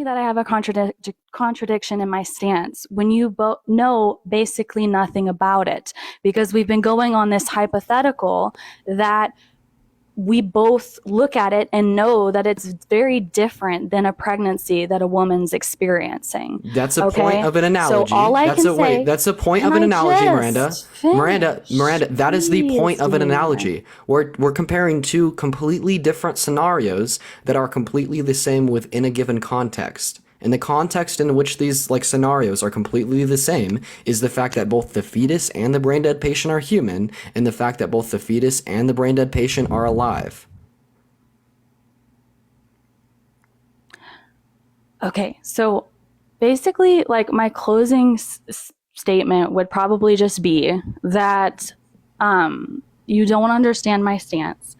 that I have a contradiction in my stance when you both know basically nothing about it, because we've been going on this hypothetical that we both look at it and know that it's very different than a pregnancy that a woman's experiencing. That's a point Okay? of an So analogy. all I can say, That's a point can of an I analogy, Miranda. just finish? Miranda, that is the point Please, of an man. analogy. We're comparing two completely different scenarios that are completely the same within a given context. And the context in which these like scenarios are completely the same is the fact that both the fetus and the brain dead patient are human, and the fact that both the fetus and the brain dead patient are alive. Okay, so basically, like my closing statement would probably just be that you don't understand my stance.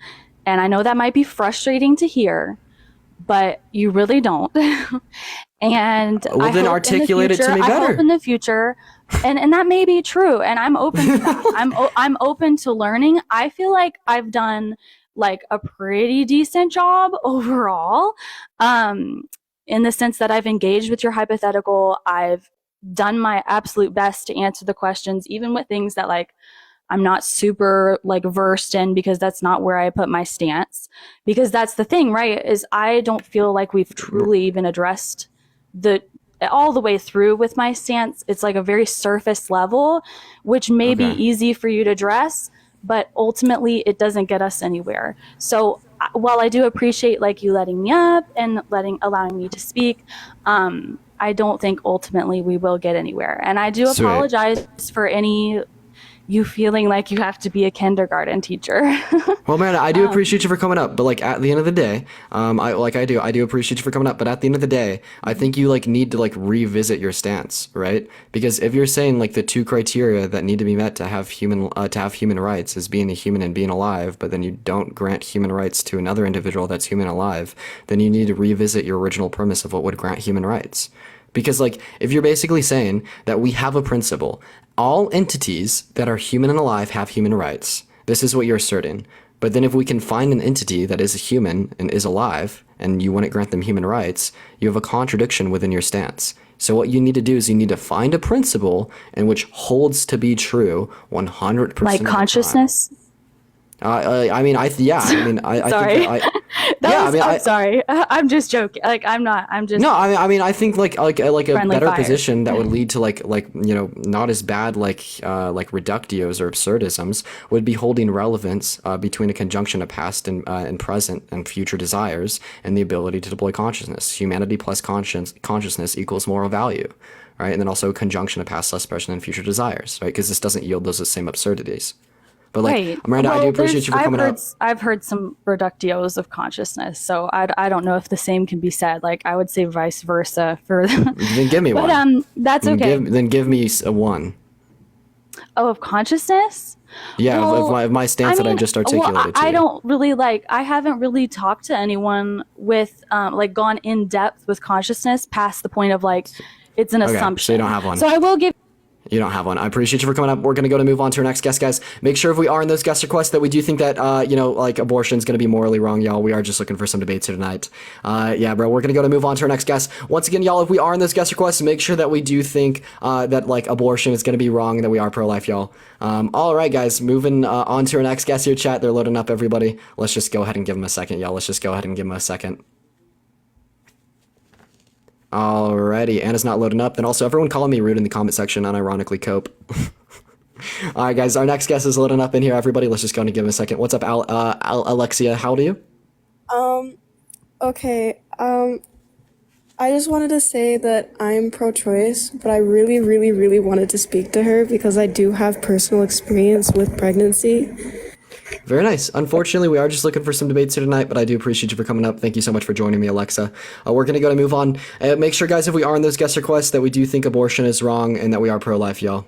And I know that might be frustrating to hear, but you really don't. And Well, then articulate it to me I hope better. in the future, and that may be true, and I'm open to that. I'm open to learning. I feel like I've done like a pretty decent job overall, um, in the sense that I've engaged with your hypothetical. I've done my absolute best to answer the questions, even with things that like I'm not super like versed in, because that's not where I put my stance. Because that's the thing, right? Is I don't feel like we've truly even addressed the all the way through with my stance. It's like a very surface level, which may be Okay. easy for you to address, but ultimately it doesn't get us anywhere. So while I do appreciate like you letting me up and allowing me to speak, I don't think ultimately we will get anywhere. And I do Sweet. apologize for any you feeling like you have to be a kindergarten teacher. Well, man, I do um, appreciate you for coming up, but like at the end of the day, I do appreciate you for coming up, but at the end of the day, I think you like need to like revisit your stance, right? Because if you're saying like the two criteria that need to be met to have human rights is being a human and being alive, but then you don't grant human rights to another individual that's human alive, then you need to revisit your original premise of what would grant human rights. Because, like, if you're basically saying that we have a principle, all entities that are human and alive have human rights, this is what you're asserting. But then, if we can find an entity that is a human and is alive, and you wouldn't grant them human rights, you have a contradiction within your stance. So, what you need to do is you need to find a principle in which holds to be true like 100% of the time. consciousness. I mean, I think Sorry. that I, That yeah, I was, mean, I'm sorry. I'm just joking. Like, I'm not, I'm just No, I think like a friendly better fire. position that would lead to like not as bad like reductios or absurdisms would be holding relevance between a conjunction of past and present and future desires and the ability to deploy consciousness. Humanity plus consciousness equals moral value, right? And then also a conjunction of past expression and future desires, right? Because this doesn't yield those same absurdities. But like Right. Miranda, I do Well, appreciate you for coming up. I've heard some reductios of consciousness, so I don't know if the same can be said. Like, I would say vice versa for, Then give me but one. that's okay. Then give me a one. Oh, of consciousness? Yeah, Well, of my I stance that I mean, just well, articulated to I you. don't really like, I haven't really talked to anyone with, like, gone in depth with consciousness past the point of, like, it's an Okay, so you don't assumption. have one. So I will give, You don't have one. I appreciate you for coming up. We're gonna go to move on to our next guest, guys. Make sure if we are in those guest requests that we do think that like abortion is gonna be morally wrong, y'all. We are just looking for some debates here tonight. Yeah, bro. We're gonna go to move on to our next guest. Once again, y'all, if we are in those guest requests, make sure that we do think that like abortion is gonna be wrong and that we are pro-life, y'all. All right, guys. Moving on to our next guest here, chat. They're loading up, everybody. Let's just go ahead and give them a second, y'all. Let's just go ahead and give them a second. Alrighty, Anna's not loading up. Then also, everyone calling me rude in the comment section, unironically cope. All right, guys, our next guest is loading up in here. Everybody, let's just go and give him a second. What's up, Alexia? How old are you? Um, okay. I just wanted to say that I'm pro-choice, but I really, really, really wanted to speak to her because I do have personal experience with pregnancy. Very nice. Unfortunately, we are just looking for some debates here tonight, but I do appreciate you for coming up. Thank you so much for joining me, Alexa. We're going to go to move on. Make sure, guys, if we are in those guest requests, that we do think abortion is wrong and that we are pro-life, y'all.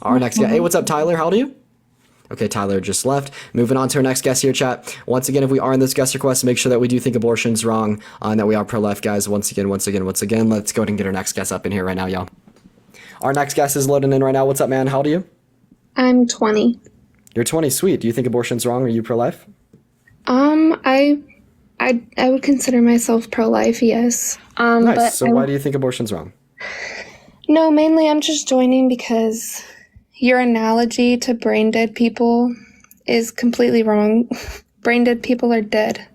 Our next guest. Hey, what's up, Tyler? How old are you? Okay, Tyler just left. Moving on to our next guest here, chat. Once again, if we are in this guest request, make sure that we do think abortion's wrong and that we are pro-life, guys. Once again, let's go ahead and get our next guest up in here right now, y'all. Our next guest is loading in right now. What's up, man? How old are you? I'm 20. You're 20. Sweet. Do you think abortion's wrong? Are you pro-life? I I would consider myself pro-life, yes. Nice. But So why do you think abortion's wrong? no, mainly I'm just joining because your analogy to brain dead people is completely wrong. Brain dead people are dead.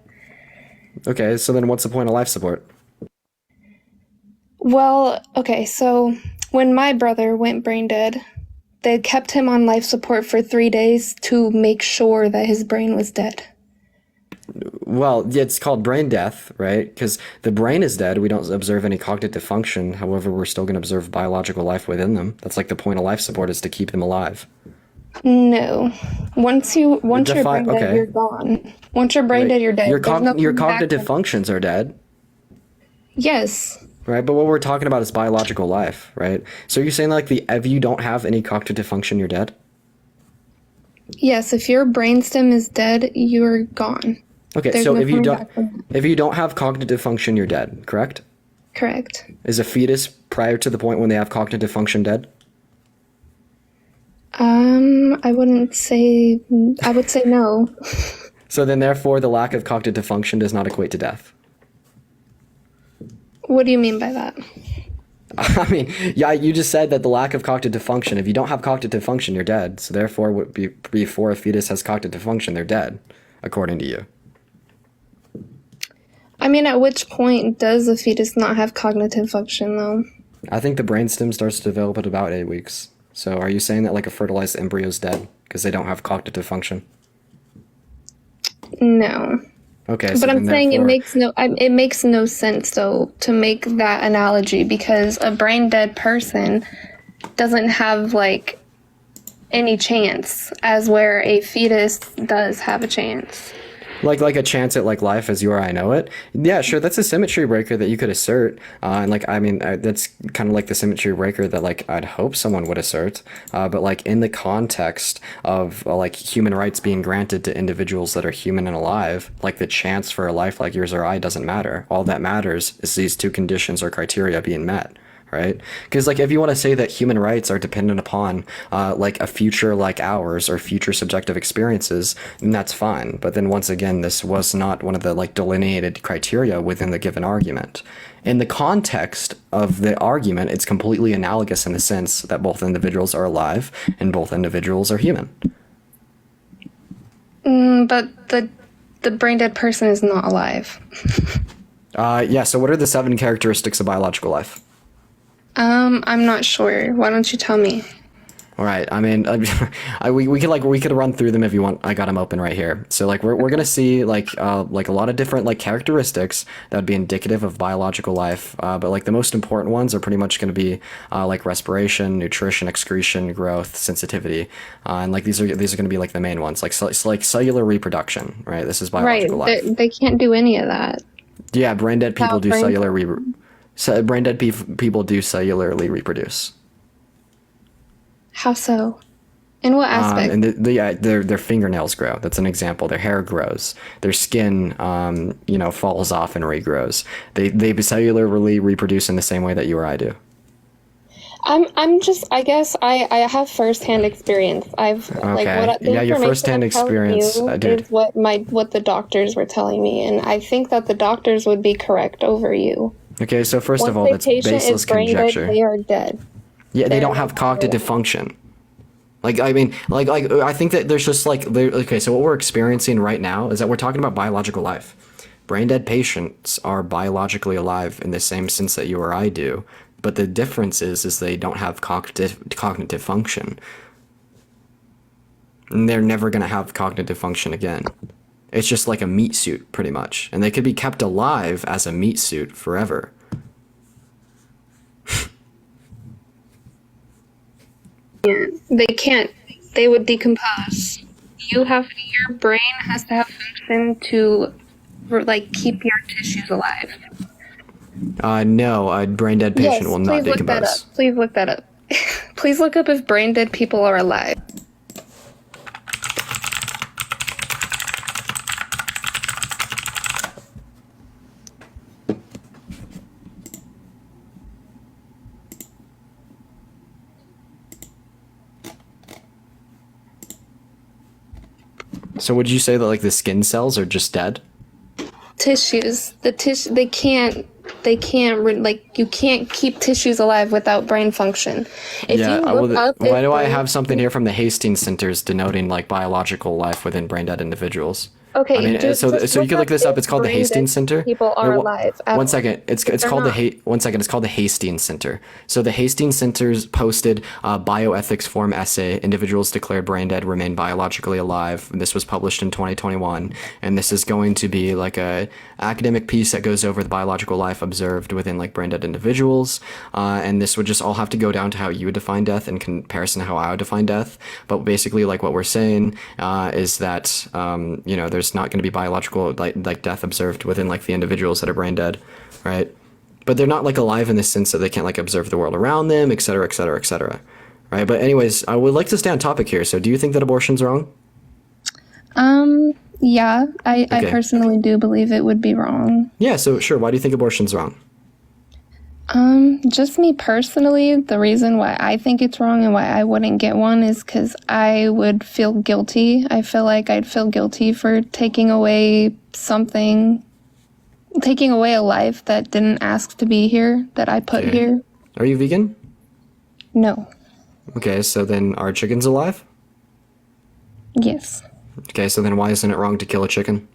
Okay, so then what's the point of life support? Well, okay, so when my brother went brain dead, they kept him on life support for 3 days to make sure that his brain was dead. Well, it's called brain death, right? Because the brain is dead. We don't observe any cognitive function. However, we're still going to observe biological life within them. That's like the point of life support is to keep them alive. No. Once you're brain dead, okay. you're gone. Once you're brain dead, you're dead. Your, There's no your coming back cognitive from- functions are dead, Yes. right? But what we're talking about is biological life, right? So you're saying like if you don't have any cognitive function, you're dead? Yes, if your brainstem is dead, you're gone. Okay, There's so no if you coming don't back from if you don't have cognitive function, you're dead, correct? Correct. Is a fetus prior to the point when they have cognitive function dead? I wouldn't say, I would say no. So then therefore the lack of cognitive function does not equate to death. What do you mean by that? I mean, yeah, you just said that the lack of cognitive function, if you don't have cognitive function, you're dead. So therefore, before a fetus has cognitive function, they're dead, according to you. I mean, at which point does a fetus not have cognitive function, though? I think the brainstem starts to develop at about 8 weeks. So are you saying that like a fertilized embryo is dead because they don't have cognitive function? No. Okay, so But I'm then saying therefore, it makes no sense, though, to make that analogy, because a brain dead person doesn't have, like, any chance, as where a fetus does have a chance. like a chance at like life as you or I know it. Yeah, sure, that's a symmetry breaker that you could assert, and like I mean that's kind of like the symmetry breaker that like I'd hope someone would assert. But like in the context of like human rights being granted to individuals that are human and alive, like the chance for a life like yours or I doesn't matter. All that matters is these two conditions or criteria being met. Right? Because like if you want to say that human rights are dependent upon like a future like ours or future subjective experiences, then that's fine. But then once again, this was not one of the like delineated criteria within the given argument. In the context of the argument, it's completely analogous in the sense that both individuals are alive and both individuals are human. But the brain dead person is not alive. Yeah, so what are the 7 characteristics of biological life? I'm not sure. Why don't you tell me? All right. I mean, we could run through them if you want. I got them open right here. So like we're gonna see like a lot of different like characteristics that would be indicative of biological life. But like the most important ones are pretty much gonna be like respiration, nutrition, excretion, growth, sensitivity, and like these are gonna be like the main ones. Like like cellular reproduction. Right. This is biological life. They can't do any of that. Yeah, brain dead people do brain- cellular brain dead people do cellularly reproduce. How so? In what aspect? And their fingernails grow. That's an example. Their hair grows. Their skin, falls off and regrows. They cellularly reproduce in the same way that you or I do. I guess I have firsthand experience. I've Your firsthand experience, dude. is what the doctors were telling me, and I think that the doctors would be correct over you. Okay, so first Once of all, a that's patient baseless is brain dead, conjecture. they are dead. Yeah, they They're don't have not cognitive function. Like, I mean, like I think that there's just like, okay, so what we're experiencing right now is that we're talking about biological life. Brain dead patients are biologically alive in the same sense that you or I do, but the difference is they don't have cognitive function. And they're never going to have cognitive function again. It's just like a meat suit, pretty much. And they could be kept alive as a meat suit forever. They can't. They would decompose. Your brain has to have function to, like, keep your tissues alive. No, a brain dead patient will not please look that decompose. up. Please look that up. Please look up if brain dead people are alive. So would you say that like the skin cells are just dead? tissues. You can't keep tissues alive without brain function. If Yeah, you look up why if do I brain- have something here from the Hastings Centers denoting like biological life within brain dead individuals? Okay, I mean, just so you could look this up. if It's called the brain dead Hastings Center. people are alive at One all. second. It's They're called not. one second. It's called the Hastings Center. So the Hastings Centers posted a bioethics form essay. Individuals declared brain dead remain biologically alive. This was published in 2021, and this is going to be like a academic piece that goes over the biological life observed within like brain dead individuals. And this would just all have to go down to how you would define death in comparison to how I would define death. But basically, like what we're saying is that there's not going to be biological like death observed within like the individuals that are brain dead, right? But they're not like alive in the sense that they can't like observe the world around them, et cetera, et cetera, et cetera, right? But anyways, I would like to stay on topic here. So do you think that abortion's wrong? Yeah, I Okay. personally do believe it would be wrong. Yeah, so sure. Why do you think abortion's wrong? Just me personally, the reason why I think it's wrong and why I wouldn't get one is because I would feel guilty. I feel like I'd feel guilty for taking away a life that didn't ask to be here, that I put Okay. here. Are you vegan? No. Okay, so then are chickens alive? Yes. Okay, so then why isn't it wrong to kill a chicken?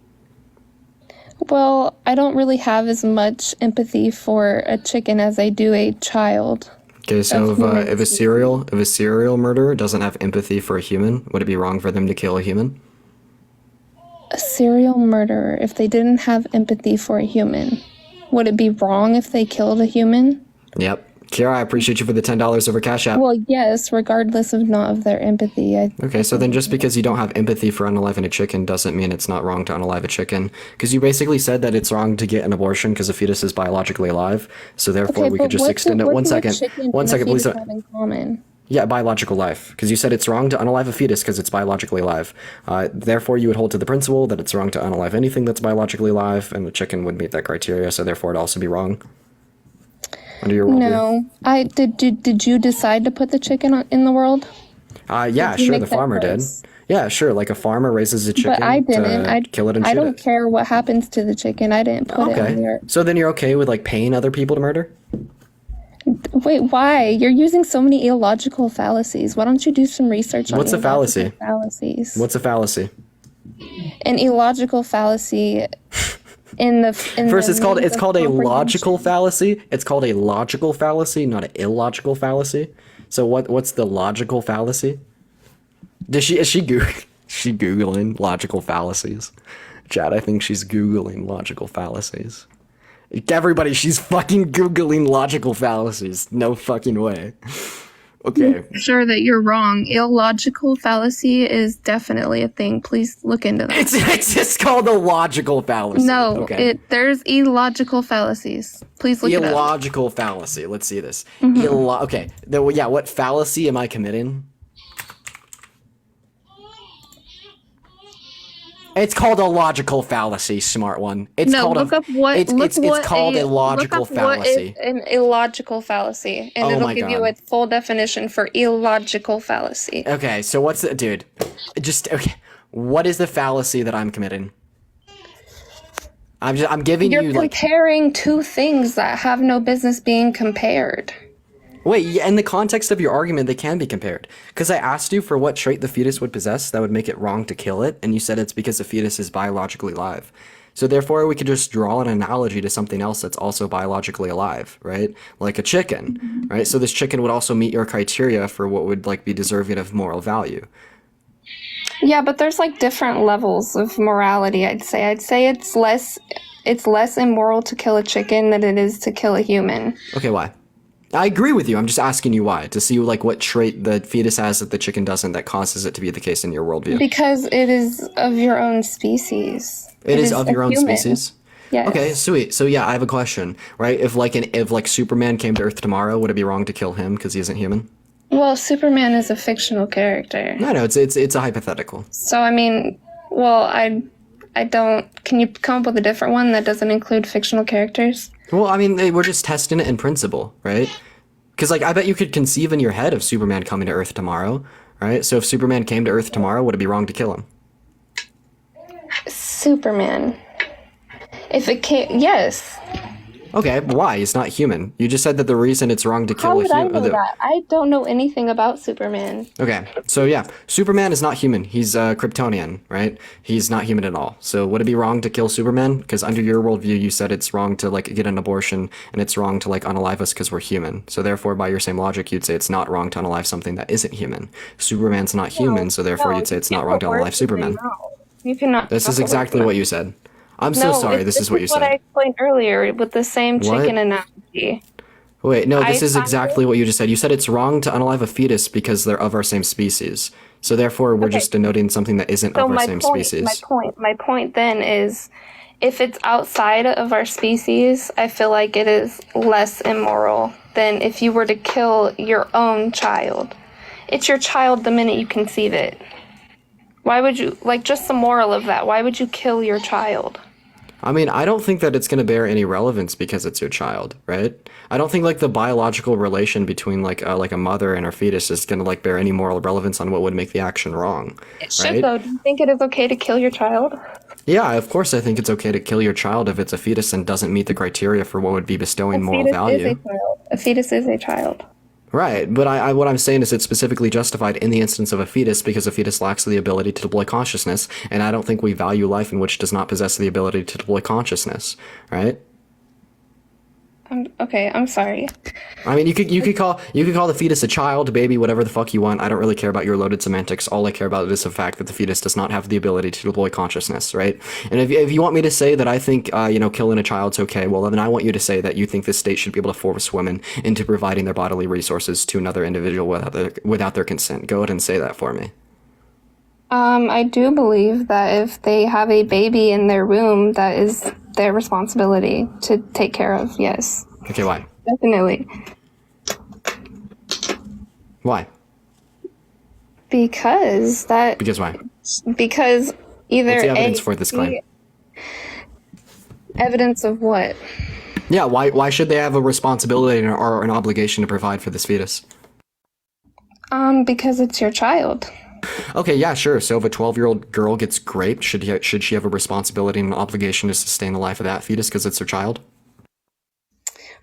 Well, I don't really have as much empathy for a chicken as I do a child. Okay, so Of humans. if a serial murderer doesn't have empathy for a human, would it be wrong for them to kill a human? A serial murderer, if they didn't have empathy for a human, would it be wrong if they killed a human? Yep. Kira, I appreciate you for the $10 over Cash App. Well, yes, regardless of not of their empathy. Okay, so then just because you don't have empathy for unaliving a chicken doesn't mean it's not wrong to unalive a chicken. Because you basically said that it's wrong to get an abortion because a fetus is biologically alive. So therefore, we could just extend it. One second, please. Have in common? Yeah, biological life. Because you said it's wrong to unalive a fetus because it's biologically alive. Therefore, you would hold to the principle that it's wrong to unalive anything that's biologically alive, and the chicken would meet that criteria. So therefore, it'd also be wrong. Under your worldview. No, did you decide to put the chicken in the world? Yeah, Did you sure. make The that farmer did. choice? Yeah, sure. Like a farmer raises a chicken But I didn't. to kill it and I shoot don't it. care what happens to the chicken. I didn't put it on Okay. there. So then you're okay with like paying other people to murder? Wait, why? You're using so many illogical fallacies. Why don't you do some research on What's a fallacy? illogical fallacies? What's a fallacy? An illogical fallacy in the First, it's called means of a logical comprehension. fallacy. It's called a logical fallacy, not an illogical fallacy. So what's the logical fallacy? Is she she googling logical fallacies? Chad, I think she's googling logical fallacies. Everybody, she's fucking googling logical fallacies. No fucking way. Okay. Sure that you're wrong. Illogical fallacy is definitely a thing. Please look into that. It's just called a logical fallacy. No, Okay. there's illogical fallacies. Please look it up. Illogical fallacy. Let's see this. Mm-hmm. Okay. What fallacy am I committing? It's called a logical fallacy, smart one. It's No, called look up what. It's called a logical look up what fallacy. is an illogical fallacy, and Oh it'll my give you God. a full definition for illogical fallacy. Okay, so what's the dude? Okay. What is the fallacy that I'm committing? I'm giving You're you like comparing two things that have no business being compared. wait, yeah, in the context of your argument, they can be compared. Because I asked you for what trait the fetus would possess that would make it wrong to kill it, and you said it's because the fetus is biologically alive. So therefore, we could just draw an analogy to something else that's also biologically alive, right? Like a chicken, right? So this chicken would also meet your criteria for what would like be deserving of moral value. Yeah, but there's like different levels of morality. I'd say it's less immoral to kill a chicken than it is to kill a human. Okay, why? I agree with you. I'm just asking you why to see like what trait the fetus has that the chicken doesn't that causes it to be the case in your worldview. Because it is of your own species. It is of a your own human. species. Yes. Okay, sweet. So yeah, I have a question, right? If Superman came to Earth tomorrow, would it be wrong to kill him because he isn't human? Well, Superman is a fictional character. No, it's a hypothetical. So I mean, well, I don't. Can you come up with a different one that doesn't include fictional characters? Well, I mean, we're just testing it in principle, right? Because like I bet you could conceive in your head of Superman coming to Earth tomorrow, right? So if Superman came to Earth tomorrow, would it be wrong to kill him? Superman. If it can't, yes. Okay, why? He's not human. You just said that the reason it's wrong to How kill a would I human. know that? I don't know anything about Superman. Okay, so yeah, Superman is not human. He's Kryptonian, right? He's not human at all. So would it be wrong to kill Superman? Because under your worldview, you said it's wrong to like get an abortion, and it's wrong to like unalive us because we're human. So therefore, by your same logic, you'd say it's not wrong to unalive something that isn't human. Superman's not human, so therefore you'd say it's not wrong to unalive Superman. You cannot. This is exactly what you said. I'm so sorry. This is what you What I said. explained earlier with the same chicken analogy. Wait, no, this I is found exactly what you just said. You said it's wrong to unalive a fetus because they're of our same species. So therefore, we're just denoting something that isn't of our same species. My point then is, if it's outside of our species, I feel like it is less immoral than if you were to kill your own child. It's your child the minute you conceive it. Why would you, like, just the moral of that, why would you kill your child? I mean, I don't think that it's going to bear any relevance because it's your child, right? I don't think like the biological relation between like a mother and her fetus is going to like bear any moral relevance on what would make the action wrong. It should, though. Do you think it is okay to kill your child? Yeah, of course I think it's okay to kill your child if it's a fetus and doesn't meet the criteria for what would be bestowing moral value. A fetus is a child. Right, but what I'm saying is it's specifically justified in the instance of a fetus because a fetus lacks the ability to deploy consciousness, and I don't think we value life in which does not possess the ability to deploy consciousness, right? Okay, I'm sorry. I mean, you could call the fetus a child, baby, whatever the fuck you want. I don't really care about your loaded semantics. All I care about is the fact that the fetus does not have the ability to deploy consciousness, right? And if you want me to say that I think killing a child's okay, well then I want you to say that you think this state should be able to force women into providing their bodily resources to another individual without their consent. Go ahead and say that for me. I do believe that if they have a baby in their womb, that is their responsibility to take care of. Yes. Okay, why? Definitely. Why? Because why? Because either What's the evidence for this claim? Evidence of what? Yeah, why should they have a responsibility or an obligation to provide for this fetus? Because it's your child. Okay, yeah, sure. So if a 12-year-old girl gets raped, should she have a responsibility and an obligation to sustain the life of that fetus because it's her child?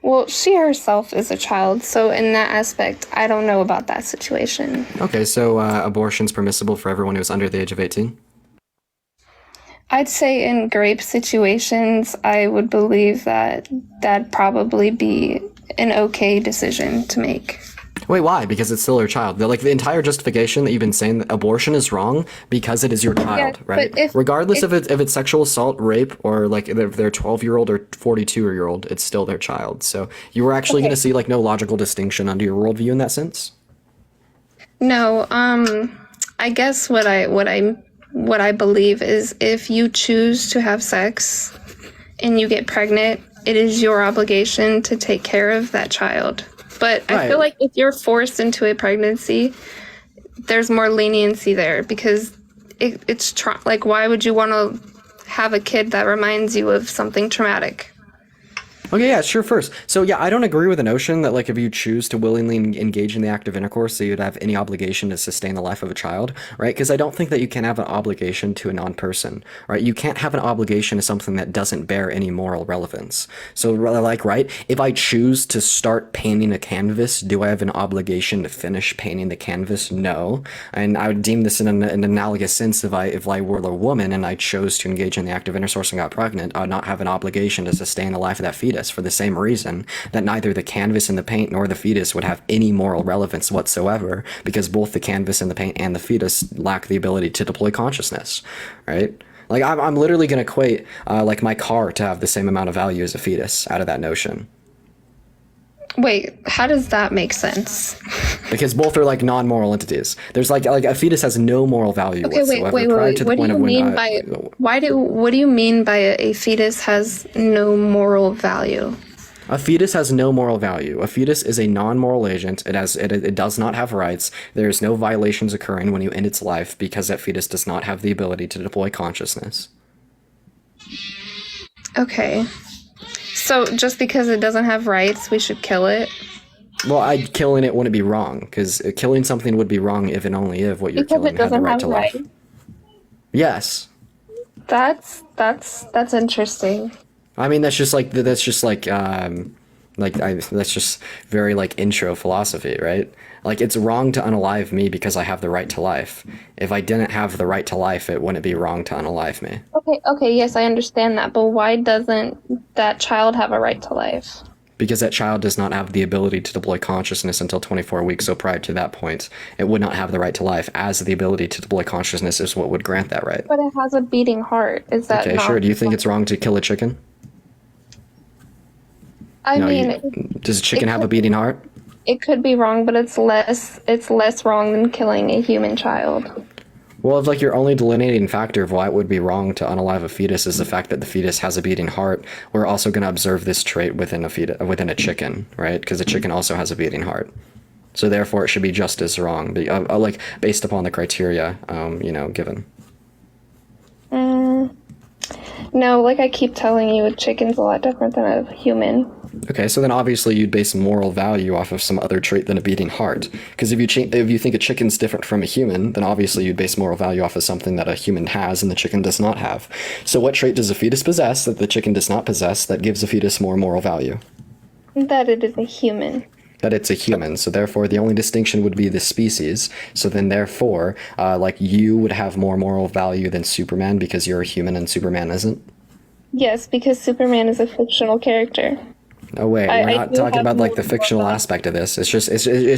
Well, she herself is a child, so in that aspect, I don't know about that situation. Okay, so abortion's permissible for everyone who's under the age of 18? I'd say in rape situations, I would believe that that'd probably be an okay decision to make. Wait, why? Because it's still her child. The entire justification that you've been saying that abortion is wrong because it is your child, Yeah, right? Regardless if it's sexual assault, rape, or like if they're 12-year-old or 42-year-old, it's still their child. So you were actually going to see like no logical distinction under your worldview in that sense? No, I guess what I believe is if you choose to have sex and you get pregnant, it is your obligation to take care of that child. But I feel like if you're forced into a pregnancy, there's more leniency there because like, why would you want to have a kid that reminds you of something traumatic? Okay, yeah, sure, first. So, yeah, I don't agree with the notion that, like, if you choose to willingly engage in the act of intercourse, that you'd have any obligation to sustain the life of a child, right? Because I don't think that you can have an obligation to a non-person, right? You can't have an obligation to something that doesn't bear any moral relevance. So, like, right, if I choose to start painting a canvas, do I have an obligation to finish painting the canvas? No. And I would deem this in an analogous sense if I were a woman and I chose to engage in the act of intercourse and got pregnant, I would not have an obligation to sustain the life of that fetus. For the same reason that neither the canvas and the paint nor the fetus would have any moral relevance whatsoever, because both the canvas and the paint and the fetus lack the ability to deploy consciousness, right? Like I'm literally going to equate like my car to have the same amount of value as a fetus out of that notion. Wait, how does that make sense? Because both are like non-moral entities. There's like a fetus has no moral value whatsoever. Wait. What do you mean by what do you mean by a fetus has no moral value? A fetus has no moral value. A fetus is a non-moral agent. It does not have rights. There's no violations occurring when you end its life because that fetus does not have the ability to deploy consciousness. Okay. So just because it doesn't have rights, we should kill it? Well, killing it wouldn't be wrong, because killing something would be wrong if and only if what you're killing had the right to life. Yes. That's interesting. I mean, that's just very like intro philosophy, right? Like it's wrong to unalive me because I have the right to life. If I didn't have the right to life, it wouldn't be wrong to unalive me. Okay, yes, I understand that, but why doesn't that child have a right to life? Because that child does not have the ability to deploy consciousness until 24 weeks. So prior to that point, it would not have the right to life, as the ability to deploy consciousness is what would grant that right. But it has a beating heart. Is that Okay, not? sure. Do you think it's wrong to kill a chicken? I No, mean, does a chicken have a beating heart? it could be wrong, but it's less wrong than killing a human child. Well, if like your only delineating factor of why it would be wrong to unalive a fetus is the fact that the fetus has a beating heart, we're also going to observe this trait within a chicken, right? Because a chicken also has a beating heart. So therefore, it should be just as wrong, like based upon the criteria, given. No, like I keep telling you, a chicken's a lot different than a human. Okay, so then obviously you'd base moral value off of some other trait than a beating heart. Because if you think a chicken's different from a human, then obviously you'd base moral value off of something that a human has and the chicken does not have. So what trait does a fetus possess that the chicken does not possess that gives a fetus more moral value? That it is a human. That it's a human, so therefore the only distinction would be the species. So then therefore, like you would have more moral value than Superman because you're a human and Superman isn't? Yes, because Superman is a fictional character. No way, I we're not do talking have about like more the fictional moral aspect of this. It's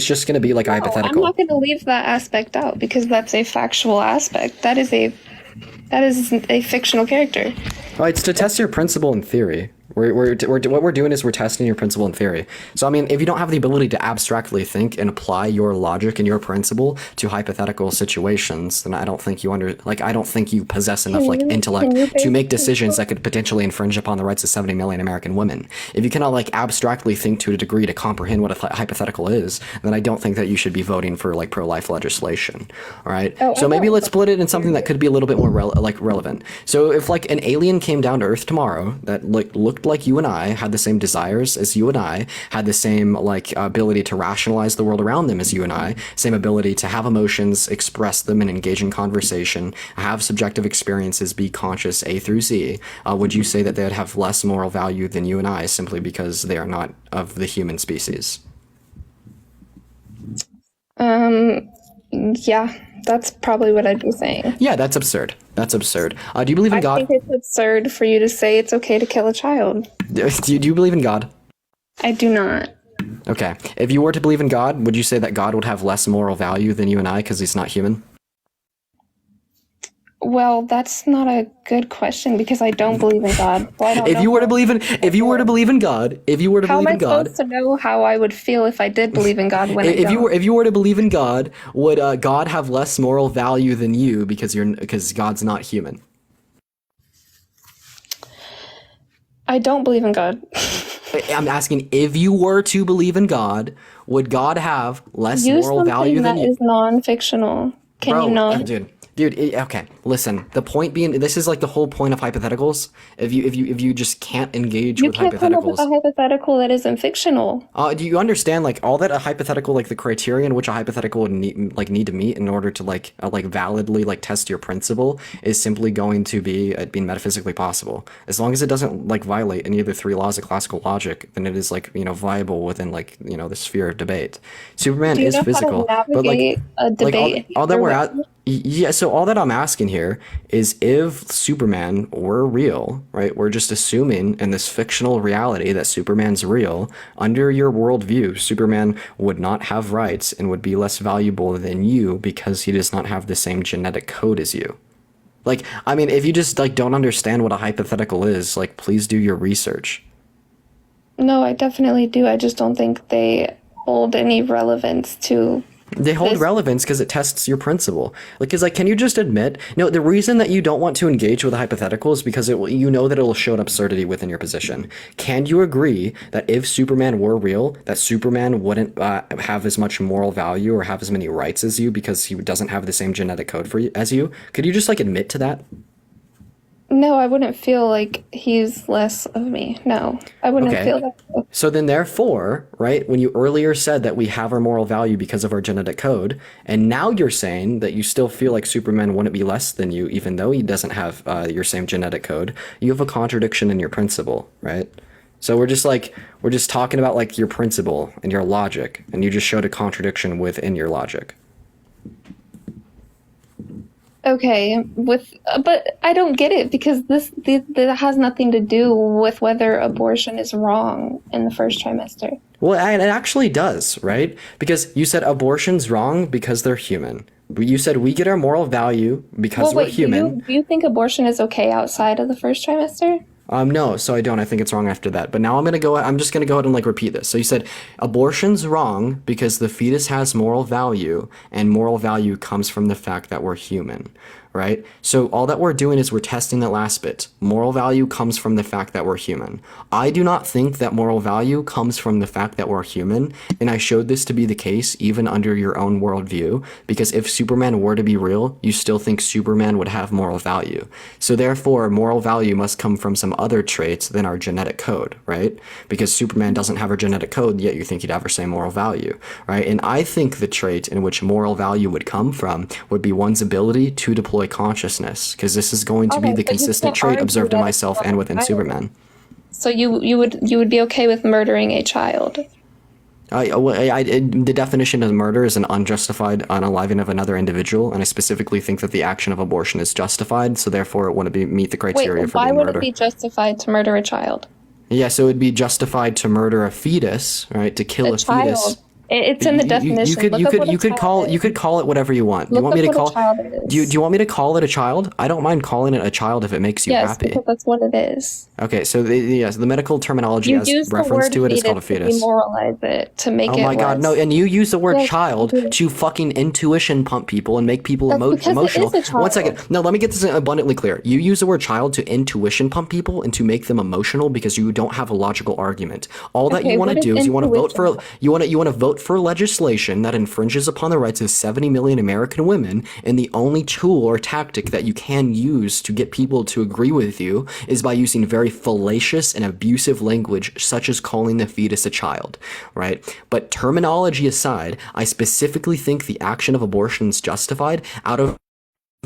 just going to be like I'm hypothetical. not going to leave that aspect out because that's a factual aspect. That is a fictional character. Well, it's to test your principle in theory. What we're doing is we're testing your principle in theory. So I mean, if you don't have the ability to abstractly think and apply your logic and your principle to hypothetical situations, then I don't think I don't think you possess enough intellect to make decisions that could potentially infringe upon the rights of 70 million American women. If you cannot like abstractly think to a degree to comprehend what a hypothetical is, then I don't think that you should be voting for like pro-life legislation. All right. So maybe let's split it in something that could be a little bit more relevant. So if like an alien came down to Earth tomorrow that like looked like you and I, had the same desires as you and I, had the same like ability to rationalize the world around them as you and I, same ability to have emotions, express them, and engage in conversation, have subjective experiences, be conscious A through Z, would you say that they would have less moral value than you and I simply because they are not of the human species? Yeah, that's probably what I'd be saying. Yeah, that's absurd. That's absurd. Do you believe in I God? think it's absurd for you to say it's okay to kill a child. Do you believe in God? I do not. Okay. If you were to believe in God, would you say that God would have less moral value than you and I because he's not human? Well, that's not a good question because I don't believe in God. So I don't If know you were to how- believe in God, How am I supposed to know how I would feel if I did believe in God when I if don't? you were to believe in God, would God have less moral value than you because God's not human? I don't believe in God. I'm asking, if you were to believe in God, would God have less Use moral value something than that you? is non-fictional. Can Bro, you not? okay, listen. The point being, this is like the whole point of hypotheticals. If you just can't engage You with can't come up with hypotheticals, a hypothetical that isn't fictional. do you understand like all that a hypothetical, like the criteria in which a hypothetical would need to meet in order to like validly like test your principle is simply going to be it being metaphysically possible. As long as it doesn't like violate any of the three laws of classical logic, then it is like viable within like the sphere of debate. Superman Do you is know how to physical, but navigate a debate? all that we're at. Yeah, so all that I'm asking here is if Superman were real, right? We're just assuming in this fictional reality that Superman's real. Under your worldview, Superman would not have rights and would be less valuable than you because he does not have the same genetic code as you. Like, I mean, if you just like don't understand what a hypothetical is, like, please do your research. No, I definitely do. I just don't think they hold any relevance to. They hold relevance because it tests your principle. Like, can you just admit? No, the reason that you don't want to engage with a hypothetical is because you know that it will show an absurdity within your position. Can you agree that if Superman were real, that Superman wouldn't have as much moral value or have as many rights as you because he doesn't have the same genetic code as you? Could you just like admit to that? No, I wouldn't feel like he's less of me. No, I wouldn't Okay. feel that. So then therefore, right, when you earlier said that we have our moral value because of our genetic code, and now you're saying that you still feel like Superman wouldn't be less than you, even though he doesn't have your same genetic code, you have a contradiction in your principle, right? So we're just talking about like your principle and your logic, and you just showed a contradiction within your logic. Okay, but I don't get it because this has nothing to do with whether abortion is wrong in the first trimester. Well, it actually does, right? Because you said abortion's wrong because they're human. You said we get our moral value because we're human. Do you think abortion is okay outside of the first trimester? No, so I don't. I think it's wrong after that. But now I'm just gonna go ahead and like repeat this. So you said abortion's wrong because the fetus has moral value, and moral value comes from the fact that we're human, right? So all that we're doing is we're testing that last bit. Moral value comes from the fact that we're human. I do not think that moral value comes from the fact that we're human, and I showed this to be the case even under your own worldview, because if Superman were to be real, you still think Superman would have moral value. So therefore, moral value must come from some other traits than our genetic code, right? Because Superman doesn't have our genetic code, yet you think he'd have our same moral value, right? And I think the trait in which moral value would come from would be one's ability to deploy consciousnness, because this is going to be the consistent trait observed in myself and within Superman. So you would be okay with murdering a child? The definition of murder is an unjustified unaliving of another individual, and I specifically think that the action of abortion is justified, so therefore it wouldn't meet the criteria for why being would murder. it be justified to murder a child? Yeah, so it'd be justified to murder a fetus, right? To kill a fetus. It's in the definition. You could call it whatever you want. Do you want me to call do you want me to call it a child? I don't mind calling it a child if it makes you happy. Yes, because that's what it is. Okay, so the medical terminology as reference to it is called a fetus. You demoralize it to make it. Oh my god, no! And you use the word child you do. to fucking intuition pump people and make people emotional. Because it is a child. 1 second. No, let me get this abundantly clear. You use the word child to intuition pump people and to make them emotional because you don't have a logical argument. All that you want to do is you want to vote for legislation that infringes upon the rights of 70 million American women, and the only tool or tactic that you can use to get people to agree with you is by using very fallacious and abusive language, such as calling the fetus a child, right? But terminology aside, I specifically think the action of abortion is justified out of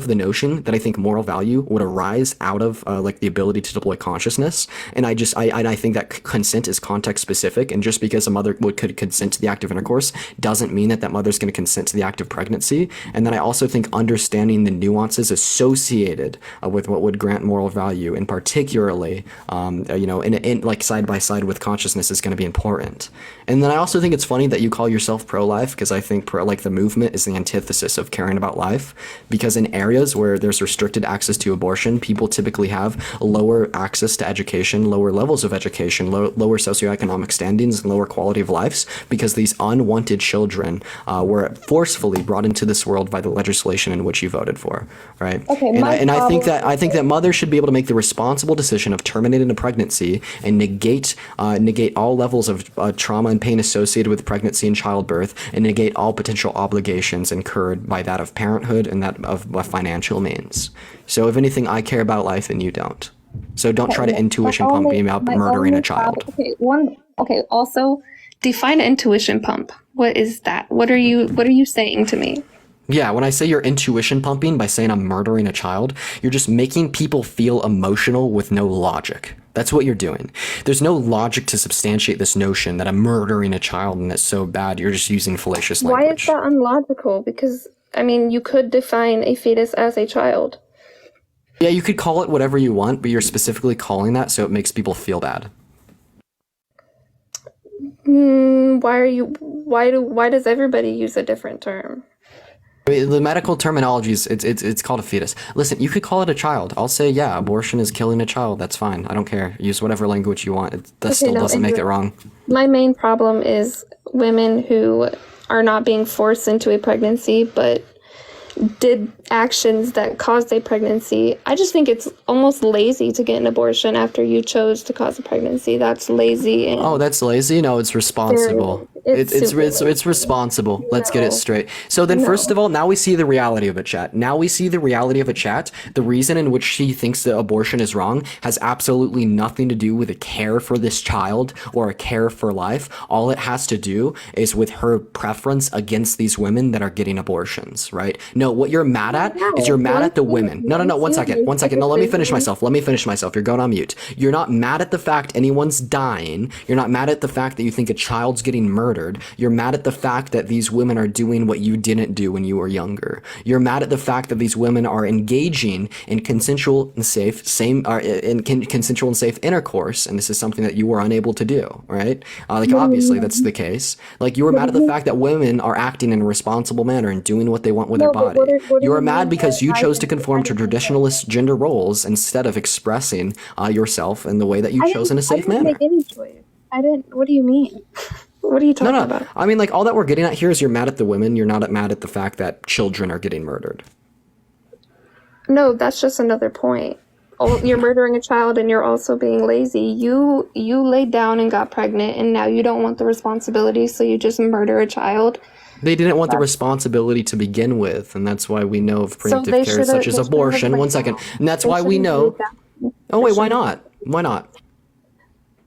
the notion that I think moral value would arise out of like the ability to deploy consciousness, and I think that consent is context specific, and just because a mother could consent to the act of intercourse doesn't mean that mother's going to consent to the act of pregnancy. And then I also think understanding the nuances associated with what would grant moral value, and particularly in like side by side with consciousness, is going to be important. And then I also think it's funny that you call yourself pro-life, because I think the movement is the antithesis of caring about life, because in areas where there's restricted access to abortion, people typically have lower access to education, lower levels of education, lower socioeconomic standings, and lower quality of lives, because these unwanted children were forcefully brought into this world by the legislation in which you voted for, right? Okay, I think that mothers should be able to make the responsible decision of terminating a pregnancy and negate all levels of trauma and pain associated with pregnancy and childbirth, and negate all potential obligations incurred by that of parenthood and that of financial means. So if anything, I care about life and you don't. So don't try to intuition pump me about murdering a child. Also, define intuition pump. What is that? What are you saying to me? Yeah, when I say you're intuition pumping by saying I'm murdering a child, you're just making people feel emotional with no logic. That's what you're doing. There's no logic to substantiate this notion that I'm murdering a child and that's so bad. You're just using fallacious language. Why is that unlogical? Because, I mean, you could define a fetus as a child. Yeah, you could call it whatever you want, but you're specifically calling that so it makes people feel bad. Why does everybody use a different term? I mean, the medical terminology is it's called a fetus. Listen, you could call it a child. I'll say, yeah, abortion is killing a child. That's fine. I don't care. Use whatever language you want. That still doesn't make it wrong. My main problem is women who are not being forced into a pregnancy, but did actions that caused a pregnancy. I just think it's almost lazy to get an abortion after you chose to cause a pregnancy. That's lazy. And that's lazy? No, it's responsible. It's responsible. Let's get it straight. So then, first of all, now we see the reality of it, chat. Now we see the reality of it, chat. The reason in which she thinks that abortion is wrong has absolutely nothing to do with a care for this child or a care for life. All it has to do is with her preference against these women that are getting abortions, right? No, what you're mad at is you're mad at the women. No. 1 second. No, let me finish myself. You're going on mute. You're not mad at the fact anyone's dying. You're not mad at the fact that you think a child's getting murdered. You're mad at the fact that these women are doing what you didn't do when you were younger. You're mad at the fact that these women are engaging in consensual and safe intercourse, and this is something that you were unable to do, right? Obviously that's the case. Like, you were mad at the fact that women are acting in a responsible manner and doing what they want with their body. You are mad because you chose to conform to traditionalist gender roles instead of expressing yourself in the way that you chose in a safe manner. I didn't make any choice. I didn't. What do you mean? What are you talking about? I mean, like, all that we're getting at here is you're mad at the women. You're not mad at the fact that children are getting murdered. No, that's just another point. Oh, you're murdering a child and you're also being lazy. You laid down and got pregnant, and now you don't want the responsibility, so you just murder a child. They didn't want the responsibility to begin with, and that's why we know of preemptive care such as abortion. 1 second. And that's why we know... Oh, wait, why not? Why not?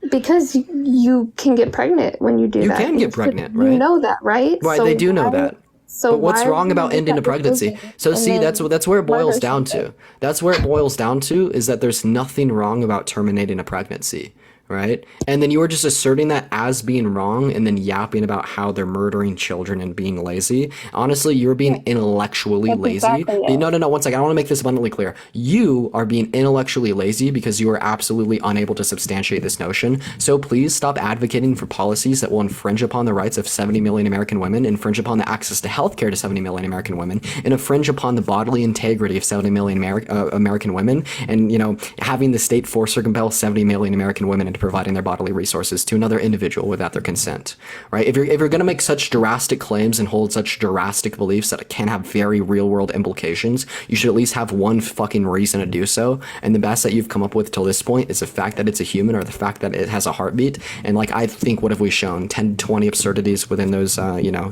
Because you can get pregnant when you do that. You can get pregnant, right? You know that, right? Right, So they do know that. So but what's wrong about ending a pregnancy? So see, that's where it boils down to. That's where it boils down to, is that there's nothing wrong about terminating a pregnancy, right? And then you were just asserting that as being wrong and then yapping about how they're murdering children and being lazy. Honestly, you're being intellectually lazy. Exactly No, 1 second. I want to make this abundantly clear. You are being intellectually lazy because you are absolutely unable to substantiate this notion. So please stop advocating for policies that will infringe upon the rights of 70 million American women, infringe upon the access to healthcare to 70 million American women, and infringe upon the bodily integrity of 70 million American women, and, you know, having the state force or compel 70 million American women into providing their bodily resources to another individual without their consent, right? If you're going to make such drastic claims and hold such drastic beliefs that it can have very real world implications, you should at least have one fucking reason to do so. And the best that you've come up with till this point is the fact that it's a human, or the fact that it has a heartbeat. And like, I think, what have we shown? 10, 20 absurdities within those,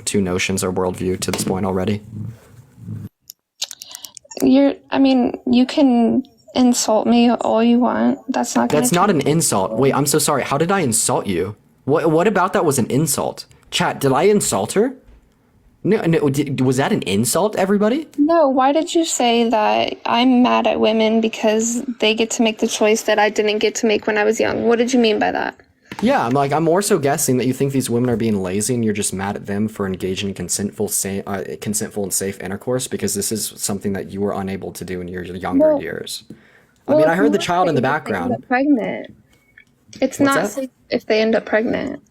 two notions or worldview to this point already. You can insult me all you want. That's not an insult. Wait, I'm so sorry. How did I insult you? What about that was an insult? Chat, did I insult her? No, was that an insult, everybody? No, why did you say that I'm mad at women because they get to make the choice that I didn't get to make when I was young? What did you mean by that? Yeah, I'm more so guessing that you think these women are being lazy and you're just mad at them for engaging in consentful and safe intercourse because this is something that you were unable to do in your younger years. I heard the child in the background. Pregnant. It's not safe if they end up pregnant.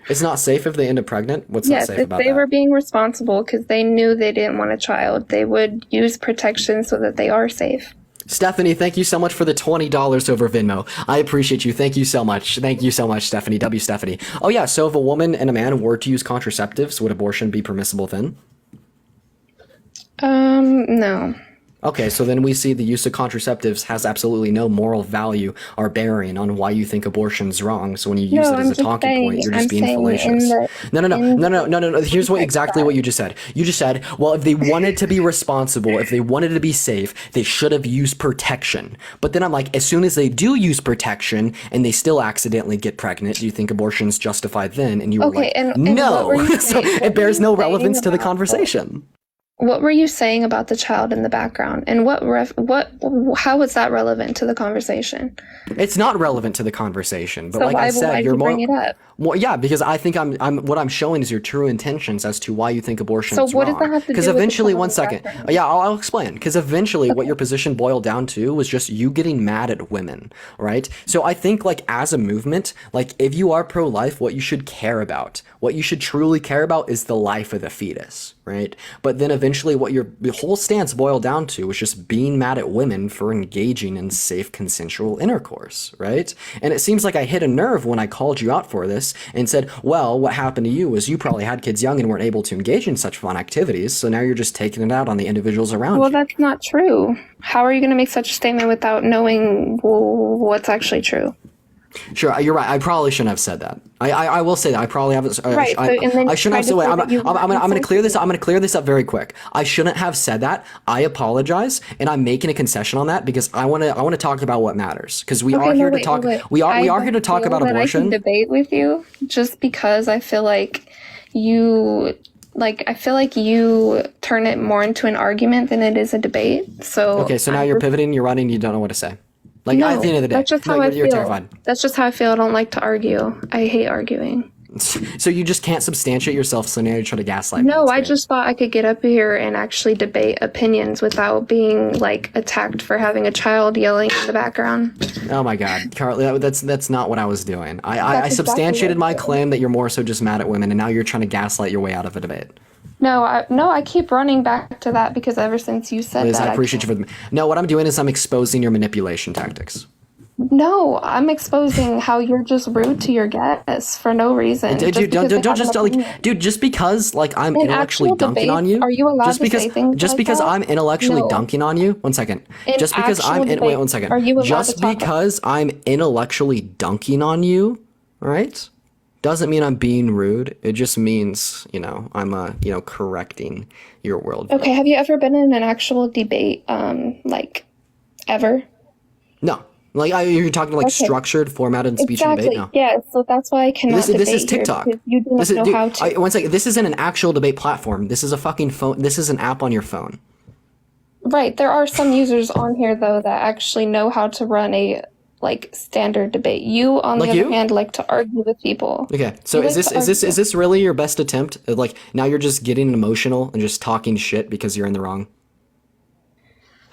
It's not safe if they end up pregnant? What's not safe about that? Yes, if they were being responsible because they knew they didn't want a child, they would use protection so that they are safe. Stephanie, thank you so much for the $20 over Venmo. I appreciate you. Thank you so much. Thank you so much, Stephanie. W. Stephanie. Oh, yeah. So if a woman and a man were to use contraceptives, would abortion be permissible then? No. Okay, so then we see the use of contraceptives has absolutely no moral value or bearing on why you think abortion's wrong. So when you use it as a talking point, you're just being fallacious. No. Here's exactly what you just said. You just said, well, if they wanted to be responsible, if they wanted to be safe, they should have used protection. But then I'm like, as soon as they do use protection and they still accidentally get pregnant, do you think abortion's justified then? And you were no. So it bears no relevance to the conversation. What were you saying about the child in the background, and how was that relevant to the conversation? It's not relevant to the conversation, but so like I said, you're more. Bring it up? Well, yeah, because I think what I'm showing is your true intentions as to why you think abortion is wrong. So what does that have to do with Because eventually, 1 second, background? yeah, I'll explain. Because eventually, what your position boiled down to was just you getting mad at women, right? So I think, like, as a movement, like, if you are pro-life, what you should care about, what you should truly care about, is the life of the fetus, right? But then eventually, what your whole stance boiled down to was just being mad at women for engaging in safe consensual intercourse, right? And it seems like I hit a nerve when I called you out for this and said, well, what happened to you was you probably had kids young and weren't able to engage in such fun activities, so now you're just taking it out on the individuals around you. Well, that's not true. How are you going to make such a statement without knowing what's actually true? Sure, you're right. I probably shouldn't have said that. I will say that I probably haven't. Right. So, and then I shouldn't have said. Wait, I'm gonna clear this. insensitive. I'm gonna clear this up very quick. I shouldn't have said that. I apologize, and I'm making a concession on that because I wanna talk about what matters. Because we Okay, are no, here to wait, talk. wait. We I are here to don't talk feel about that I can abortion. debate with you just because I feel like you you turn it more into an argument than it is a debate. So Okay, so now you're pivoting. You're running. You don't know what to say. Like no, at the end of the day, that's just no, how I you're feel. terrified. That's just how I feel. I don't like to argue. I hate arguing. So you just can't substantiate yourself. So now you're trying to gaslight me. No, That's I great. just thought I could get up here and actually debate opinions without being like attacked for having a child yelling in the background. Oh my God, Carly, that's not what I was doing. I That's exactly substantiated what my I did. claim that you're more so just mad at women, and now you're trying to gaslight your way out of a debate. No, I keep running back to that because ever since you said Liz, that, I appreciate you for the. No, what I'm doing is I'm exposing your manipulation tactics. No, I'm exposing how you're just rude to your guests for no reason. Dude, just because they don't have an just opinion. like, dude, just because like I'm In intellectually actual dunking on debates, you. are you allowed Just to because, say things like that? I'm intellectually No. dunking on you. One second. In Just because I'm actual in, wait debates, one second. are you allowed Just to talk about- because I'm intellectually dunking on you, right? Doesn't mean I'm being rude. It just means, I'm correcting your worldview. Okay, have you ever been in an actual debate, like, ever? No. Like you're talking like Okay. structured, formatted speech and Exactly. debate. No. Yeah, so that's why I cannot debate This is TikTok. here because you do not This is, know dude, how to. one second. This isn't an actual debate platform. This is a fucking phone. This is an app on your phone. Right, there are some users on here though that actually know how to run a like standard debate. You, on the Like other you? hand, like to argue with people. Okay, so You is like to is argue. this really your best attempt? Like now you're just getting emotional and just talking shit because you're in the wrong.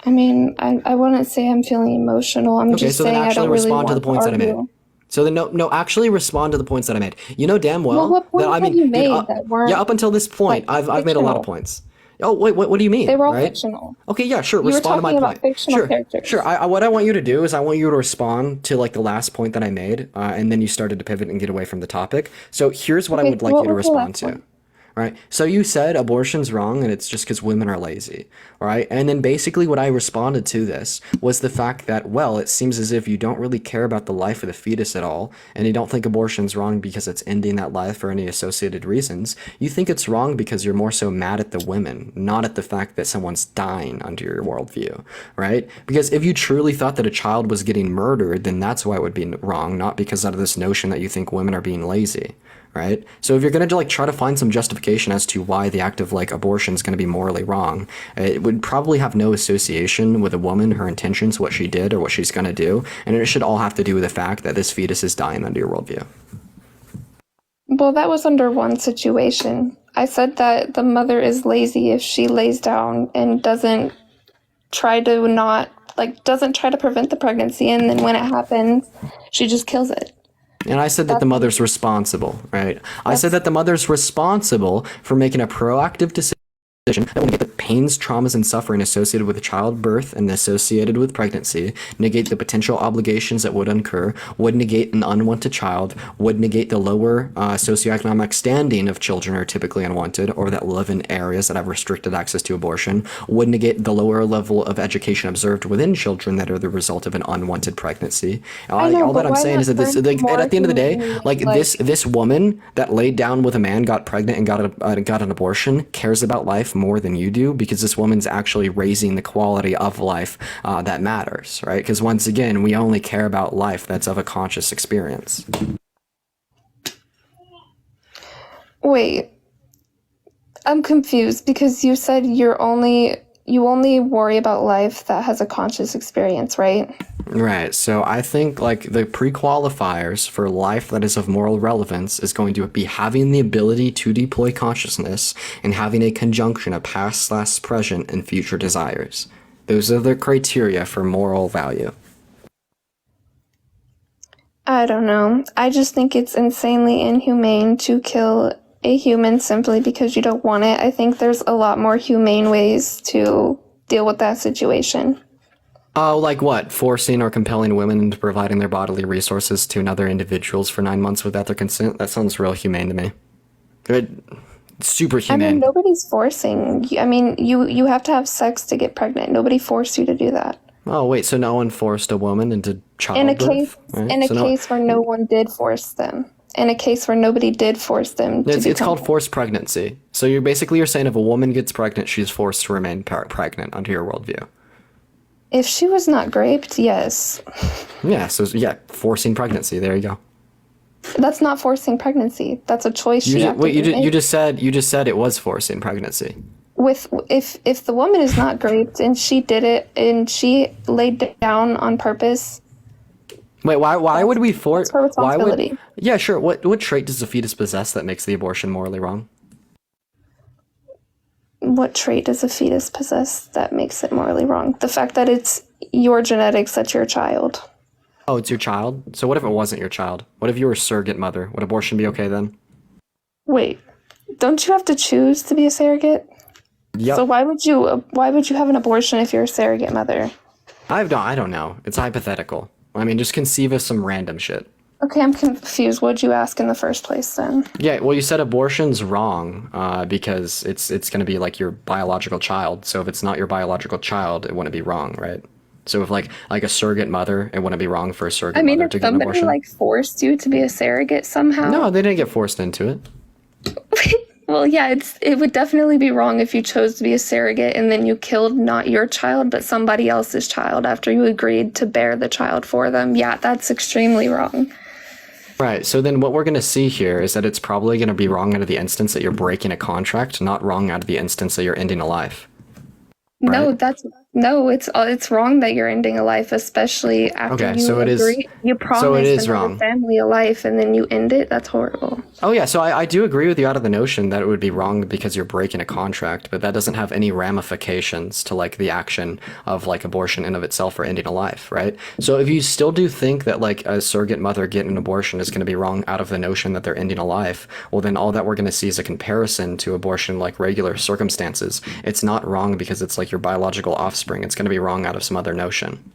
I mean, I wouldn't say I'm feeling emotional. I'm Okay, just so then saying I actually don't really respond to want the points that I made. argue. So then no, actually respond to the points that I made. You know damn well, Well, what points that I have mean, you dude, made that weren't, yeah, up until this point, like, I've made a lot of fictional? points. Oh wait, what do you mean? They were all Right? fictional. Okay, yeah, sure. You were Respond to my talking about point. fictional Sure, characters. sure. What I want you to do is I want you to respond to like the last point that I made, and then you started to pivot and get away from the topic. So here's what I Okay, would like what you to was the respond last to. one? Right. So you said abortion's wrong and it's just because women are lazy. All right. And then basically what I responded to this was the fact that, well, it seems as if you don't really care about the life of the fetus at all. And you don't think abortion's wrong because it's ending that life for any associated reasons. You think it's wrong because you're more so mad at the women, not at the fact that someone's dying under your worldview. Right. Because if you truly thought that a child was getting murdered, then that's why it would be wrong, not because out of this notion that you think women are being lazy. Right? So if you're going to like try to find some justification as to why the act of like abortion is going to be morally wrong, it would probably have no association with a woman, her intentions, what she did or what she's going to do, and it should all have to do with the fact that this fetus is dying under your worldview. Well, that was under one situation. I said that the mother is lazy if she lays down and doesn't try to prevent the pregnancy, and then when it happens, she just kills it. And I said that the mother's responsible, right? I said that the mother's responsible for making a proactive decision that will negate the pains, traumas, and suffering associated with childbirth and associated with pregnancy, negate the potential obligations that would incur, would negate an unwanted child, would negate the lower socioeconomic standing of children who are typically unwanted or that live in areas that have restricted access to abortion, would negate the lower level of education observed within children that are the result of an unwanted pregnancy. I know, All that but I'm why saying is that not this, turn like, more at the end of the day, humanely, like this woman that laid down with a man, got pregnant, and got an abortion, cares about life more than you do because this woman's actually raising the quality of life that matters, right? Because once again, we only care about life that's of a conscious experience. Wait, I'm confused because you said you only worry about life that has a conscious experience, right? Right. So I think like the pre-qualifiers for life that is of moral relevance is going to be having the ability to deploy consciousness and having a conjunction of past, present, and future desires. Those are the criteria for moral value. I don't know. I just think it's insanely inhumane to kill a human simply because you don't want it. I think there's a lot more humane ways to deal with that situation. Oh, like what? Forcing or compelling women into providing their bodily resources to another individuals for 9 months without their consent? That sounds real humane to me. Good. Super I humane. mean, nobody's forcing. I mean, you have to have sex to get pregnant. Nobody forced you to do that. Oh wait, so no one forced a woman into In a childbirth, case, right? in a So no, case where no one did force them. In a case where nobody did force them to it's become. called forced pregnancy. So you're saying if a woman gets pregnant, she's forced to remain pregnant under your worldview. If she was not raped, yes. Yeah. So yeah, forcing pregnancy. There you go. That's not forcing pregnancy. That's a choice she actively made. You just said it was forcing pregnancy. With if the woman is not raped and she did it and she laid it down on purpose, Wait, why would we force? it's her responsibility. Yeah, sure. What trait does the fetus possess that makes the abortion morally wrong? What trait does a fetus possess that makes it morally wrong? The fact that it's your genetics, that's your child. Oh, it's your child? So what if it wasn't your child? What if you were a surrogate mother? Would abortion be okay then? Wait, don't you have to choose to be a surrogate? Yep. So why would you have an abortion if you're a surrogate mother? I don't know. It's hypothetical. I mean, just conceive of some random shit. Okay, I'm confused. What'd you ask in the first place then? Yeah, well, you said abortion's wrong because it's going to be like your biological child. So if it's not your biological child, it wouldn't be wrong, right? So if like a surrogate mother, it wouldn't be wrong for a surrogate I mean, mother if to get an somebody abortion. like forced you to be a surrogate somehow. No, they didn't get forced into it. Well, yeah, it would definitely be wrong if you chose to be a surrogate and then you killed not your child but somebody else's child after you agreed to bear the child for them. Yeah, that's extremely wrong. Right. So then what we're going to see here is that it's probably going to be wrong out of the instance that you're breaking a contract, not wrong out of the instance that you're ending a life. No, Right. it's wrong that you're ending a life, especially after Okay, you so it is- agree, you promise so it is another wrong. family a life and then you end it. That's horrible. Oh yeah, so I do agree with you out of the notion that it would be wrong because you're breaking a contract, but that doesn't have any ramifications to like the action of like abortion in of itself or ending a life, right? So if you still do think that like a surrogate mother getting an abortion is going to be wrong out of the notion that they're ending a life, well then all that we're going to see is a comparison to abortion like regular circumstances. It's not wrong because it's like your biological offspring. It's going to be wrong out of some other notion.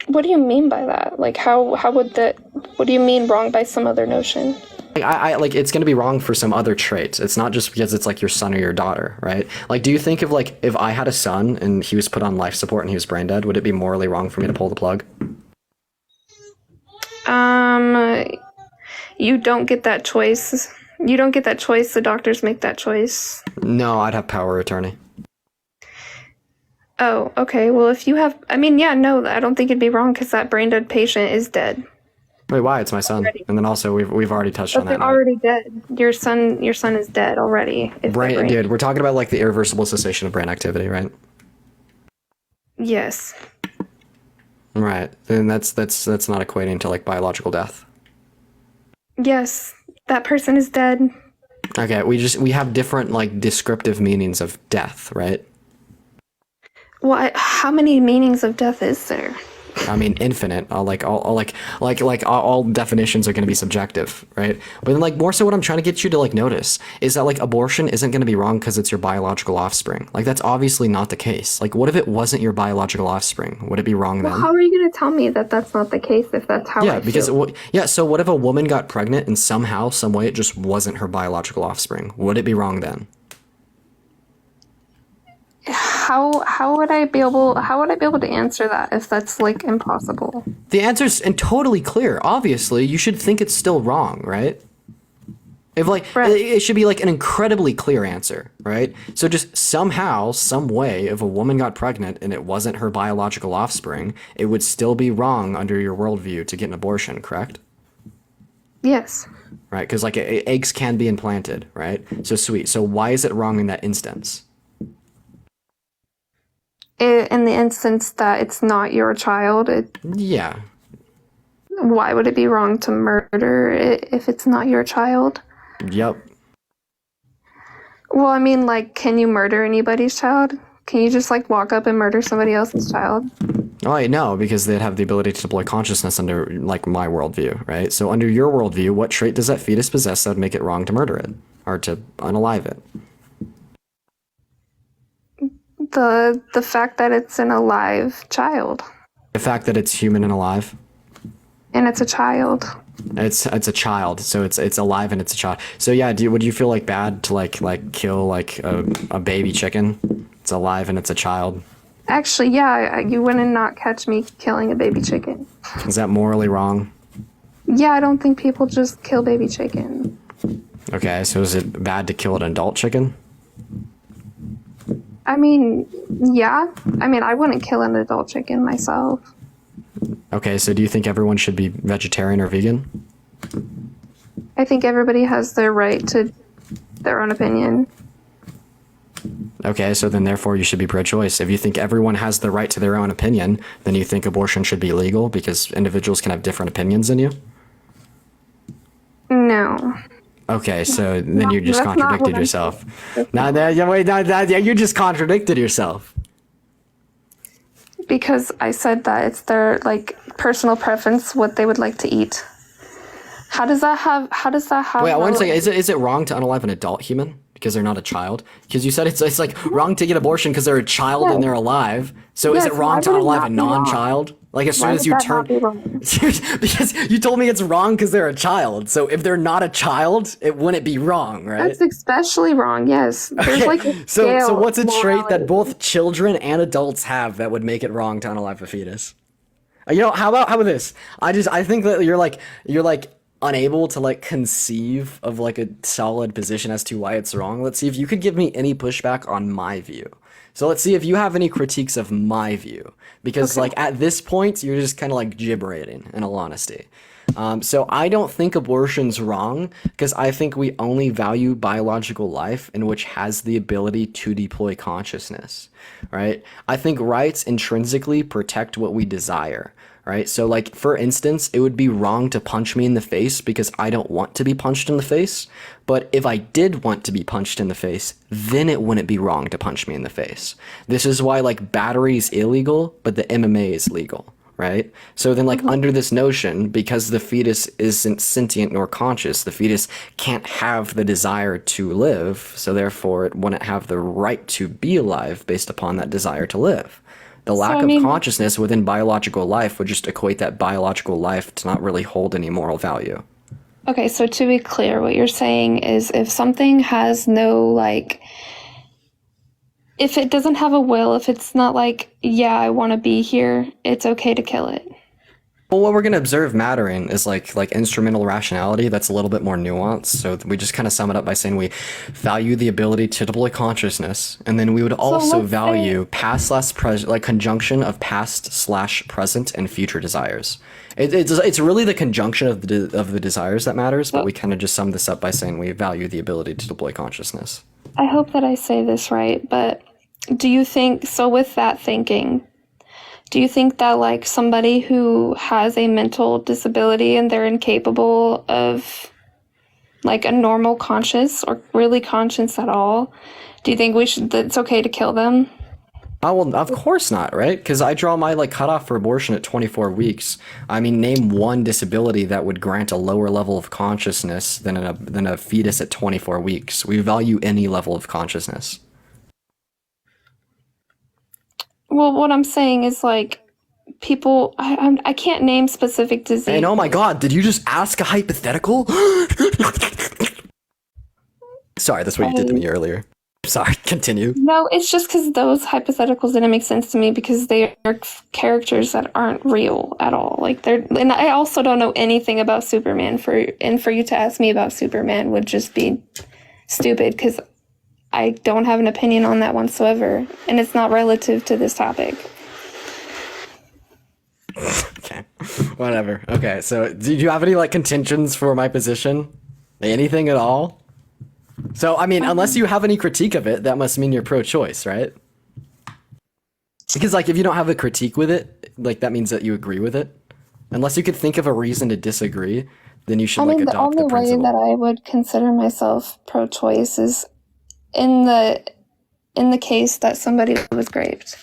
What do you mean by that? Like, what do you mean wrong by some other notion? I like it's gonna be wrong for some other traits. It's not just because it's like your son or your daughter, right? Like, do you think of like if I had a son and he was put on life support and he was brain dead, would it be morally wrong for me to pull the plug? You don't get that choice. You don't get that choice. The doctors make that choice. No, I'd have power of attorney. Oh, okay. Well, if you have, I mean, yeah, no, I don't think it'd be wrong because that brain dead patient is dead. Wait, why? It's my son. And then also we've already touched on But that. they're already dead. Your son is dead already. If Brain, dude, we're talking about like the irreversible cessation of brain activity, right? Yes. Right. Then that's not equating to like biological death. Yes, that person is dead. Okay, we have different like descriptive meanings of death, right? What? How many meanings of death is there? I mean, infinite. All definitions are going to be subjective, right? But then, like, more so, what I'm trying to get you to like notice is that like abortion isn't going to be wrong because it's your biological offspring. Like, that's obviously not the case. Like, what if it wasn't your biological offspring? Would it be wrong then? How are you going to tell me that that's not the case if that's how Yeah, I because feel? so what if a woman got pregnant and somehow, some way, it just wasn't her biological offspring? Would it be wrong then? How would I be able to answer that if that's like impossible? The answer's totally clear. Obviously, you should think it's still wrong, right? If like Right. it should be like an incredibly clear answer, right? So just somehow, some way, if a woman got pregnant and it wasn't her biological offspring, it would still be wrong under your worldview to get an abortion, correct? Yes. Right? Because like eggs can be implanted, right? So sweet. So why is it wrong in that instance? In the instance that it's not your child, Yeah. why would it be wrong to murder it if it's not your child? Yep. Well, I mean, like, can you murder anybody's child? Can you just like walk up and murder somebody else's child? Oh, wait, no, because they'd have the ability to deploy consciousness under, like, my worldview, right? So under your worldview, what trait does that fetus possess that would make it wrong to murder it? Or to unalive it? The fact that it's an alive child. The fact that it's human and alive? And it's a child. It's a child, so it's alive and it's a child. So yeah, would you feel like bad to like kill like a baby chicken? It's alive and it's a child. Actually, yeah, you wouldn't not catch me killing a baby chicken. Is that morally wrong? Yeah, I don't think people just kill baby chicken. Okay, so is it bad to kill an adult chicken? I mean, yeah. I mean, I wouldn't kill an adult chicken myself. Okay, so do you think everyone should be vegetarian or vegan? I think everybody has their right to their own opinion. Okay, so then therefore you should be pro-choice. If you think everyone has the right to their own opinion, then you think abortion should be legal because individuals can have different opinions than you? No. Okay, so then you just That's not contradicted what I'm yourself. saying. You just contradicted yourself. Because I said that it's their like personal preference what they would like to eat. How does that have Wait, one second. Is it wrong to unalive an adult human because they're not a child? Because you said it's like wrong to get abortion because they're a child and they're alive. So is Yes, it wrong why to would it unalive not a be wrong? non-child? Like as soon Why as would you that turn not be wrong? because you told me it's wrong because they're a child. So if they're not a child, it wouldn't be wrong, right? That's especially wrong. Yes, there's Okay, like a so scale what's a of trait that morality. both children and adults have that would make it wrong to unalive a fetus? You know, how about this? I think that you're like unable to like conceive of like a solid position as to why it's wrong. Let's see if you could give me any pushback on my view. So let's see if you have any critiques of my view, because like at this point you're just kind of like gibberating, in all honesty. So I don't think abortion's wrong because I think we only value biological life in which has the ability to deploy consciousness, right? I think rights intrinsically protect what we desire, right? So like, for instance, it would be wrong to punch me in the face because I don't want to be punched in the face. But if I did want to be punched in the face, then it wouldn't be wrong to punch me in the face. This is why like battery is illegal, but the MMA is legal. Right? So then, like, under this notion, because the fetus isn't sentient nor conscious, the fetus can't have the desire to live, so therefore it wouldn't have the right to be alive based upon that desire to live. The lack of consciousness within biological life would just equate that biological life to not really hold any moral value. Okay, so to be clear, what you're saying is if something has no like. If it doesn't have a will, if it's not like, yeah, I want to be here, it's okay to kill it. Well, what we're going to observe mattering is like instrumental rationality that's a little bit more nuanced. So we just kind of sum it up by saying we value the ability to deploy consciousness, and then we would also value past/present, like conjunction of past/present and future desires. It's really the conjunction of the desires that matters, but we kind of just sum this up by saying we value the ability to deploy consciousness. I hope that I say this right, but do you think, so with that thinking, do you think that like somebody who has a mental disability and they're incapable of like a normal conscious or really conscious at all, do you think it's okay to kill them? Oh, well, of course not, right? Because I draw my like cutoff for abortion at 24 weeks. I mean, name one disability that would grant a lower level of consciousness than a fetus at 24 weeks. We value any level of consciousness. Well, what I'm saying is like people, I can't name specific disease. And oh my God, did you just ask a hypothetical? Sorry, that's what you did to me earlier. Sorry, continue. No, it's just because those hypotheticals didn't make sense to me because they are characters that aren't real at all. Like and I also don't know anything about Superman. For you to ask me about Superman would just be stupid because I don't have an opinion on that whatsoever, and it's not relative to this topic. Okay, whatever. Okay, so do you have any like contentions for my position? Anything at all? So, I mean, unless you have any critique of it, that must mean you're pro-choice, right? Because, like, if you don't have a critique with it, like, that means that you agree with it. Unless you could think of a reason to disagree, then you should, adopt the only way principle. that I would consider myself pro-choice is in the case that somebody was raped.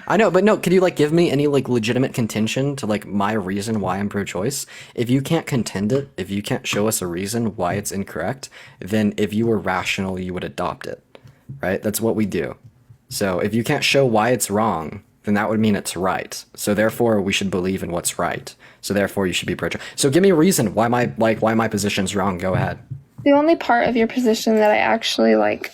I know, but no, could you, like, give me any, like, legitimate contention to, like, my reason why I'm pro-choice? If you can't contend it, if you can't show us a reason why it's incorrect, then if you were rational, you would adopt it, right? That's what we do. So if you can't show why it's wrong, then that would mean it's right. So therefore, we should believe in what's right. So therefore, you should be pro-choice. So give me a reason why my position's wrong. Go ahead. The only part of your position that I actually, like,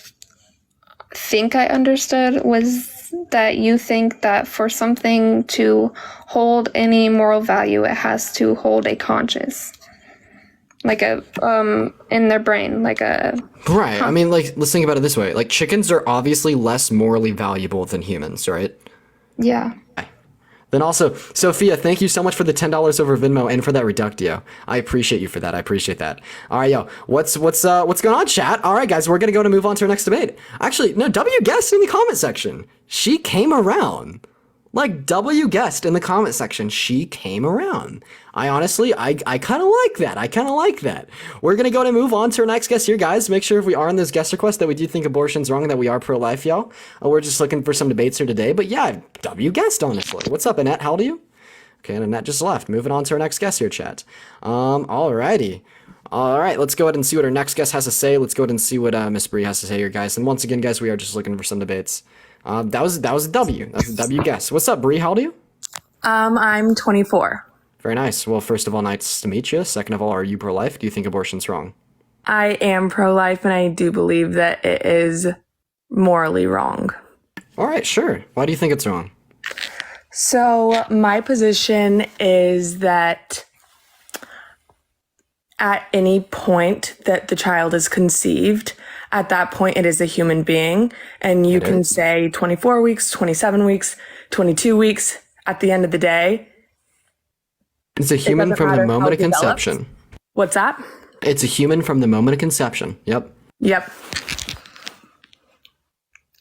think I understood was that you think that for something to hold any moral value, it has to hold a conscious, like a in their brain, like a Right. I mean, like, let's think about it this way. Like, chickens are obviously less morally valuable than humans, right? yeah. Then also, Sophia, thank you so much for the $10 over Venmo and for that Reductio. I appreciate you for that. I appreciate that. All right, yo, what's going on, chat? All right, guys, we're gonna move on to our next debate. Actually, no, W guessed in the comment section. She came around. Like, W guessed in the comment section. She came around. I honestly, I kind of like that. I kind of like that. We're gonna go and move on to our next guest here, guys. Make sure if we are on those guest requests that we do think abortion's wrong, that we are pro-life, y'all. We're just looking for some debates here today. But yeah, W guessed, honestly. What's up, Annette? How old are you? Okay, and Annette just left. Moving on to our next guest here, chat. Alrighty. All right, let's go ahead and see what our next guest has to say. Let's go ahead and see what Miss Bree has to say here, guys. And once again, guys, we are just looking for some debates. That was a W. That was a W guess. What's up, Bree? How old are you? I'm 24. Very nice. Well, first of all, nice to meet you. Second of all, are you pro-life? Do you think abortion's wrong? I am pro-life, and I do believe that it is morally wrong. All right, sure. Why do you think it's wrong? So my position is that at any point that the child is conceived, at that point it is a human being, and you can say 24 weeks, 27 weeks, 22 weeks. At the end of the day, it's a human doesn't from the matter moment how of it develops. conception. What's that? It's a human from the moment of conception. Yep. Yep.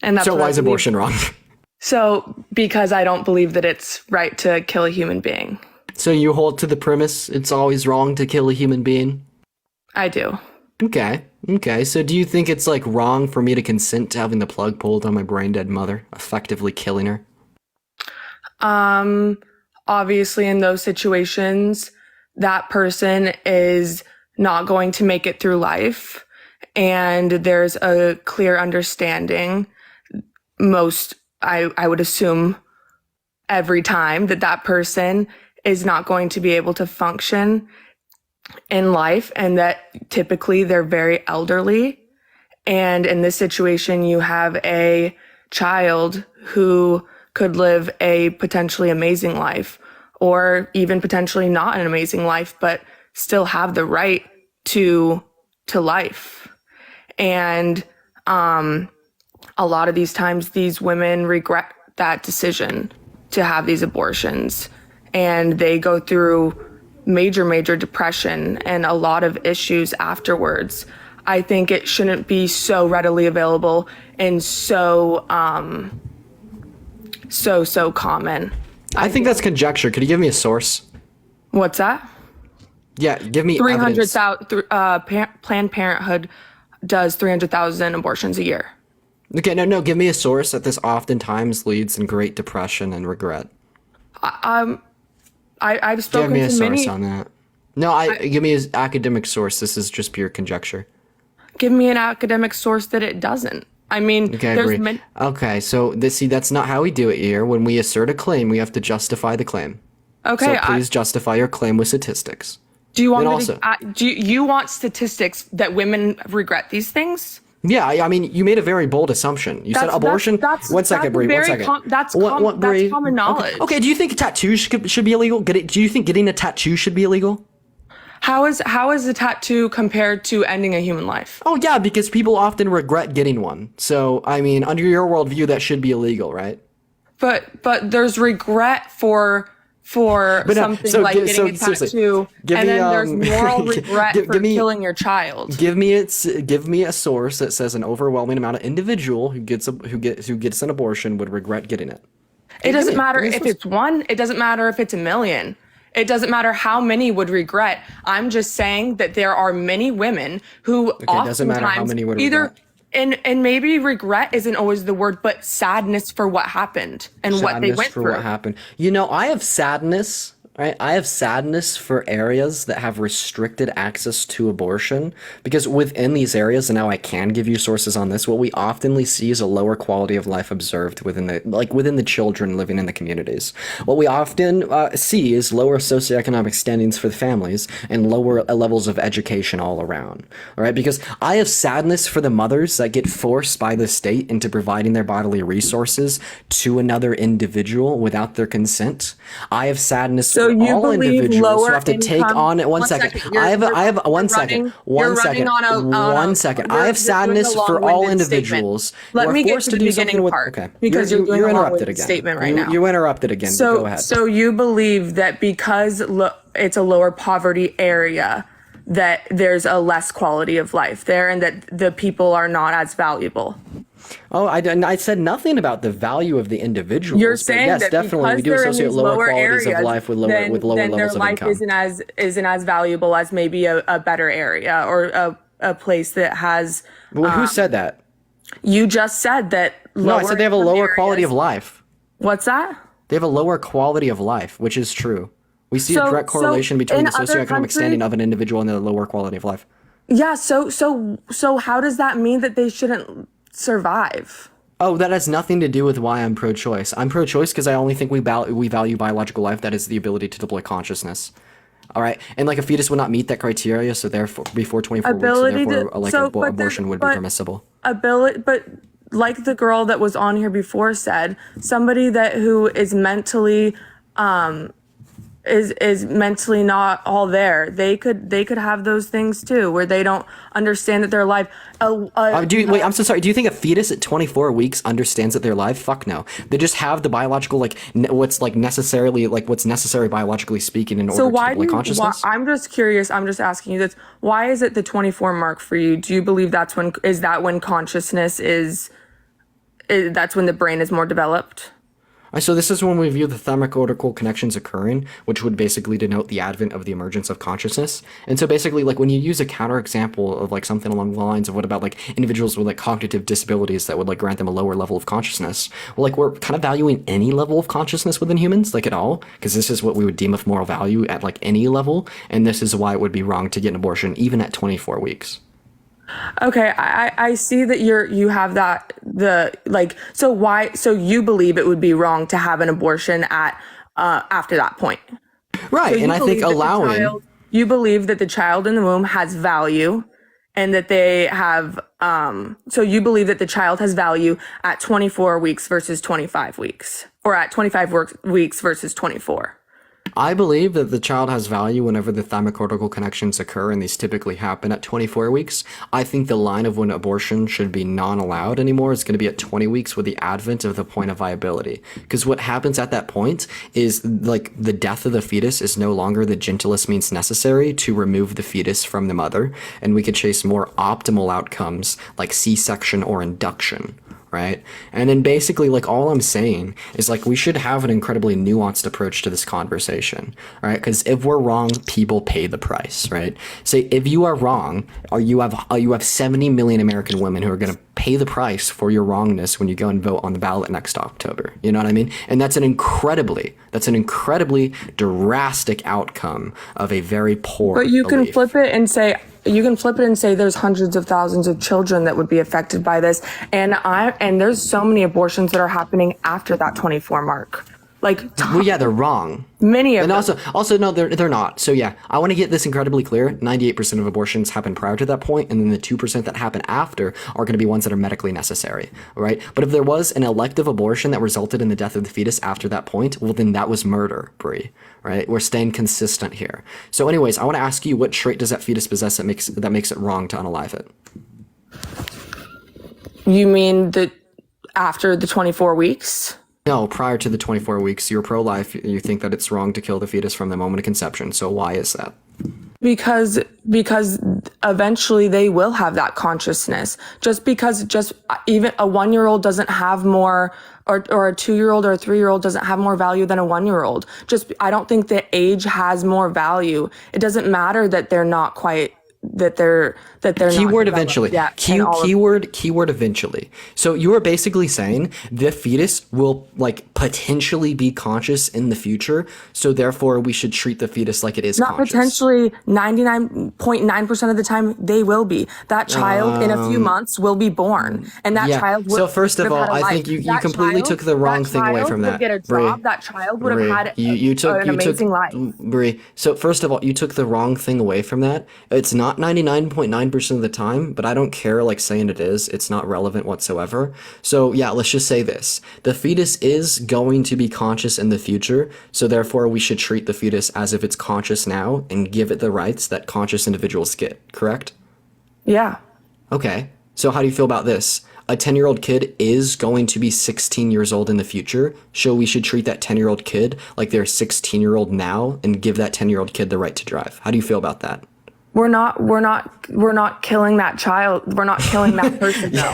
And that's So what why I is believe. abortion wrong? So because I don't believe that it's right to kill a human being. So you hold to the premise it's always wrong to kill a human being? I do. Okay. Okay. So do you think it's like wrong for me to consent to having the plug pulled on my brain dead mother, effectively killing her? Obviously in those situations, that person is not going to make it through life. And there's a clear understanding, I would assume every time, that that person is not going to be able to function in life, and that typically they're very elderly. And in this situation, you have a child who could live a potentially amazing life, or even potentially not an amazing life, but still have the right to life. And a lot of these times, these women regret that decision to have these abortions, and they go through major depression and a lot of issues afterwards. I think it shouldn't be so readily available and so common. I think that's conjecture. Could you give me a source? What's that? Yeah, give me 300,000. Planned Parenthood does 300,000 abortions a year. Okay, no, give me a source that this oftentimes leads in great depression and regret. I've Give spoken me a to source many. on that. No, give me an academic source. This is just pure conjecture. Give me an academic source that it doesn't. I mean, Okay, there's agree. Okay, so that's not how we do it here. When we assert a claim, we have to justify the claim. okay. So please justify your claim with statistics. Do you want And me also- to? Do you want statistics that women regret these things? Yeah, I mean, you made a very bold assumption. You said abortion. One second, Bree. 1 second. That's Bree? common knowledge. Okay, do you think tattoos should be illegal? Do you think getting a tattoo should be illegal? How is a tattoo compared to ending a human life? Oh yeah, because people often regret getting one. So I mean, under your worldview, that should be illegal, right? But there's regret for something like getting a tattoo, and then there's moral regret for killing your child. Give me a source that says an overwhelming amount of individual who gets an abortion would regret getting it. It doesn't matter if it's one. It doesn't matter if it's a million. It doesn't matter how many would regret. I'm just saying that there are many women who oftentimes doesn't matter how many would either regret. and maybe regret isn't always the word, but sadness for what happened and what they went for through. what happened. You know, I have sadness Right? I have sadness for areas that have restricted access to abortion because within these areas, and now I can give you sources on this, what we oftenly see is a lower quality of life observed within the children living in the communities. What we often see is lower socioeconomic standings for the families and lower levels of education all around. All right? Because I have sadness for the mothers that get forced by the state into providing their bodily resources to another individual without their consent. I have sadness So for you all believe individuals who lower have to take income. on it. One second. I have one second. One second. One second. I have sadness for all individuals who Let are me get forced to to the do beginning something with. part, Okay, because you're doing a interrupted long-winded again. statement right now. You interrupted again. But go ahead. So you believe that because it's a lower poverty area, that there's a less quality of life there, and that the people are not as valuable. Oh, I said nothing about the value of the individuals. You're but saying yes, that definitely we because do they're in associate these lower lower qualities areas, of life with lower then their levels of life income. isn't as valuable as maybe a better area or a place that has. Well, who said that? You just said that. No, I said they have a lower quality of life. What's that? They have a lower quality of life, which is true. We see a direct correlation between in the other socioeconomic standing of an individual and the lower quality of life. Yeah. So how does that mean that they shouldn't survive? Oh, that has nothing to do with why I'm pro-choice. I'm pro-choice because I only think we value biological life, that is the ability to deploy consciousness. All right, and like a fetus would not meet that criteria, so therefore before 24 weeks, so therefore abortion would be permissible. But like the girl that was on here before said, somebody who is mentally is mentally not all there. They could have those things too, where they don't understand that they're alive. Wait, I'm so sorry. Do you think a fetus at 24 weeks understands that they're alive? Fuck no. They just have the biological, what's necessary biologically speaking in order to deploy consciousness. I'm just curious. I'm just asking you this. Why is it the 24 mark for you? Do you believe that's when consciousness that's when the brain is more developed? So this is when we view the thalamocortical connections occurring, which would basically denote the advent of the emergence of consciousness. And so basically, when you use a counterexample of something along the lines of what about individuals with cognitive disabilities that would grant them a lower level of consciousness, well, we're kind of valuing any level of consciousness within humans, at all, because this is what we would deem of moral value at so level, and this is why it would be wrong to get an abortion even at 24 weeks. Okay, I see that you have that so you believe it would be wrong to have an abortion at after that point. Right, and I think you believe that the child in the womb has value, and that they have so you believe that the child has value at 24 weeks versus 25 weeks, or at 25 weeks versus 24. I believe that the child has value whenever the thalamocortical connections occur, and these typically happen at 24 weeks. I think the line of when abortion should be non-allowed anymore is going to be at 20 weeks with the advent of the point of viability. Because what happens at that point is the death of the fetus is no longer the gentlest means necessary to remove the fetus from the mother, and we could chase more optimal outcomes like C-section or induction. Right? And then basically, all I'm saying is, we should have an incredibly nuanced approach to this conversation, all right? Because if we're wrong, people pay the price, right? Say, if you are wrong, or you have 70 million American women who are going to pay the price for your wrongness when you go and vote on the ballot next October. You know what I mean? And that's an incredibly drastic outcome of a very poor But you belief. can flip it and say there's hundreds of thousands of children that would be affected by this, and there's so many abortions that are happening after that 24 mark. Well, yeah, they're wrong. Many of and them. also no, they're not. So yeah, I want to get this incredibly clear. 98% of abortions happen prior to that point, and then the 2% that happen after are going to be ones that are medically necessary, right? But if there was an elective abortion that resulted in the death of the fetus after that point, well, then that was murder, Bree, right? We're staying consistent here. So anyways, I want to ask you, what trait does that fetus possess that makes it wrong to unalive it? You mean that after the 24 weeks? No, prior to the 24 weeks, you're pro-life. You think that it's wrong to kill the fetus from the moment of conception. So why is that? Because eventually they will have that consciousness. Just even a 1-year-old doesn't have more, or a 2-year-old or a 3-year-old doesn't have more value than a 1-year-old. I don't think that age has more value. It doesn't matter that they're not quite Keyword not eventually. developed yet, and all of Keyword eventually. So you are basically saying the fetus will like potentially be conscious in the future, so therefore we should treat the fetus like it is not conscious. potentially 99.9% of the time they will be. That child in a few months will be born, and that Yeah. child will So first of have all, had a I life. think you That completely child- took the wrong that thing away child from would that. get a Bree, job. That child would have Bree, had you took an amazing life. Bree. So first of all, you took the wrong thing away from that. It's not 99.9% of the time, but I don't care like saying it is. It's not relevant whatsoever. So yeah, let's just say this. The fetus is going to be conscious in the future, so therefore we should treat the fetus as if it's conscious now and give it the rights that conscious individuals get, correct? Yeah. Okay. So how do you feel about this? A 10-year-old kid is going to be 16 years old in the future, so we should treat that 10-year-old kid like they're 16-year-old now and give that 10-year-old kid the right to drive. How do you feel about that? We're not killing that child. We're not killing that person. No.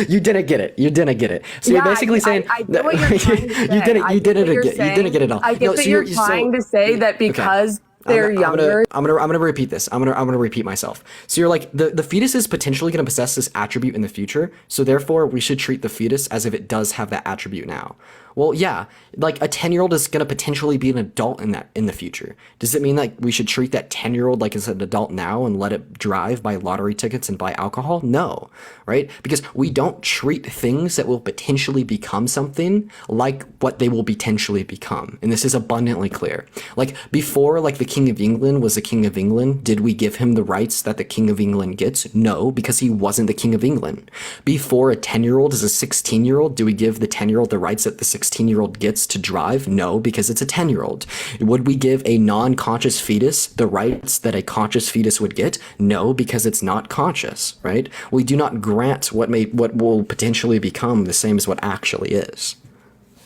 You didn't get it. You didn't get it. So you're basically saying I get what you're trying to say. you didn't get it all. I get No, that so you're trying to say that because they're younger. I'm gonna repeat this. I'm gonna repeat myself. So you're like the fetus is potentially gonna possess this attribute in the future, so therefore we should treat the fetus as if it does have that attribute now. Well, yeah, like a 10-year-old is gonna potentially be an adult in the future. Does it mean like we should treat that 10-year-old like it's an adult now and let it drive, buy lottery tickets, and buy alcohol? No, right? Because we don't treat things that will potentially become something like what they will potentially become, and this is abundantly clear. Like before, like the King of England was the King of England, did we give him the rights that the King of England gets? No, because he wasn't the King of England. Before a 10-year-old is a 16-year-old, do we give the 10-year-old the rights that the 16-year-old gets to drive? No, because it's a 10-year-old. Would we give a non-conscious fetus the rights that a conscious fetus would get? No, because it's not conscious, right? We do not grant what will potentially become the same as what actually is.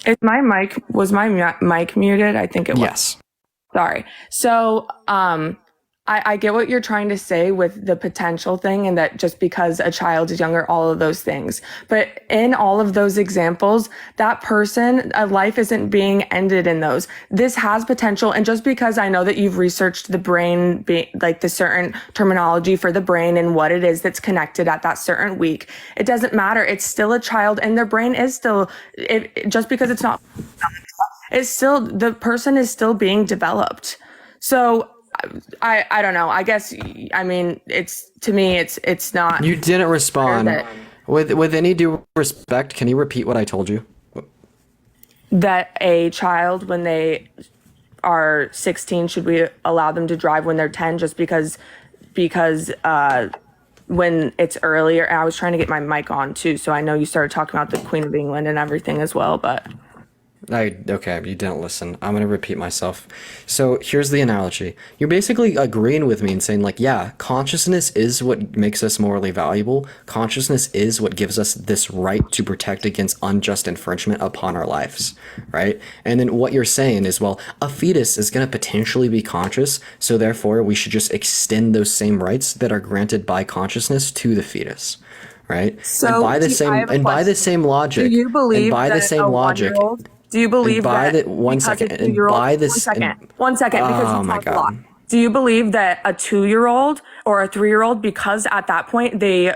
Was my mic muted? I think it was. Yes. Sorry. So, I get what you're trying to say with the potential thing and that just because a child is younger, all of those things. But in all of those examples, that person, a life isn't being ended in those. This has potential. And just because I know that you've researched the brain, like the certain terminology for the brain and what it is that's connected at that certain week, it doesn't matter. It's still a child and their brain is still, just because it's not, it's still, the person is still being developed. So, I don't know. I guess, I mean, to me, it's not. You didn't respond. With any due respect, can you repeat what I told you? That a child, when they are 16, should we allow them to drive when they're 10 just because when it's earlier, and I was trying to get my mic on too, so I know you started talking about the Queen of England and everything as well, but. Okay, you didn't listen. I'm going to repeat myself. So here's the analogy. You're basically agreeing with me and saying like, yeah, consciousness is what makes us morally valuable. Consciousness is what gives us this right to protect against unjust infringement upon our lives, right? And then what you're saying is, well, a fetus is going to potentially be conscious, so therefore we should just extend those same rights that are granted by consciousness to the fetus. Right? So and by the same logic, do you believe and by that the same logic, do you believe that one second, because you talk a lot. Do you believe that a 2-year-old or a 3-year-old, because at that point they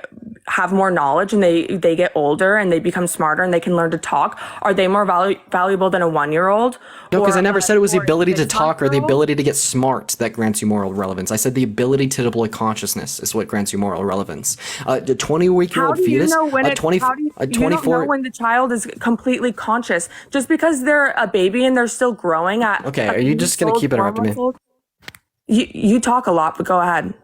have more knowledge and they get older and they become smarter and they can learn to talk, are they more valuable than a 1-year-old? No, because I never said it was the ability to talk or the ability to get smart that grants you moral relevance. I said the ability to deploy consciousness is what grants you moral relevance. The 20-week-old fetus, you don't know when the child is completely conscious just because they're a baby and they're still growing at. Okay, are you just gonna keep interrupting me? You talk a lot, but go ahead.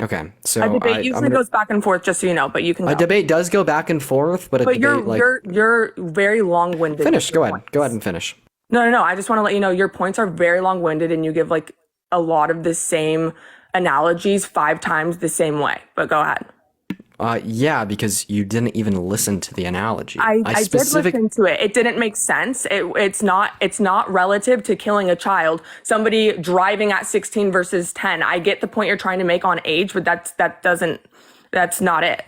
Okay, so a debate usually goes back and forth, just so you know. But you can. A debate does go back and forth, but you're very long-winded. Finish. Go ahead and finish. No. I just want to let you know your points are very long-winded, and you give like a lot of the same analogies 5 times the same way. But go ahead. Yeah, because you didn't even listen to the analogy. I did listen to it. It didn't make sense. It's not relative to killing a child. Somebody driving at 16 versus 10. I get the point you're trying to make on age, but that's not it.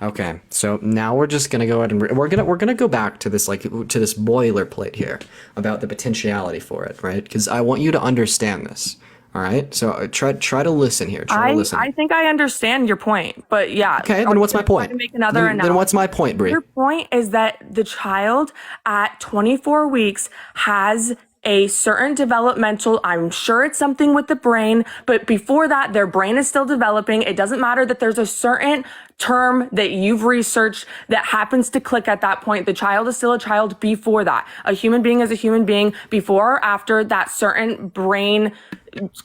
Okay, so now we're just gonna go ahead and we're gonna go back to this to this boilerplate here about the potentiality for it, right? Because I want you to understand this. All right. So try to listen here. Try to listen. I think I understand your point, but yeah. Okay, then what's my point? To make another Then what's my point, Brie? Your point is that the child at 24 weeks has a certain developmental, I'm sure it's something with the brain, but before that, their brain is still developing. It doesn't matter that there's a certain term that you've researched that happens to click at that point. The child is still a child before that. A human being is a human being before or after that certain brain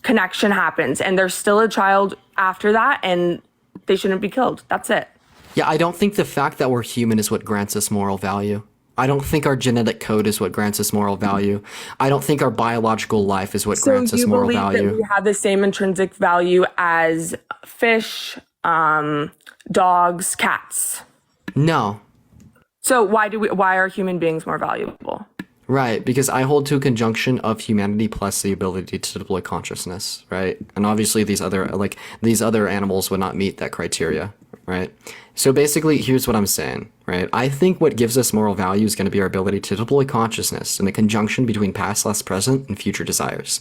connection happens. And they're still a child after that, and they shouldn't be killed. That's it. Yeah, I don't think the fact that we're human is what grants us moral value. I don't think our genetic code is what grants us moral value. I don't think our biological life is what grants us moral value. So you believe that we have the same intrinsic value as fish, dogs, cats? No. So why are human beings more valuable? Right, because I hold to a conjunction of humanity plus the ability to deploy consciousness, right? And obviously these other animals would not meet that criteria, right? So basically, here's what I'm saying, right? I think what gives us moral value is going to be our ability to deploy consciousness in the conjunction between past, last, present, and future desires.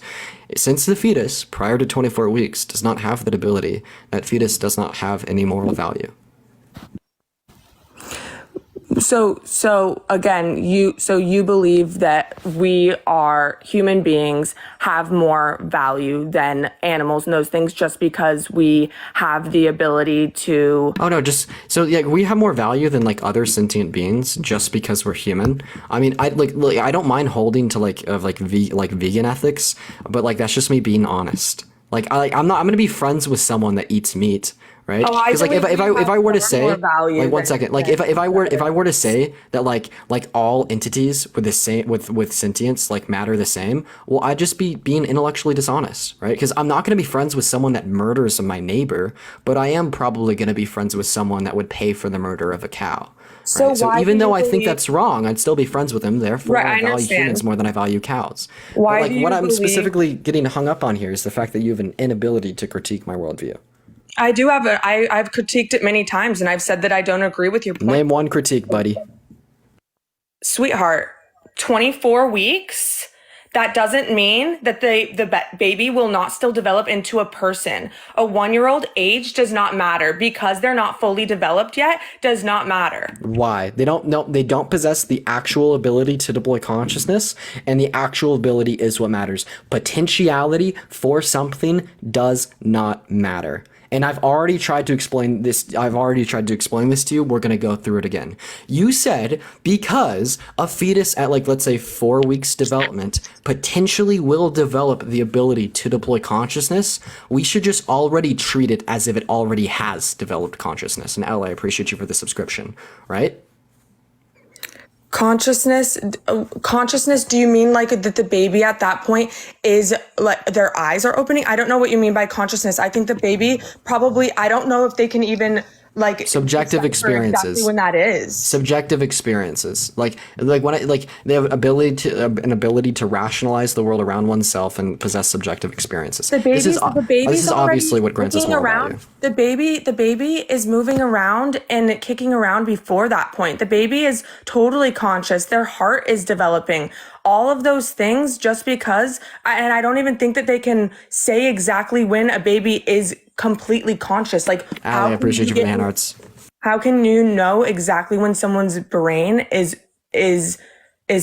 Since the fetus, prior to 24 weeks, does not have that ability, that fetus does not have any moral value. So again, you believe that we are human beings have more value than animals and those things just because we have the ability to. Oh no, just so yeah, we have more value than like other sentient beings just because we're human. I mean, I I don't mind holding to vegan ethics, but like that's just me being honest. I'm gonna be friends with someone that eats meat. Right? Because if I were to say like 1 second, like if I were to say that like all entities with the same with sentience like matter the same, well I'd just be being intellectually dishonest, right? Because I'm not going to be friends with someone that murders my neighbor, but I am probably going to be friends with someone that would pay for the murder of a cow. Right? So even though I think that's wrong, I'd still be friends with him. Therefore, I value humans more than I value cows. But what I'm specifically getting hung up on here is the fact that you have an inability to critique my worldview. I do have I've critiqued it many times, and I've said that I don't agree with your point. Name one critique, buddy. Sweetheart, 24 weeks? That doesn't mean that the baby will not still develop into a person. A 1-year-old age does not matter because they're not fully developed yet. Does not matter. Why? They don't possess the actual ability to deploy consciousness, and the actual ability is what matters. Potentiality for something does not matter. And I've already tried to explain this. To you. We're going to go through it again. You said because a fetus at let's say 4 weeks development potentially will develop the ability to deploy consciousness, we should just already treat it as if it already has developed consciousness. And Elle, I appreciate you for the subscription, right? Consciousness, do you mean like that the baby at that point is like their eyes are opening? I don't know what you mean by consciousness. I think the baby probably, I don't know if they can even like subjective experiences. Exactly when that is. Subjective experiences. Like when they have an ability to rationalize the world around oneself and possess subjective experiences. This is obviously what grants us moral value. The baby is moving around and kicking around before that point. The baby is totally conscious. Their heart is developing. All of those things just because, and I don't even think that they can say exactly when a baby is completely conscious. Like, I appreciate you for the hand arts. How can you know exactly when someone's brain is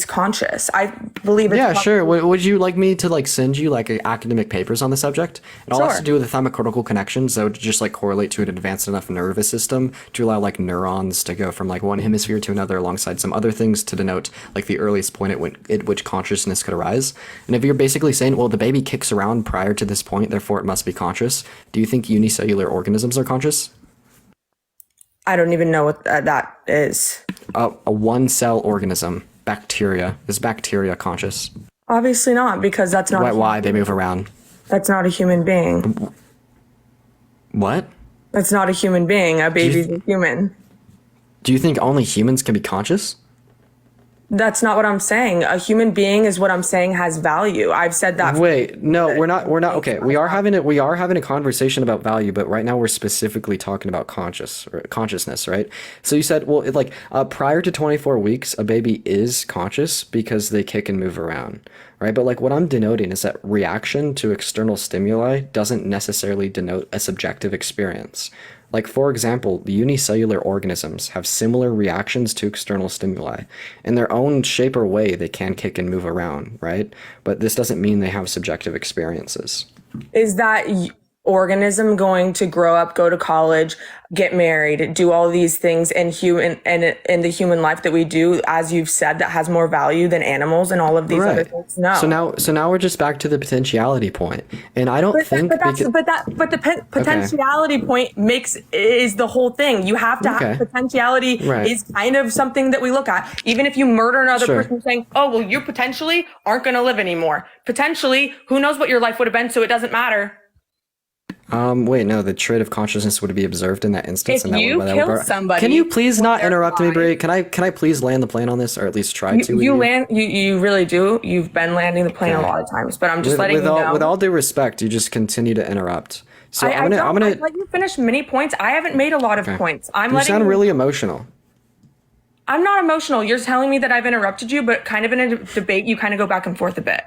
conscious? I believe it's yeah, sure. Would you like me to send you academic papers on the subject? It all has to do with the thymocortical connections that would just correlate to an advanced enough nervous system to allow neurons to go from one hemisphere to another alongside some other things to denote the earliest point at which consciousness could arise. And if you're basically saying, well, the baby kicks around prior to this point, therefore it must be conscious, do you think unicellular organisms are conscious? I don't even know what that is. A one-cell organism. Bacteria. Is bacteria conscious? Obviously not, because that's not. Why they move around? That's not a human being. What? That's not a human being. A baby's a human. Do you think only humans can be conscious? That's not what I'm saying. A human being is what I'm saying has value. I've said that. Wait, no, we're not. Okay, we are having a conversation about value, but right now we're specifically talking about consciousness, right? So you said, well, prior to 24 weeks, a baby is conscious because they kick and move around, right? But like what I'm denoting is that reaction to external stimuli doesn't necessarily denote a subjective experience. Like, for example, the unicellular organisms have similar reactions to external stimuli. In their own shape or way, they can kick and move around, right? But this doesn't mean they have subjective experiences. Is that organism going to grow up, go to college, get married, do all these things in the human life that we do, as you've said, that has more value than animals and all of these other things? No. So now we're just back to the potentiality point, and I don't think. The potentiality point is the whole thing. You have to have potentiality is kind of something that we look at. Even if you murder another person, saying, "Oh, well, you potentially aren't going to live anymore." Potentially, who knows what your life would have been? So it doesn't matter. Wait, no, the trait of consciousness would be observed in that instance. If you kill somebody, can you please not interrupt me, Brie? Can I please land the plane on this, or at least try to? You really do. You've been landing the plane a lot of times, but I'm just letting you know. With all due respect, you just continue to interrupt. So I'm gonna let you finish many points. I haven't made a lot of points. You sound really emotional. I'm not emotional. You're telling me that I've interrupted you, but kind of in a debate, you kind of go back and forth a bit.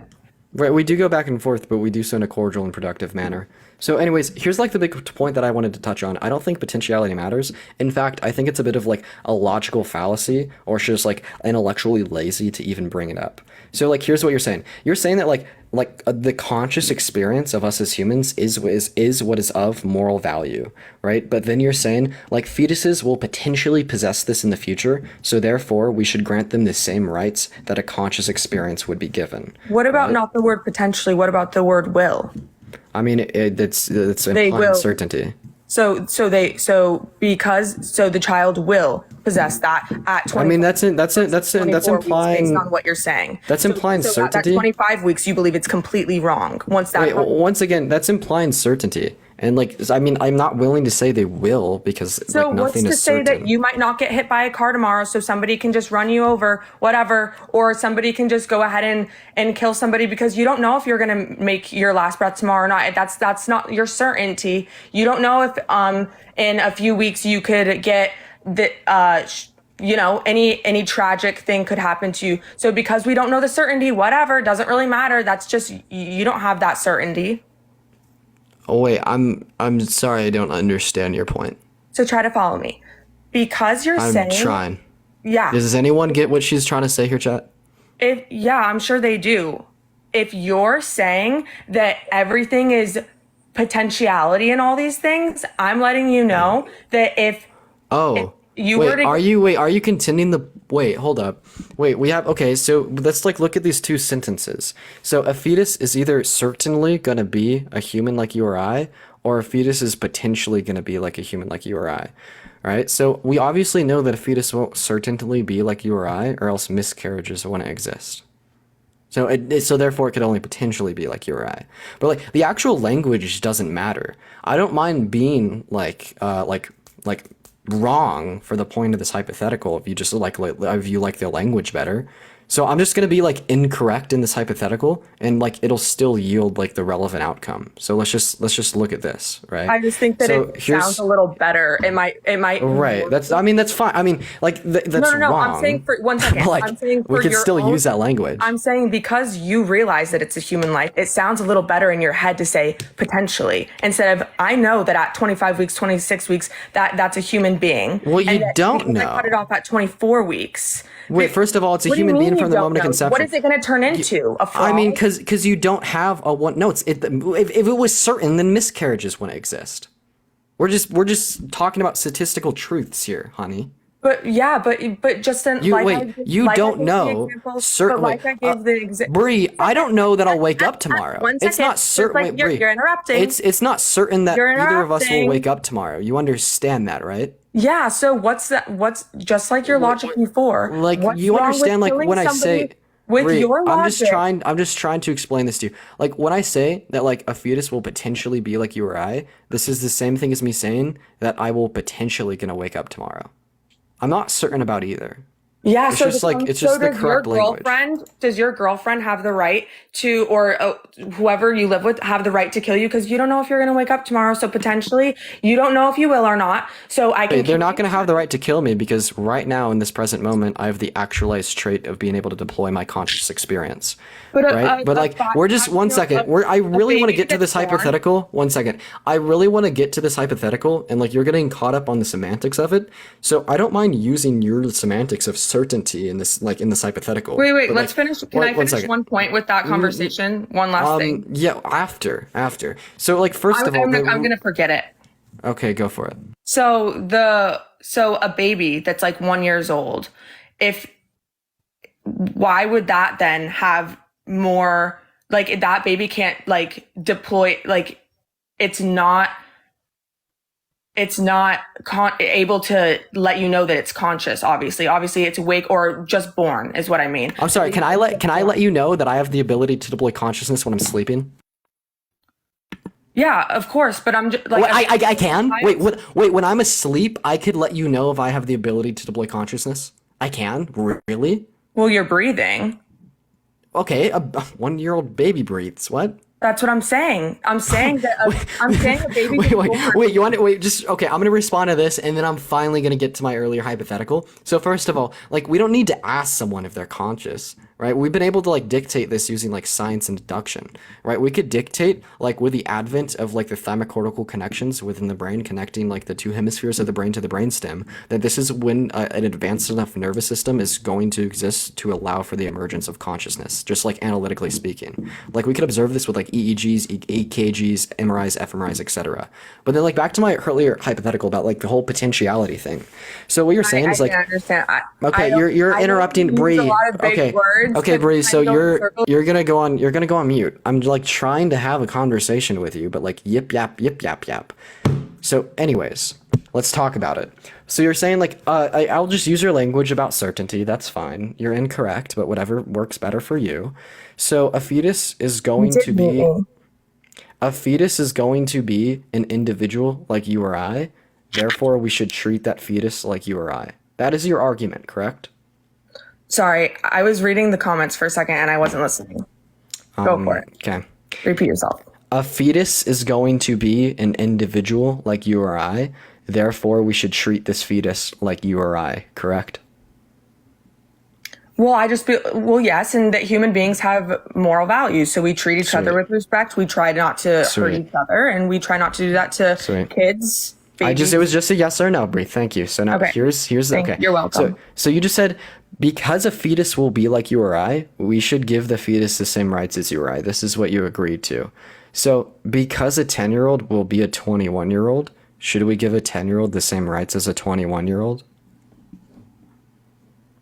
Right, we do go back and forth, but we do so in a cordial and productive manner. So anyways, here's like the big point that I wanted to touch on. I don't think potentiality matters. In fact, I think it's a bit of like a logical fallacy, or just like intellectually lazy to even bring it up. So like, here's what you're saying. You're saying that the conscious experience of us as humans is what is of moral value, right? But then you're saying like fetuses will potentially possess this in the future, so therefore we should grant them the same rights that a conscious experience would be given. What about not the word potentially? What about the word will? I mean, it's implying certainty. So the child will possess that at 20. I mean, that's implying based on what you're saying. That's implying certainty. At 25 weeks, you believe it's completely wrong. Once again, that's implying certainty. And like, I mean, I'm not willing to say they will, because so like nothing what's is to say certain. that you might not get hit by a car tomorrow, so somebody can just run you over, whatever, or somebody can just go ahead and kill somebody, because you don't know if you're gonna make your last breath tomorrow or not. That's not your certainty. You don't know if in a few weeks you could get the any tragic thing could happen to you. So because we don't know the certainty, whatever, doesn't really matter. That's just, you don't have that certainty. Oh wait, I'm sorry, I don't understand your point. So try to follow me. Because you're saying... I'm trying. Yeah. Does anyone get what she's trying to say here, chat? I'm sure they do. If you're saying that everything is potentiality and all these things, I'm letting you know that if you were to... Are you continuing the... Wait, hold up. Okay, so let's like look at these two sentences. So a fetus is either certainly going to be a human like you or I, or a fetus is potentially going to be like a human like you or I. Right? So we obviously know that a fetus won't certainly be like you or I, or else miscarriages wouldn't exist. So therefore it could only potentially be like you or I. But like the actual language doesn't matter. I don't mind being like wrong for the point of this hypothetical if you just if you like the language better. So I'm just going to be like incorrect in this hypothetical, and like it'll still yield like the relevant outcome. So let's just look at this, right? I just think that it sounds a little better. It might right. That's fine. I mean, like that's no. wrong. I'm saying for 1 second. Like, I'm saying for we can still use that language. I'm saying because you realize that it's a human life, it sounds a little better in your head to say potentially, instead of I know that at 25 weeks, 26 weeks, that's a human being. Well, you don't know. Cut it off at 24 weeks. Wait, first of all, it's a human being from the moment of conception. What is it going to turn into? A frog? I mean, because you don't have a one. No, if it was certain, then miscarriages wouldn't exist. We're just talking about statistical truths here, honey. But just in you don't know certainly. Bree, I don't know that I'll wake up tomorrow. It's not certain. You're interrupting. It's not certain that either of us will wake up tomorrow. You understand that, right? Yeah. So what's that? What's just like your logic before? Like you understand, like when I say. With Bree, your logic, I'm just trying to explain this to you. Like when I say that like a fetus will potentially be like you or I, this is the same thing as me saying that I will potentially gonna wake up tomorrow. I'm not certain about either. Yeah, It's so just like it's just the correct language. does your girlfriend have the right to, or whoever you live with have the right to kill you? Because you don't know if you're going to wake up tomorrow. So potentially you don't know if you will or not. So I can. They're not going to have the right to kill me because right now in this present moment, I have the actualized trait of being able to deploy my conscious experience. But right? But like, we're just one second. I really want to get to this hypothetical. 1 second. I really want to get to this hypothetical, and like you're getting caught up on the semantics of it. So I don't mind using your semantics of certainty in this, like in this hypothetical. Wait. But, Let's like, finish. Can I finish one point with that conversation? One last thing. Yeah, after. So like, first of all, I'm gonna forget it. Okay, go for it. So a baby that's like 1 year old, why would that then have more, like that baby can't like deploy, like it's not able to let you know that it's conscious. Obviously it's awake or just born is what I mean. I'm sorry. Can I let you know that I have the ability to deploy consciousness when I'm sleeping? Yeah, of course, but I'm just like I can. Wait, when I'm asleep, I could let you know if I have the ability to deploy consciousness. I can. Really? Well, you're breathing. Okay, a 1 year old baby breathes. What? That's what I'm saying. I'm saying that a baby. Wait. You want to wait? Just okay. I'm gonna respond to this, and then I'm finally gonna get to my earlier hypothetical. So first of all, like we don't need to ask someone if they're conscious, right? We've been able to like dictate this using like science and deduction, right? We could dictate like with the advent of like the thymocortical connections within the brain, connecting like the two hemispheres of the brain to the brainstem, that this is when an advanced enough nervous system is going to exist to allow for the emergence of consciousness, just like analytically speaking. Like we could observe this with like EEGs, EKGs, MRIs, fMRIs, etc. But then like back to my earlier hypothetical about like the whole potentiality thing. So what you're saying is like, I understand. You're interrupting Bree. Okay, Bree. So you're gonna go on mute. I'm like trying to have a conversation with you, but like yip yap. So anyways, let's talk about it. So you're saying like I'll just use your language about certainty. That's fine. You're incorrect, but whatever works better for you. So a fetus is going to be an individual like you or I. Therefore, we should treat that fetus like you or I. That is your argument, correct? Sorry, I was reading the comments for a second and I wasn't listening. Go for it. Okay. Repeat yourself. A fetus is going to be an individual like you or I. Therefore, we should treat this fetus like you or I, correct? Well, yes, and that human beings have moral values. So we treat each other with respect. We try not to hurt each other, and we try not to do that to kids. Babies. It was just a yes or no, Bree. Thank you. So now here's okay. You're welcome. So you just said because a fetus will be like you or I, we should give the fetus the same rights as you or I. This is what you agreed to. So because a 10-year-old will be a 21-year-old, should we give a 10-year-old the same rights as a 21-year-old?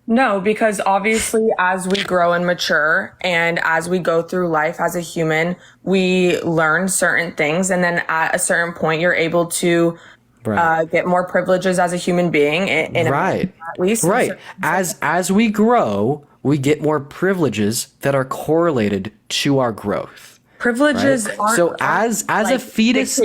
No, because obviously as we grow and mature and as we go through life as a human, we learn certain things. And then at a certain point, you're able to get more privileges as a human being. At least. Right. As we grow, we get more privileges that are correlated to our growth. Privileges aren't so as a fetus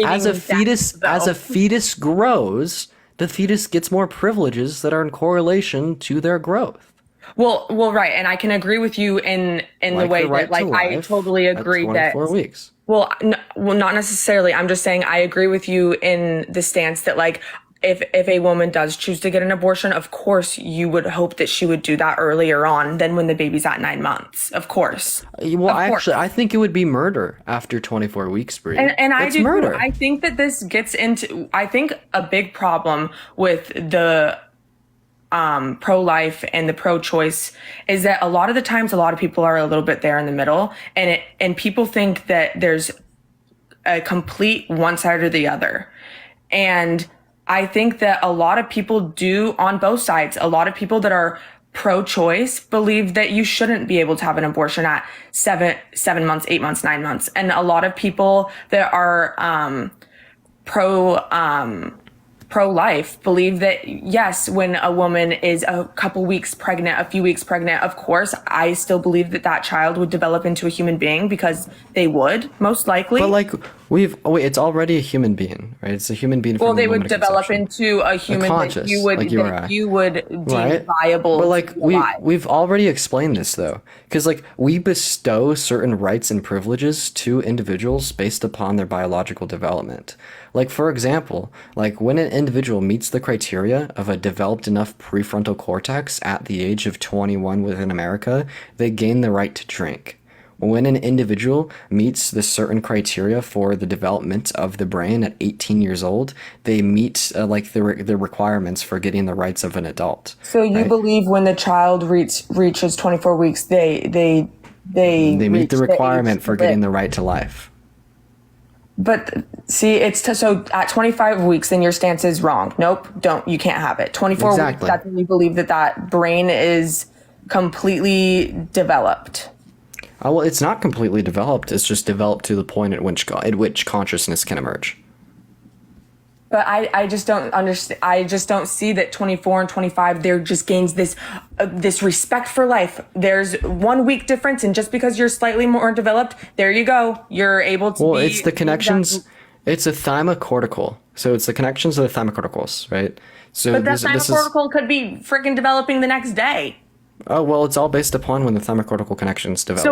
grows, the fetus gets more privileges that are in correlation to their growth. Well, right, and I can agree with you in the way that, like, I totally agree that 24 weeks. Well, not necessarily. I'm just saying I agree with you in the stance that, like, if a woman does choose to get an abortion, of course you would hope that she would do that earlier on than when the baby's at 9 months. Of course. Well, actually, I think it would be murder after 24 weeks, Bree. And I do. Murder. I think that this gets into. I think a big problem with the pro-life and the pro-choice is that a lot of the times, a lot of people are a little bit there in the middle, and people think that there's a complete one side or the other, and I think that a lot of people do on both sides. A lot of people that are pro-choice believe that you shouldn't be able to have an abortion at 7 months, 8 months, 9 months. And a lot of people that are pro-life believe that, yes, when a woman is a couple weeks pregnant, a few weeks pregnant, of course, I still believe that child would develop into a human being because they would, most likely. But like, It's already a human being, right? It's a human being from Well, the they moment would of develop conception. into a human that conscious, you would like you or I. deem Right? viable But to like be alive. we've already explained this though, because like we bestow certain rights and privileges to individuals based upon their biological development. Like for example, like when an individual meets the criteria of a developed enough prefrontal cortex at the age of 21 within America, they gain the right to drink. When an individual meets the certain criteria for the development of the brain at 18 years old, they meet like the requirements for getting the rights of an adult. So you right? believe when the child reaches 24 weeks, they They meet reach the the requirement age for to live. getting the right to life. But see, so at 25 weeks, then your stance is wrong. Nope, you can't have it. 24 weeks, Exactly. that's when you believe that brain is completely developed. Well, it's not completely developed. It's just developed to the point at which consciousness can emerge. But I just don't understand. I just don't see that 24 and 25, there just gains this respect for life. There's 1 week difference, and just because you're slightly more developed, there you go. You're able to Well, be. it's the connections. It's a thymocortical. So it's the connections of the thymocorticals, right? So But that this is. thymocortical could be freaking developing the next day. Oh, well, it's all based upon when the thymocortical connections develop.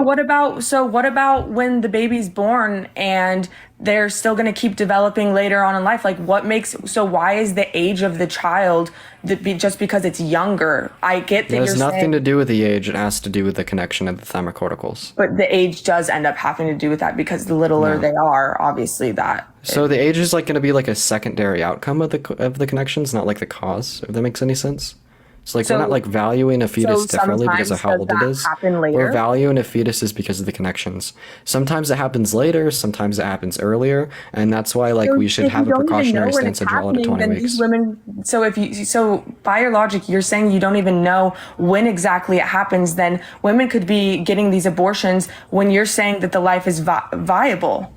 So what about when the baby's born and they're still going to keep developing later on in life? Like why is the age of the child just because it's younger? I get that It has you're nothing saying, to do with the age. It has to do with the connection of the thymocorticals. but the age does end up having to do with that because the littler they are, obviously that. So the age is like going to be like a secondary outcome of the connections, not like the cause, if that makes any sense. So like we're not like valuing a fetus differently because of how old it is. Happen later? We're valuing a fetus is because of the connections. Sometimes it happens later, sometimes it happens earlier, and that's why like we should have a precautionary stance to draw it at 20 weeks. So by your logic, you're saying you don't even know when exactly it happens, then women could be getting these abortions when you're saying that the life is viable.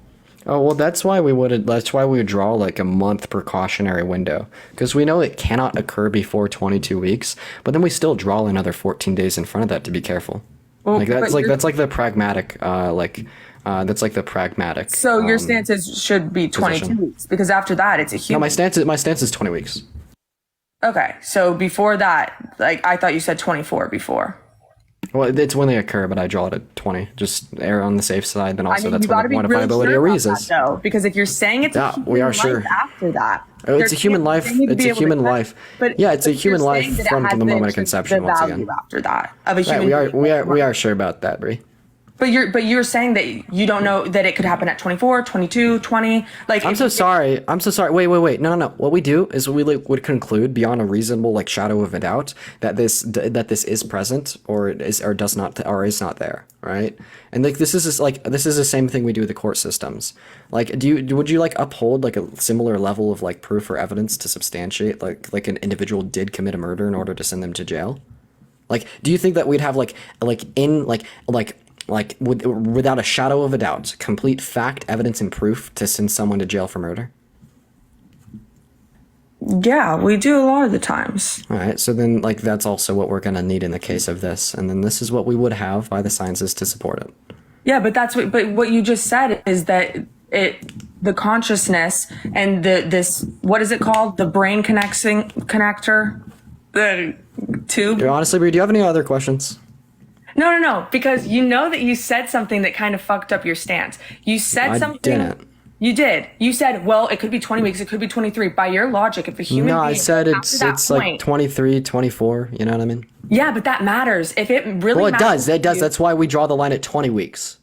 Oh, well, that's why we would draw like a month precautionary window, because we know it cannot occur before 22 weeks, but then we still draw another 14 days in front of that to be careful. Well, That's like the pragmatic So your stance should be 22 position. weeks because after that it's a No, human. my stance is 20 weeks. Okay, so before that, like I thought you said 24 before. Well, it's when they occur, but I draw it at 20. Just err on the safe side. Then also I mean, that's you when gotta the be really quantifiability sure about arises. that, though, because if you're saying it's Yeah, a human we are life sure. after that, Oh, it's a human life. they need to It's be a able to human test- life. but- Yeah, it's a but human you're life saying that it from has the moment of intrinsic conception. Once value again, after that of a right? human. We are sure about that, Brie. But you're saying that you don't know that it could happen at 24, 22, 20. Like I'm so sorry. Wait. No. What we do is we would conclude beyond a reasonable like shadow of a doubt that this is present or does not or is not there, right? And like this is the same thing we do with the court systems. Like, would you like uphold like a similar level of like proof or evidence to substantiate like an individual did commit a murder in order to send them to jail? Like, do you think that we'd have without a shadow of a doubt, complete fact, evidence, and proof to send someone to jail for murder? Yeah, we do a lot of the times. All right, so then like that's also what we're gonna need in the case of this, and then this is what we would have by the sciences to support it. Yeah, but what you just said is that the consciousness and this what is it called? The brain connector, the tube. Honestly, Brie, do you have any other questions? No, because you know that you said something that kind of fucked up your stance. You said I something. didn't. You did. You said, well, it could be 20 weeks, it could be 23. By your logic, if a human No, being I said after that it's like 23, 24, you know what I mean? Yeah, but that matters. If it really Well, it matters does. It to does. you, That's why we draw the line at 20 weeks.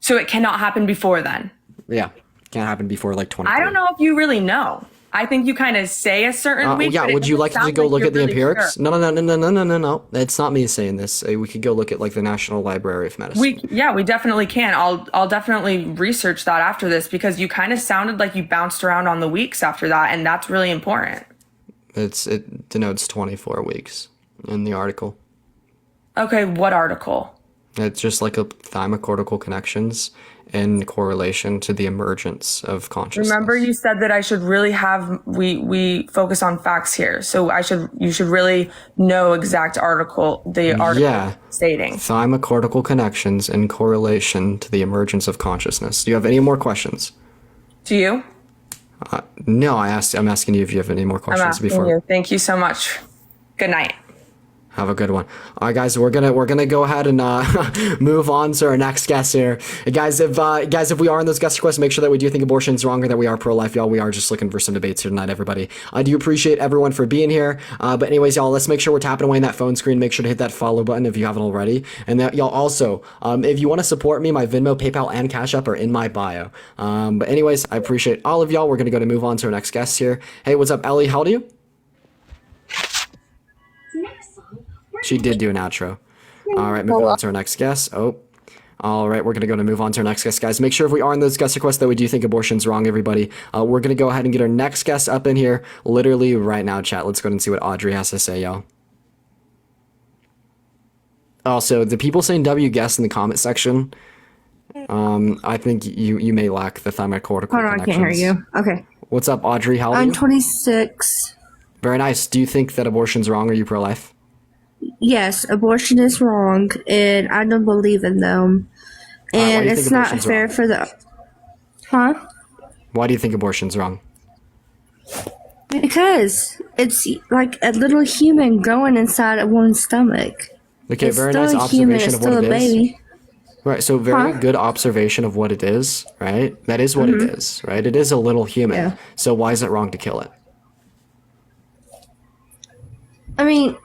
so it cannot happen before then. Yeah, can't happen before like 23. I don't know if you really know. I think you kind of say a certain week. Yeah, but it would you doesn't like to sound go look you're at the really empirics? sure. No. It's not me saying this. We could go look at like the National Library of Medicine. We definitely can. I'll definitely research that after this because you kind of sounded like you bounced around on the weeks after that, and that's really important. It denotes 24 weeks in the article. Okay, what article? It's just like a thymocortical connections in correlation to the emergence of consciousness. Remember you said that I should really we focus on facts here. So you should really know exact article stating. Thymocortical connections in correlation to the emergence of consciousness. Do you have any more questions? Do you? No, I'm asking you if you have any more I'm questions asking before. you. Thank you so much. Good night. Have a good one. All right, guys, we're gonna go ahead and move on to our next guest here. Guys, if we are in those guest requests, make sure that we do think abortion's wrong or that we are pro-life, y'all. We are just looking for some debates here tonight, everybody. I do appreciate everyone for being here. But anyways, y'all, let's make sure we're tapping away in that phone screen. Make sure to hit that follow button if you haven't already. And that y'all also, if you want to support me, my Venmo, PayPal, and Cash App are in my bio. But anyways, I appreciate all of y'all. We're gonna go to move on to our next guest here. Hey, what's up, Ellie? How old are you? She did do an outro. All right, moving on to our next guest. Oh, all right, we're going to go to move on to our next guest, guys. Make sure if we are in those guest requests that we do think abortion's wrong, everybody. We're going to go ahead and get our next guest up in here literally right now, chat. Let's go ahead and see what Audrey has to say, y'all. Also, the people saying W guest in the comment section, I think you may lack the thyrocortical Hold on, I can't hear you. Okay. What's up, Audrey? How old are you? I'm 26. Very nice. Do you think that abortion's wrong? Are you pro-life? Yes, abortion is wrong, and I don't believe in them. And it's not fair for the... Huh? Why do you think abortion's wrong? Because it's like a little human growing inside of one's stomach. Okay, It's very still nice a human, observation it's of what still a it is. baby. Right, so very Huh? good observation of what it is, right? That is what it is, right? It is a little human. Yeah. So why is it wrong to kill it? I mean,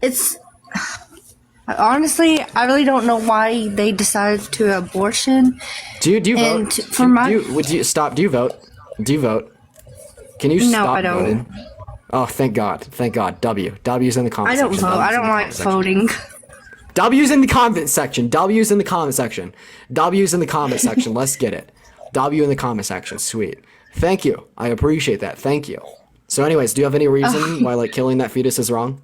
it's... Honestly, I really don't know why they decided to abortion. Do you And vote? for my- Would you stop? Do you vote? Do you vote? Can you No, stop I don't. voting? Oh, thank God. Thank God. W's in the comment I don't section. vote. I don't like voting. W's in the comment section. W's in the comment section. W's in the comment section. Let's get it. W in the comment section. Sweet. Thank you. I appreciate that. Thank you. So anyways, do you have any reason why like killing that fetus is wrong?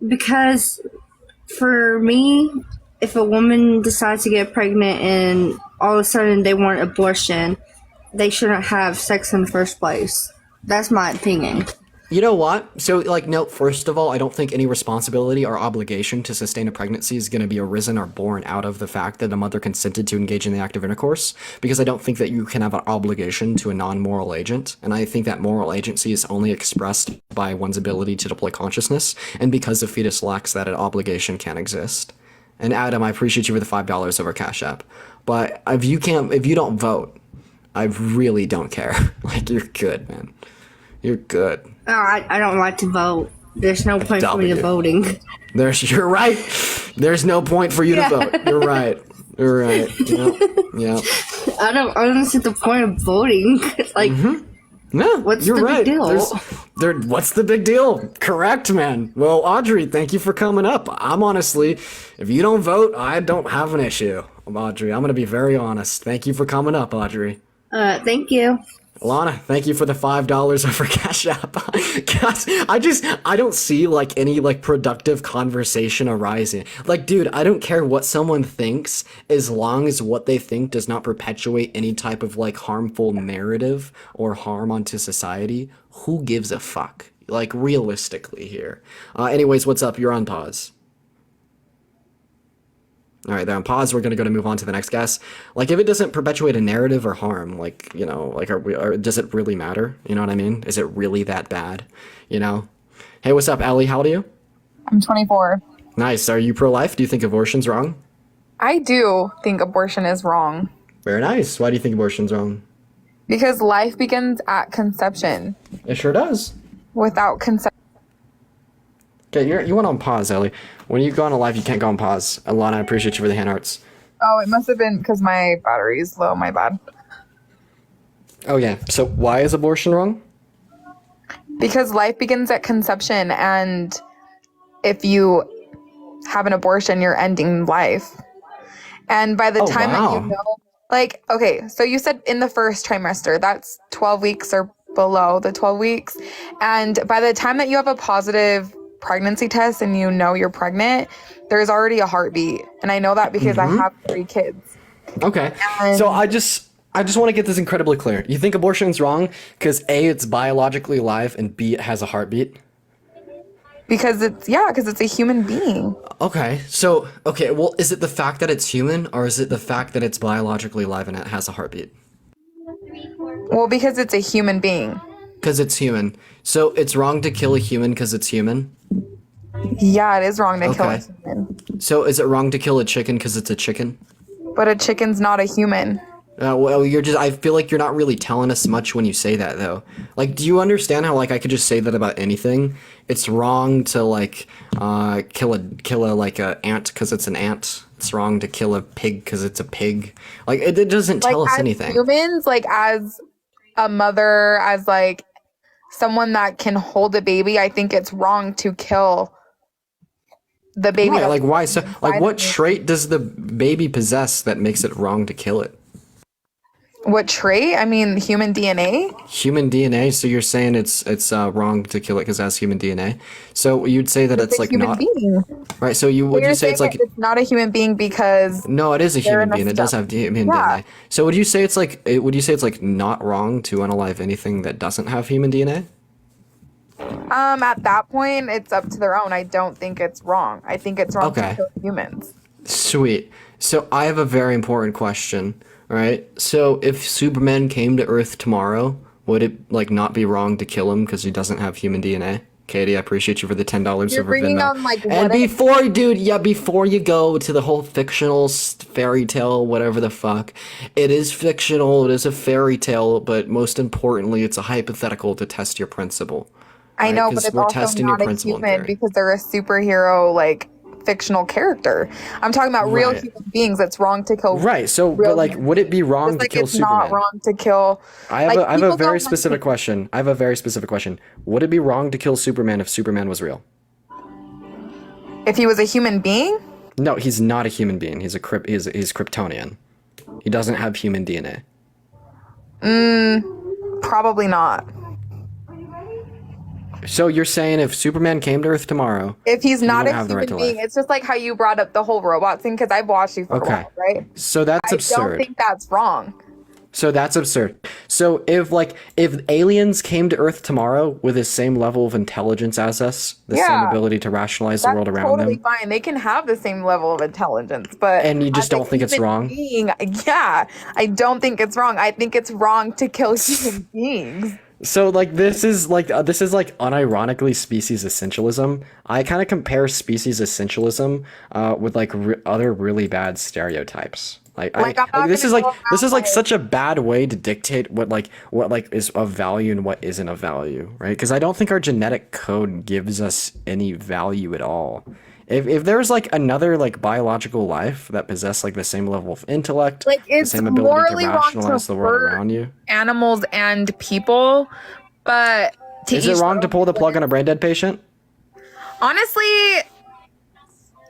Because for me, if a woman decides to get pregnant and all of a sudden they want abortion, they shouldn't have sex in the first place. That's my opinion. You know what? So, like, no, first of all, I don't think any responsibility or obligation to sustain a pregnancy is going to be arisen or born out of the fact that a mother consented to engage in the act of intercourse, because I don't think that you can have an obligation to a non-moral agent, and I think that moral agency is only expressed by one's ability to deploy consciousness, and because the fetus lacks that, an obligation can't exist. And Adam, I appreciate you for the $5 over Cash App, but if you don't vote, I really don't care. Like, you're good, man. You're good. Oh, I don't like to vote. There's no point for me to voting. You're right. There's no point for you to vote. You're right. You're right. Yeah. I don't see the point of voting. Like, No, what's you're the right. big deal? What's the big deal? Correct, man. Well, Audrey, thank you for coming up. I'm honestly, if you don't vote, I don't have an issue, Audrey. I'm going to be very honest. Thank you for coming up, Audrey. Thank you. Lana, thank you for the $5 over Cash App. Guys, I don't see like any like productive conversation arising. Like, dude, I don't care what someone thinks as long as what they think does not perpetuate any type of like harmful narrative or harm onto society. Who gives a fuck? Like, realistically here. Anyways, what's up? You're on pause. All right, they're on pause. We're going to move on to the next guest. Like, if it doesn't perpetuate a narrative or harm, like, you know, like, does it really matter? You know what I mean? Is it really that bad? You know? Hey, what's up, Ellie? How old are you? I'm 24. Nice. Are you pro-life? Do you think abortion's wrong? I do think abortion is wrong Very nice. Why do you think abortion's wrong? because life begins at conception. It sure does. Without conception. Okay, you went on pause, Ellie. When you go on a live, you can't go on pause. Alana, I appreciate you for the hand arts. Oh, it must have been because my battery's low. My bad. Oh, yeah. So why is abortion wrong? Because life begins at conception, and if you have an abortion, you're ending life. And by the time that you know, like, okay, so you said in the first trimester, that's 12 weeks or below the 12 weeks. And by the time that you have a positive pregnancy test and you know you're pregnant, there's already a heartbeat. And I know that because I have 3 kids. Okay. So I just want to get this incredibly clear. You think abortion's wrong because A, it's biologically alive, and B, it has a heartbeat? Because it's a human being. Okay, so well, is it the fact that it's human, or is it the fact that it's biologically alive and it has a heartbeat? Well, because it's a human being. Because it's human. So it's wrong to kill a human because it's human? Yeah, it is wrong to kill a Okay. human. So is it wrong to kill a chicken because it's a chicken? But a chicken's not a human. Well, I feel like you're not really telling us much when you say that, though. Like, do you understand how, like, I could just say that about anything? It's wrong to, like, kill a like, a ant because it's an ant. It's wrong to kill a pig because it's a pig. Like, it doesn't tell us as anything. Humans, like, as a mother, as, like, someone that can hold a baby, I think it's wrong to kill the baby. Right, like, why? So, like, what of trait does the baby possess that makes it wrong to kill it? What trait? I mean, human DNA. Human DNA. So you're saying it's wrong to kill it because it has human DNA. So you'd say that it's a like human not being. right. So would You're you say saying it's like it's not a human being because no? It is a they're human in a being. It does stuff. have human Yeah. DNA. So would you say it's like not wrong to unalive anything that doesn't have human DNA? At that point, it's up to their own. I don't think it's wrong. I think it's wrong Okay. to kill humans. Sweet. So I have a very important question. All right. So if Superman came to Earth tomorrow, would it like not be wrong to kill him because he doesn't have human DNA? Katie, I appreciate you for the $10 You're over bringing Venmo. on, like, And what if- before you go to the whole fictional fairy tale, whatever the fuck, it is fictional. It is a fairy tale, but most importantly, it's a hypothetical to test your principle. I know, but 'Cause it's we're also testing your not a principle in human theory. because they're a superhero, like, fictional character. I'm talking about real Right. human beings. It's wrong to kill. Right. So, real but like, humans. would it be wrong Just to like kill it's Superman? not wrong to kill. I have like, a people very don't specific question. I have a very specific question. Would it be wrong to kill Superman if Superman was real? If he was a human being, No, he's not a human being. He's Kryptonian. He doesn't have human DNA. probably not. So you're saying if Superman came to Earth tomorrow, If he's he not wouldn't a have the right human to being, life? it's just like how you brought up the whole robot thing because I've watched you for a Okay. while, right? So that's I don't absurd. think that's wrong. So that's absurd. So if aliens came to Earth tomorrow with the same level of intelligence as us, the same Yeah. ability to rationalize the That's world around totally them, fine. They can have the same level of intelligence, but and you just as a don't think it's human wrong? being, yeah, I don't think it's wrong. I think it's wrong to kill human beings. So like this is like unironically species essentialism. I kind of compare species essentialism with like other really bad stereotypes. I'm not This is gonna like go this around, is like like- such a bad way to dictate what is of value and what isn't of value, right? Because I don't think our genetic code gives us any value at all. If there's like another like biological life that possessed like the same level of intellect, Like, the it's same ability to morally wrong to rationalize the world hurt around you, animals and people, but to is it each wrong their to own. pull the plug on a brain dead patient? Honestly,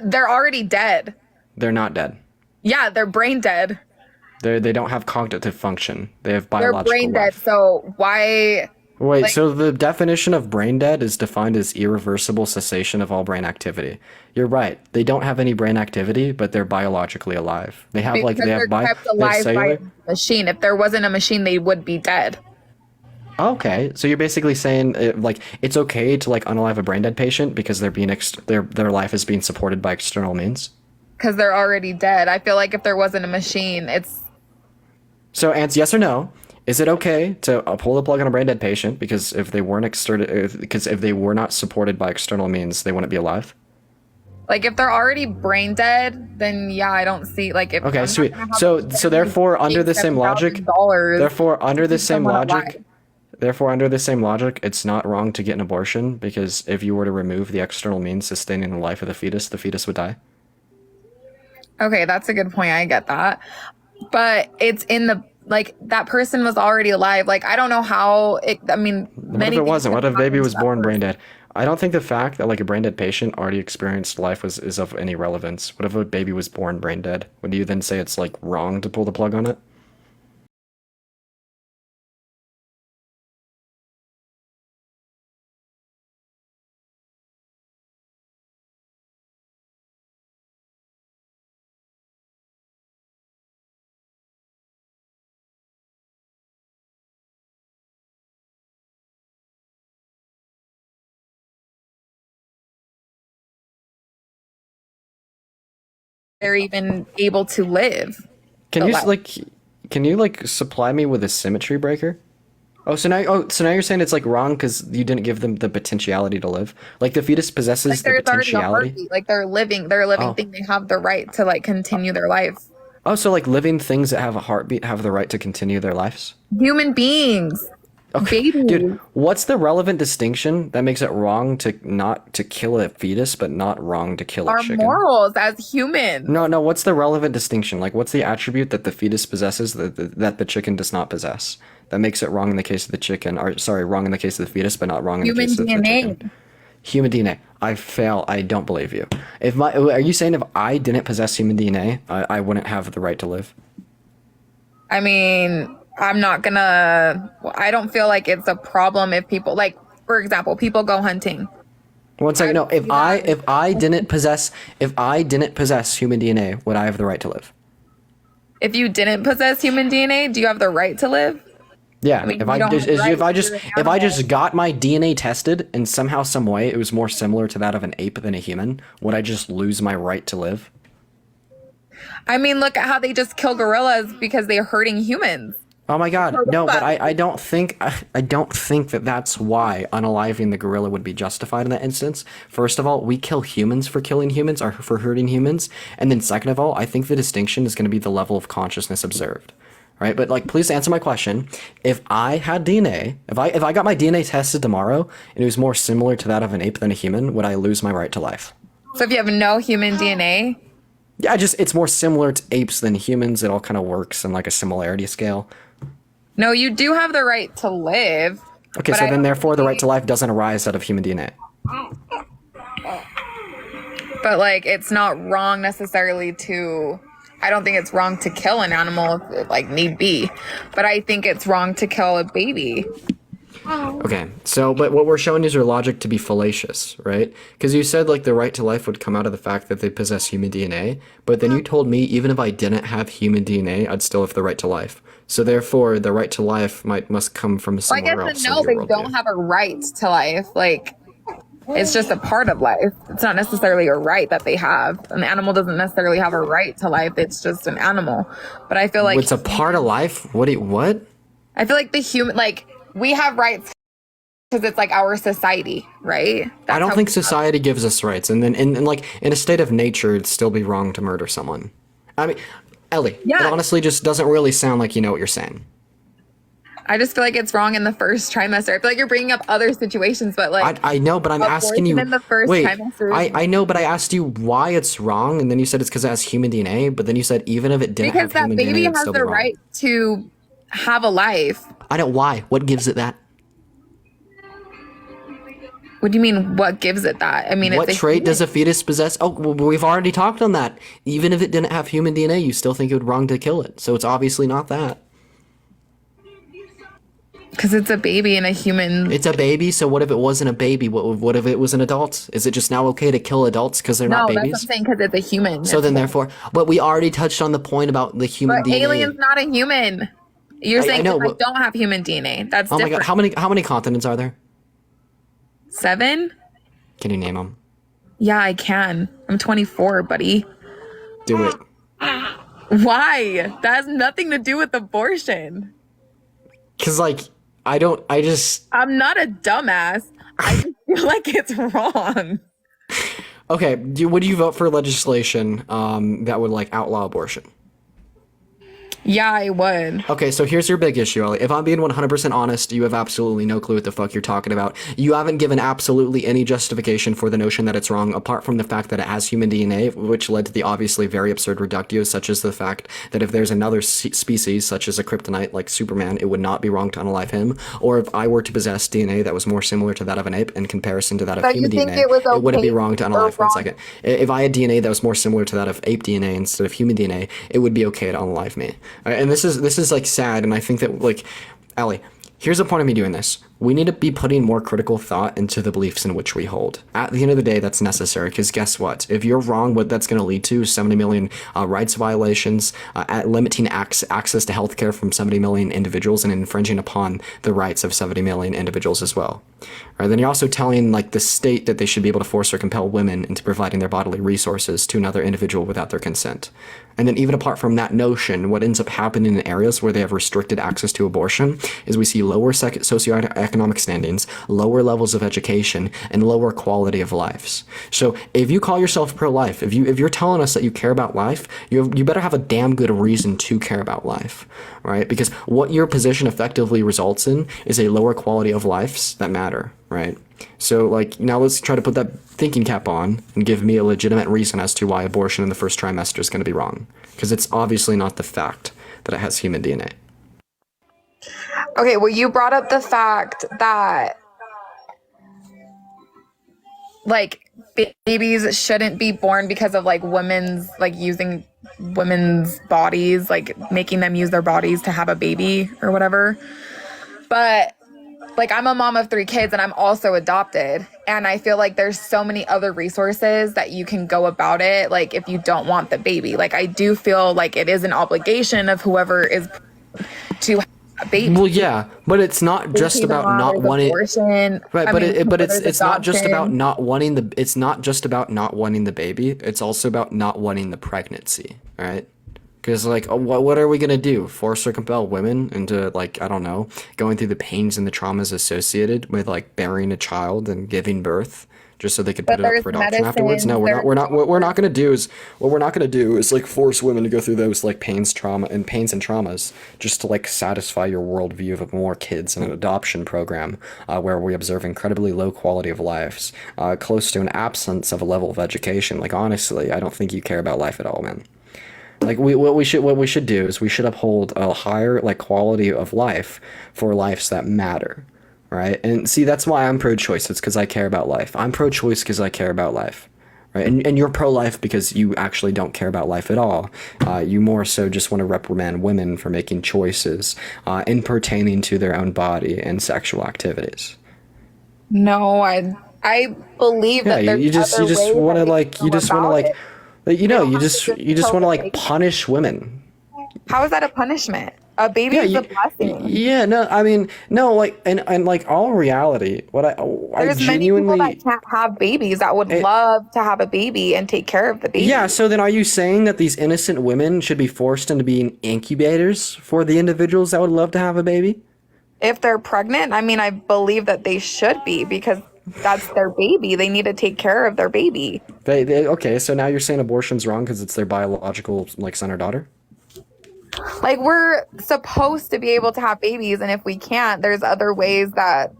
they're already dead. They're not dead. Yeah, they're brain dead. They don't have cognitive function. They have They're biological brain dead. life. So why? Wait, like- so the definition of brain dead is defined as irreversible cessation of all brain activity. You're right. They don't have any brain activity, but they're biologically alive. They have Because they're kept they have alive by cellular. a machine. If there wasn't a machine, they would be dead. Okay, so you're basically saying like it's okay to like unalive a brain dead patient because they're being their life is being supported by external means. Because they're already dead. I feel like if there wasn't a machine, it's So answer yes or no. Is it okay to pull the plug on a brain dead patient because if they were not supported by external means, they wouldn't be alive? like if they're already brain dead, then yeah, I don't see like if. Okay, I'm not sweet. gonna have So to therefore, under the same logic, $7,000 therefore under the same someone logic, alive. therefore under the same logic, it's not wrong to get an abortion because if you were to remove the external means sustaining the life of the fetus would die. Okay, that's a good point. I get that. But it's in the like that person was already alive. Like I don't know how it I mean What many if it things wasn't? could What if baby happen was to that born person. brain dead? I don't think the fact that like a brain dead patient already experienced life is of any relevance. What if a baby was born brain dead? Would you then say it's like wrong to pull the plug on it? they're even able to live. Can you life. supply me with a symmetry breaker? So now you're saying it's like wrong because you didn't give them the potentiality to live. Like the fetus possesses Like the there's already a potentiality. heartbeat. Like they're a living thing. They have the right to like continue their life. Oh, so like living things that have a heartbeat have the right to continue their lives? Human beings. Okay, Babies. dude, what's the relevant distinction that makes it wrong to not to kill a fetus, but not wrong to kill a Our chicken? morals as humans. No. What's the relevant distinction? Like, what's the attribute that the fetus possesses that the chicken does not possess? That makes it wrong in the case of the chicken, or sorry, wrong in the case of the fetus, but not wrong in the Human case of the DNA. chicken. Human DNA. I fail. I don't believe you. Are you saying if I didn't possess human DNA, I wouldn't have the right to live? I mean, I don't feel like it's a problem if people, like, for example, people go hunting. One second. No, if I didn't possess human DNA, would I have the right to live? If you didn't possess human DNA, do you have the right to live? Yeah, mean, if you I don't just have the if I right just to an if I animal. just got my DNA tested and somehow some way it was more similar to that of an ape than a human, would I just lose my right to live? I mean, look at how they just kill gorillas because they're hurting humans. Oh my God, no! But I don't think that that's why unaliving the gorilla would be justified in that instance. First of all, we kill humans for killing humans or for hurting humans, and then second of all, I think the distinction is going to be the level of consciousness observed. Right, but like, please answer my question. If I had DNA, if I got my DNA tested tomorrow and it was more similar to that of an ape than a human, would I lose my right to life? So if you have no human DNA, Yeah, it's more similar to apes than humans. It all kind of works in like a similarity scale. no, you do have the right to live. Okay, but so I then don't therefore the right think- to life doesn't arise out of human DNA. But like, it's not wrong necessarily to. I don't think it's wrong to kill an animal if like need be, but I think it's wrong to kill a baby. Okay, so but what we're showing is your logic to be fallacious, right? Because you said like the right to life would come out of the fact that they possess human DNA, but then you told me even if I didn't have human DNA, I'd still have the right to life. So therefore, the right to life must come from Well, I somewhere guess else. no, in they your don't worldview. have a right to life. Like, it's just a part of life. It's not necessarily a right that they have. An animal doesn't necessarily have a right to life. It's just an animal. But I feel like It's a part of life. What? I feel like the human, like, we have rights because it's like our society, right? I That's don't how think we- society gives us rights, and then in like in a state of nature, it'd still be wrong to murder someone. I mean, Ellie, Yeah. it honestly just doesn't really sound like you know what you're saying. I just feel like it's wrong in the first trimester. I feel like you're bringing up other situations, but like, I know, but I'm asking you. abortion in the first Wait, trimester. I know, but I asked you why it's wrong, and then you said it's because it has human DNA. But then you said even if it didn't because have that human baby DNA, it'd has still be the wrong. right to have a life. I don't. Why? What gives it that? What do you mean? What gives it that? I mean, What it's a trait human. does a fetus possess? Oh, well, we've already talked on that. Even if it didn't have human DNA, you still think it would be wrong to kill it. So it's obviously not that. Because it's a baby and a human. It's a baby, so what if it wasn't a baby? What if it was an adult? Is it just now okay to kill adults because they're No, not that's what babies? I'm saying. Because it's a human. So then, therefore, but we already touched on the point about the human but DNA. alien's not a human. You're saying know, if I but- don't have human DNA. That's Oh my different. God, how many continents are there? 7? Can you name them? Yeah, I can. I'm 24, buddy. Do it. Why? That has nothing to do with abortion. Cause like I just I'm not a dumbass. I just feel like it's wrong. okay. Would you vote for legislation that would like outlaw abortion? Yeah, I would. Okay, so here's your big issue, Ellie. If I'm being 100% honest, you have absolutely no clue what the fuck you're talking about. You haven't given absolutely any justification for the notion that it's wrong, apart from the fact that it has human DNA, which led to the obviously very absurd reductio, such as the fact that if there's another species, such as a kryptonite like Superman, it would not be wrong to unalive him. Or if I were to possess DNA that was more similar to that of an ape in comparison to that of So you human think DNA, it was it wouldn't be okay wrong to or unalive. One wrong? second. If I had DNA that was more similar to that of ape DNA instead of human DNA, it would be okay to unalive me. And this is like sad, and I think that like, Allie, here's the point of me doing this. We need to be putting more critical thought into the beliefs in which we hold. At the end of the day, that's necessary, because guess what? If you're wrong, what that's going to lead to is 70 million rights violations, limiting access to healthcare from 70 million individuals, and infringing upon the rights of 70 million individuals as well. Right? Then you're also telling like the state that they should be able to force or compel women into providing their bodily resources to another individual without their consent. And then even apart from that notion, what ends up happening in areas where they have restricted access to abortion is we see lower socioeconomic standings, lower levels of education, and lower quality of lives. So if you call yourself pro-life, if you're telling us that you care about life, you better have a damn good reason to care about life, right? Because what your position effectively results in is a lower quality of lives that matter, right? So like now let's try to put that thinking cap on and give me a legitimate reason as to why abortion in the first trimester is going to be wrong, because it's obviously not the fact that it has human DNA. Okay, well, you brought up the fact that like babies shouldn't be born because of like women's like using women's bodies, like making them use their bodies to have a baby or whatever. But like I'm a mom of 3 kids and I'm also adopted, and I feel like there's so many other resources that you can go about it, like if you don't want the baby. Like I do feel like it is an obligation of whoever is to have a baby. Well, yeah, but it's not just about not wanting abortion. Right, but it's not just about adoption. not wanting the baby. It's also about not wanting the pregnancy, right? Because like, what are we gonna do? Force or compel women into like, I don't know, going through the pains and the traumas associated with like bearing a child and giving birth, just so they could put it up for adoption afterwards? No, we're not. What we're not gonna do is like force women to go through those like pains and traumas just to like satisfy your worldview of more kids in an adoption program where we observe incredibly low quality of lives, close to an absence of a level of education. Like honestly, I don't think you care about life at all, man. Like what we should do is we should uphold a higher like quality of life for lives that matter, right? And see, that's why I'm pro-choice. It's because I care about life. I'm pro-choice because I care about life, right? And you're pro-life because you actually don't care about life at all. You more so just want to reprimand women for making choices in pertaining to their own body and sexual activities. No, I believe that there's you just other ways want to that we like can you go just want to about like it. you know you don't have just to you just kill want to the like baby. punish women. How is that a punishment? A baby is a blessing. Yeah, no, I mean, no, like, and like all reality, I There's many people that can't have babies that would love to have a baby and take care of the baby. Yeah, so then are you saying that these innocent women should be forced into being incubators for the individuals that would love to have a baby? If they're pregnant, I mean, I believe that they should be, because that's their baby. They need to take care of their baby. Okay, so now you're saying abortion's wrong because it's their biological, like, son or daughter? Like, we're supposed to be able to have babies, and if we can't, there's other ways that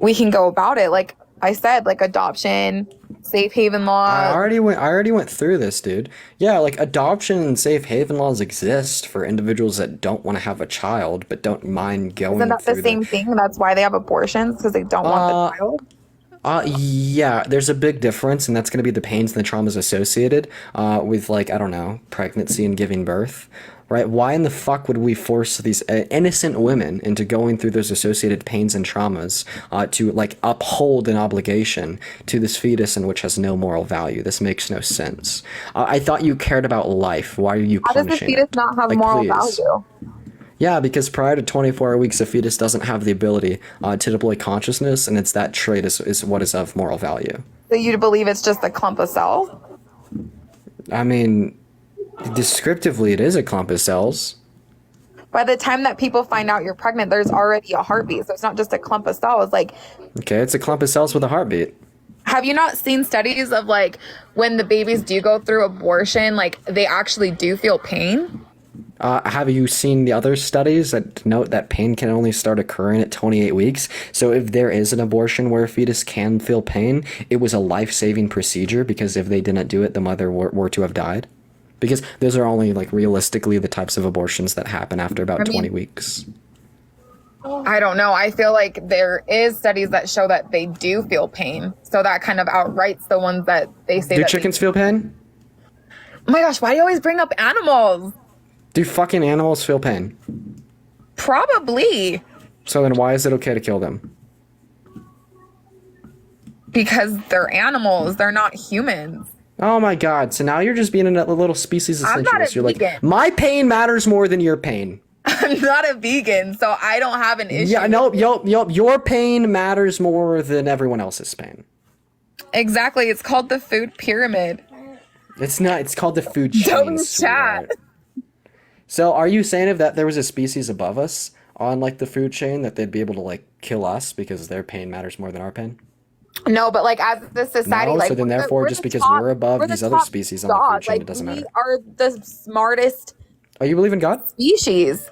we can go about it. Like I said, like adoption, safe haven laws. I already went through this, dude. Yeah, like adoption and safe haven laws exist for individuals that don't want to have a child but don't mind going Isn't that the through same thing? That's why they have abortions, because they don't want the child. Yeah, there's a big difference, and that's going to be the pains and the traumas associated with, like, I don't know, pregnancy and giving birth, right? Why in the fuck would we force these innocent women into going through those associated pains and traumas to, like, uphold an obligation to this fetus in which has no moral value? This makes no sense. I thought you cared about life. Why are you punishing How does the fetus not have like, moral please. value? Yeah, because prior to 24 weeks, a fetus doesn't have the ability to deploy consciousness, and it's that trait is what is of moral value. So you believe it's just a clump of cells? I mean, descriptively, it is a clump of cells. By the time that people find out you're pregnant, there's already a heartbeat. So it's not just a clump of cells. Like, Okay, it's a clump of cells with a heartbeat. have you not seen studies of like when the babies do go through abortion, like they actually do feel pain? Have you seen the other studies that note that pain can only start occurring at 28 weeks? So if there is an abortion where a fetus can feel pain, it was a life-saving procedure, because if they didn't do it, the mother were to have died. Because those are only, like, realistically the types of abortions that happen after about 20 weeks. I don't know. I feel like there is studies that show that they do feel pain. So that kind of outrights the ones that they say Do that chickens feel pain? Oh my gosh, why do you always bring up animals? Do fucking animals feel pain? Probably. So then why is it okay to kill them? Because they're animals. They're not humans. Oh my God. So now you're just being a little species I'm not a essentialist. You're like, vegan. my pain matters more than your pain. I'm not a vegan, so I don't have an issue. Yeah, nope. Your pain matters more than everyone else's pain. Exactly. It's called the food pyramid. It's not. It's called the food chain. Don't chat. sweetheart. So are you saying if that there was a species above us on like the food chain that they'd be able to like kill us because their pain matters more than our pain? No, but like as the society, No, like so then therefore just because we're above these other species on the food chain, it doesn't matter. We are the smartest Oh, you believe in God? species.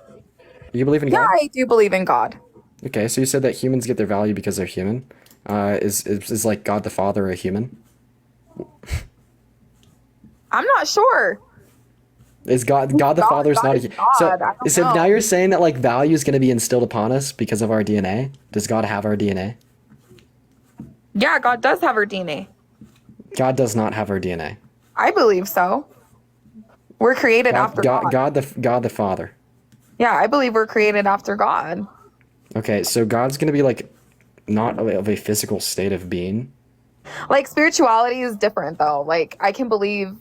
You believe in Yeah, God? I do believe in God. Okay, so you said that humans get their value because they're human. Is like God the Father a human? I'm not sure. Is God the Father is not a human? So, I don't so know. now you're saying that like value is going to be instilled upon us because of our DNA? Does God have our DNA? Yeah, God does have our DNA. God does not have our DNA. I believe so. We're created after God. God the Father. Yeah, I believe we're created after God. Okay, so God's going to be like not of a physical state of being. Like spirituality is different though. Like I can believe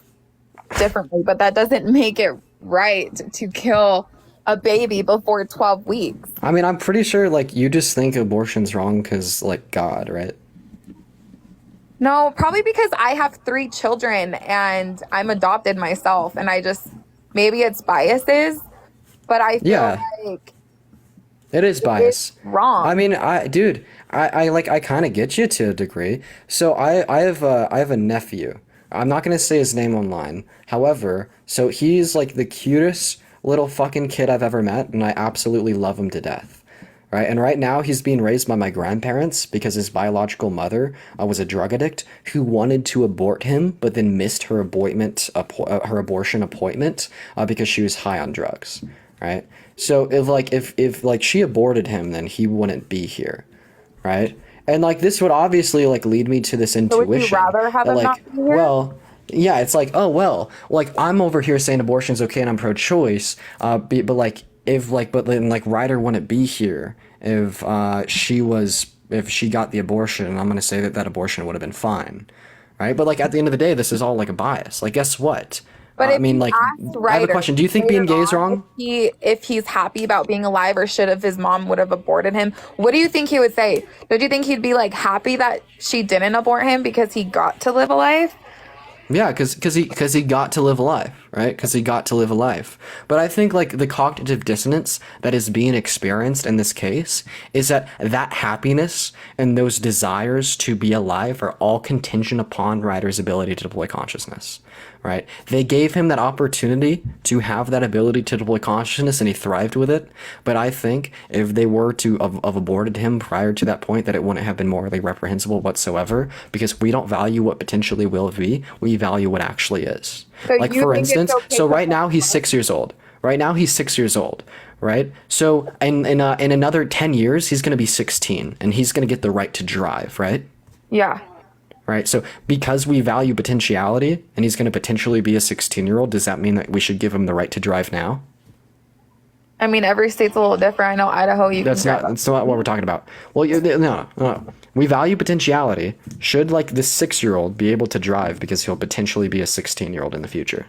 differently, but that doesn't make it right to kill a baby before 12 weeks. I mean, I'm pretty sure like you just think abortion's wrong because like God, right? No, probably because I have 3 children and I'm adopted myself, and I just, maybe it's biases, but I feel like It is bias. it's wrong. I mean, I kind of get you to a degree. So I have a nephew. I'm not gonna say his name online. However, so he's like the cutest little fucking kid I've ever met, and I absolutely love him to death. Right? And right now he's being raised by my grandparents because his biological mother was a drug addict who wanted to abort him, but then missed her abortion appointment because she was high on drugs. Right? So if she aborted him, then he wouldn't be here. Right? And like this would obviously like lead me to this intuition. So would you rather have that, him like, not be here? well, yeah, it's like, oh well, like I'm over here saying abortion's okay and I'm pro-choice, but then like Ryder wouldn't be here if she got the abortion, and I'm gonna say that abortion would have been fine, right? But like at the end of the day, this is all like a bias. Like, guess what? But I mean, like, I have a question. Do you think being gay is wrong? If he's happy about being alive, or should have his mom would have aborted him, what do you think he would say? Don't you think he'd be like happy that she didn't abort him because he got to live a life? Yeah, because he got to live a life, right? Because he got to live a life. But I think like the cognitive dissonance that is being experienced in this case is that happiness and those desires to be alive are all contingent upon Ryder's ability to deploy consciousness, right? They gave him that opportunity to have that ability to deploy consciousness, and he thrived with it. But I think if they were to have aborted him prior to that point, that it wouldn't have been morally reprehensible whatsoever, because we don't value what potentially will be. We value what actually is. So like, you for think it's instance, okay so to- right now he's 6 years old. Right now he's 6 years old, right? So in another 10 years, he's going to be 16, and he's going to get the right to drive, right? Yeah. Right. So because we value potentiality, and he's going to potentially be a 16-year-old, does that mean that we should give him the right to drive now? I mean, every state's a little different. I know Idaho, That's not what we're talking about. Well, no. We value potentiality. Should like this 6-year-old be able to drive because he'll potentially be a 16-year-old in the future?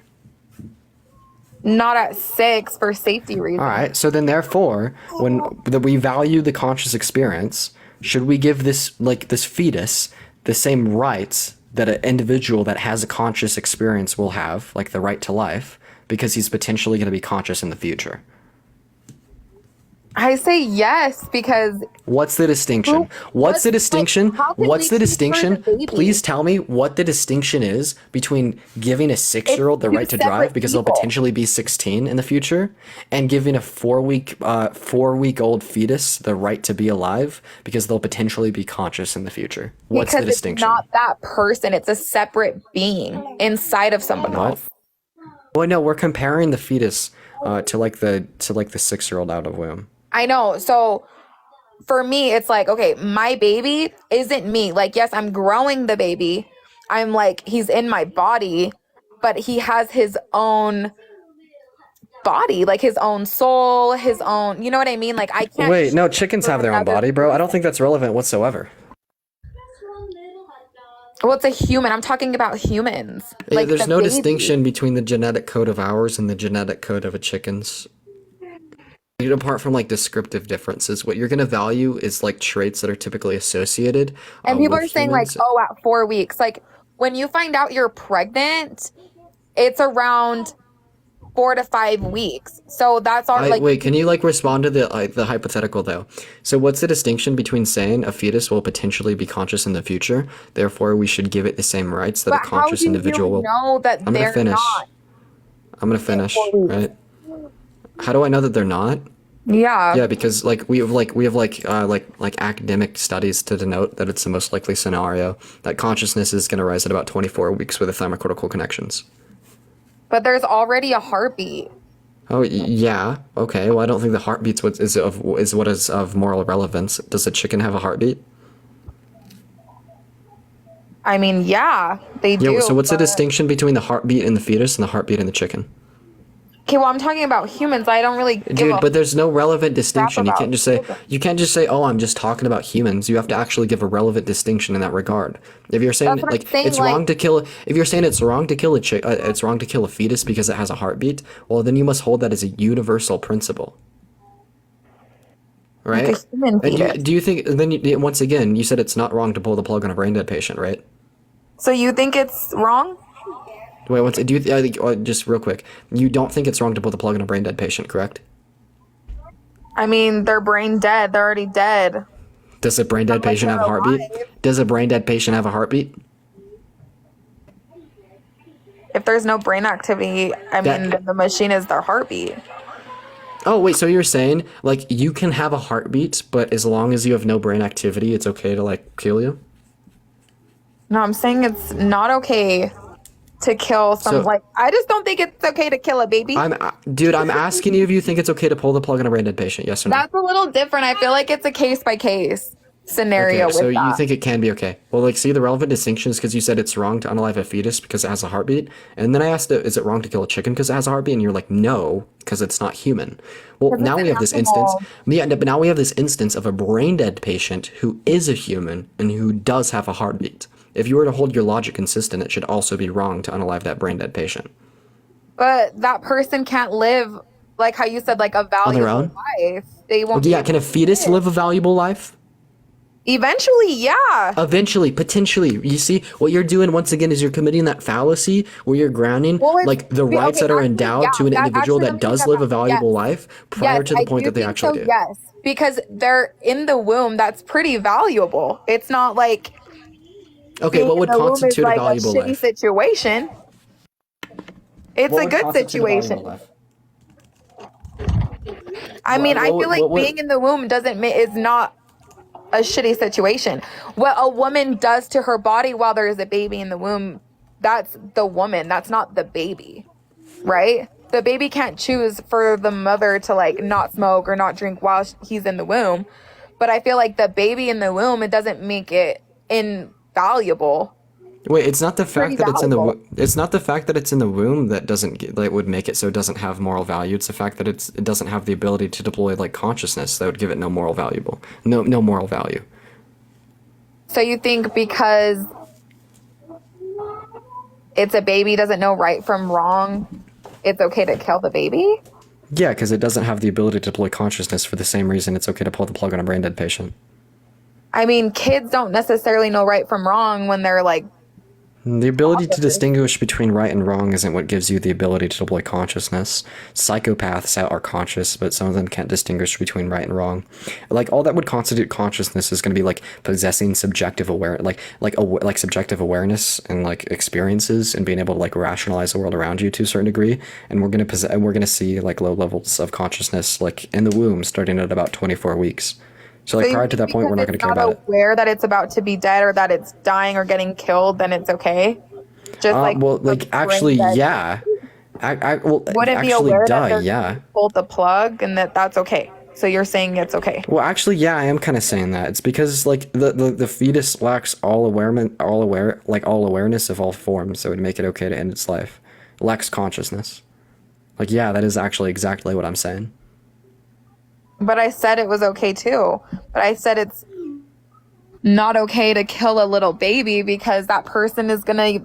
Not at 6 for safety reasons. All right. So then, therefore, when we value the conscious experience, should we give this fetus the same rights that an individual that has a conscious experience will have, like the right to life, because he's potentially going to be conscious in the future? I say yes, because What's the distinction? What's the distinction? how can What's we the keep her the distinction? baby? Please tell me what the distinction is between giving a 6-year-old the two right to drive separate because they'll people. potentially be 16 in the future, and giving a 4-week-old fetus the right to be alive because they'll potentially be conscious in the future. What's because the distinction? it's not that person. It's a separate being inside of someone What? else. Well, no, we're comparing the fetus to the 6-year-old out of womb. I know. So for me, it's like, okay, my baby isn't me. Like, yes, I'm growing the baby. I'm like, he's in my body, but he has his own body, like his own soul, his own, you know what I mean? Like I can't. Wait, no, chickens have their own body, bro. I don't think that's relevant whatsoever. Well, it's a human. I'm talking about humans. Yeah, Like there's the no baby. distinction between the genetic code of ours and the genetic code of a chicken's. Apart from like descriptive differences, what you're gonna value is like traits that are typically associated. And people with are saying like, humans. oh, at 4 weeks. Like when you find out you're pregnant, it's around 4 to 5 weeks. So that's all. Like, Wait, can you like respond to the hypothetical though? So what's the distinction between saying a fetus will potentially be conscious in the future, therefore we should give it the same rights that a but how conscious do individual you will? know that I'm gonna they're finish. not? I'm gonna finish, right? How do I know that they're not? Yeah. Yeah, because like we have academic studies to denote that it's the most likely scenario that consciousness is going to rise at about 24 weeks with the thymocortical connections. But there's already a heartbeat. Oh yeah, okay. Well, I don't think the heartbeat's what is of moral relevance. Does a chicken have a heartbeat? I mean, yeah, they Yeah. do. So what's the but- distinction between the heartbeat in the fetus and the heartbeat in the chicken? Okay, well, I'm talking about humans. I don't really give Dude, a but there's no relevant distinction. about You can't just say, "Oh, I'm just talking about humans." You have to actually give a relevant distinction in that regard. If you're saying That's what I'm like saying, it's like- wrong to kill, if you're saying it's wrong to kill it's wrong to kill a fetus because it has a heartbeat, well, then you must hold that as a universal principle, right? Like a human And fetus. do you think then once again you said it's not wrong to pull the plug on a brain dead patient, right? So you think it's wrong? Wait, I think just real quick, you don't think it's wrong to pull the plug on a brain dead patient, correct? I mean, they're brain dead. They're already dead. Does a brain dead patient have a heartbeat? Does a brain dead patient have a heartbeat? If there's no brain activity, I mean, then the machine is their heartbeat. Oh, wait, so you're saying, like, you can have a heartbeat, but as long as you have no brain activity, it's okay to, like, kill you? No, I'm saying it's not okay to kill some, So- I just don't think it's okay to kill a baby. Dude, I'm asking you if you think it's okay to pull the plug on a brain dead patient, yes or no? That's a little different. I feel like it's a case by case scenario Okay, so with that. you think it can be okay. Well, like, see, the relevant distinction is because you said it's wrong to unalive a fetus because it has a heartbeat. And then I asked, is it wrong to kill a chicken because it has a heartbeat? And you're like, no, because it's not human. Well, now we have this instance. Yeah, but now we have this instance of a brain dead patient who is a human and who does have a heartbeat. If you were to hold your logic consistent, it should also be wrong to unalive that brain dead patient. But that person can't live, like how you said, like a valuable own? life. They won't be Yeah, can a fetus live a valuable life? Eventually, yeah. Eventually, potentially. You see, what you're doing once again is you're committing that fallacy where you're grounding Well, it's- like the okay, rights that are actually, endowed yeah, to an that individual actually that does makes live a sense. valuable Yes. life prior to the point that they actually do. Yes, because they're in the womb. That's pretty valuable. It's not like Okay, being what would in the womb is constitute like a valuable shitty life? situation. It's What a would good constitute a valuable situation. life? I mean, I what feel like would- being in the womb is not a shitty situation. What a woman does to her body while there is a baby in the womb, that's the woman. That's not the baby, right? The baby can't choose for the mother to like not smoke or not drink while he's in the womb. But I feel like the baby in the womb, it doesn't make it invaluable. Wait, it's not the fact that it's in the valuable. it's not the fact that it's in the womb that that would make it so it doesn't have moral value. It's the fact that it doesn't have the ability to deploy like consciousness that would give it no moral moral value. So you think because it's a baby doesn't know right from wrong, it's okay to kill the baby? Yeah, because it doesn't have the ability to deploy consciousness for the same reason it's okay to pull the plug on a brain dead patient. I mean, kids don't necessarily know right from wrong when they're like, The ability to distinguish between right and wrong isn't what gives you the ability to deploy consciousness. Psychopaths are conscious, but some of them can't distinguish between right and wrong. Like all that would constitute consciousness is going to be like possessing subjective subjective awareness and like experiences and being able to like rationalize the world around you to a certain degree. And we're going to see like low levels of consciousness like in the womb starting at about 24 weeks. So like so prior to that point, we're not going to care about it. aware that it's about to be dead or that it's dying or getting killed, then it's okay. Just Well, like actually, yeah. Wouldn't be Actually, aware duh, that they're yeah. pulled the plug and that's okay. So you're saying it's okay. Well, actually, yeah, I am kind of saying that. It's because like the fetus lacks all awareness of all forms, so it would make it okay to end its life. It lacks consciousness. Like, yeah, that is actually exactly what I'm saying. But I said it was okay too. But I said it's not okay to kill a little baby because that person is gonna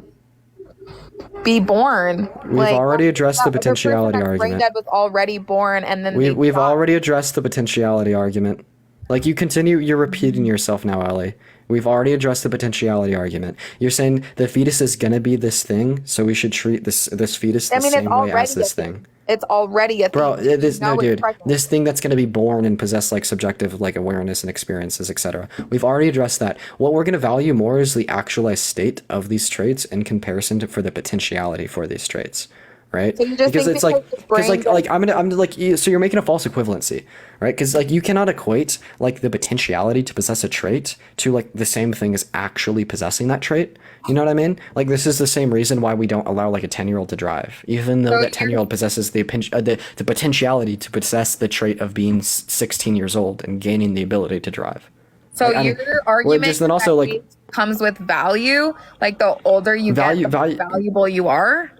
be born. We've already addressed the that other person potentiality that's brain argument. dead was already born, and then We've already addressed the potentiality argument. Like, you're repeating yourself now, Ellie. We've already addressed the potentiality argument. You're saying the fetus is gonna be this thing, so we should treat this fetus the same way as this thing. It's already a thing. Bro, no, dude. Pregnant. This thing that's gonna be born and possess like subjective like awareness and experiences, etc. We've already addressed that. What we're gonna value more is the actualized state of these traits in comparison to for the potentiality for these traits, right? So you just because think it's like because the brain I'm like so you're making a false equivalency, right? Because like you cannot equate like the potentiality to possess a trait to like the same thing as actually possessing that trait. You know what I mean? Like this is the same reason why we don't allow like a 10-year-old to drive, even though that 10-year-old possesses the potentiality to possess the trait of being 16 years old and gaining the ability to drive. So your argument just then also, like, comes with value, like the older you get, the more valuable you are.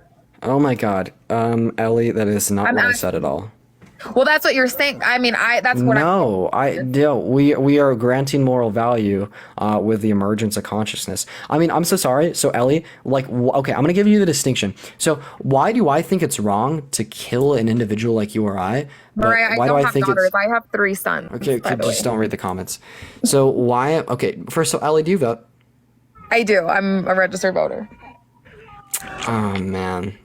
Oh my God, Ellie, that is not what I said at all. Well, that's what you're saying. I mean, we are granting moral value with the emergence of consciousness. I mean, I'm so sorry. So Ellie, like, okay, I'm gonna give you the distinction. So why do I think it's wrong to kill an individual like you or I? Mariah, I don't have daughters. I have 3 sons. Okay, just don't read the comments. So why? Okay, first, so Ellie, do you vote? I do. I'm a registered voter. Oh man.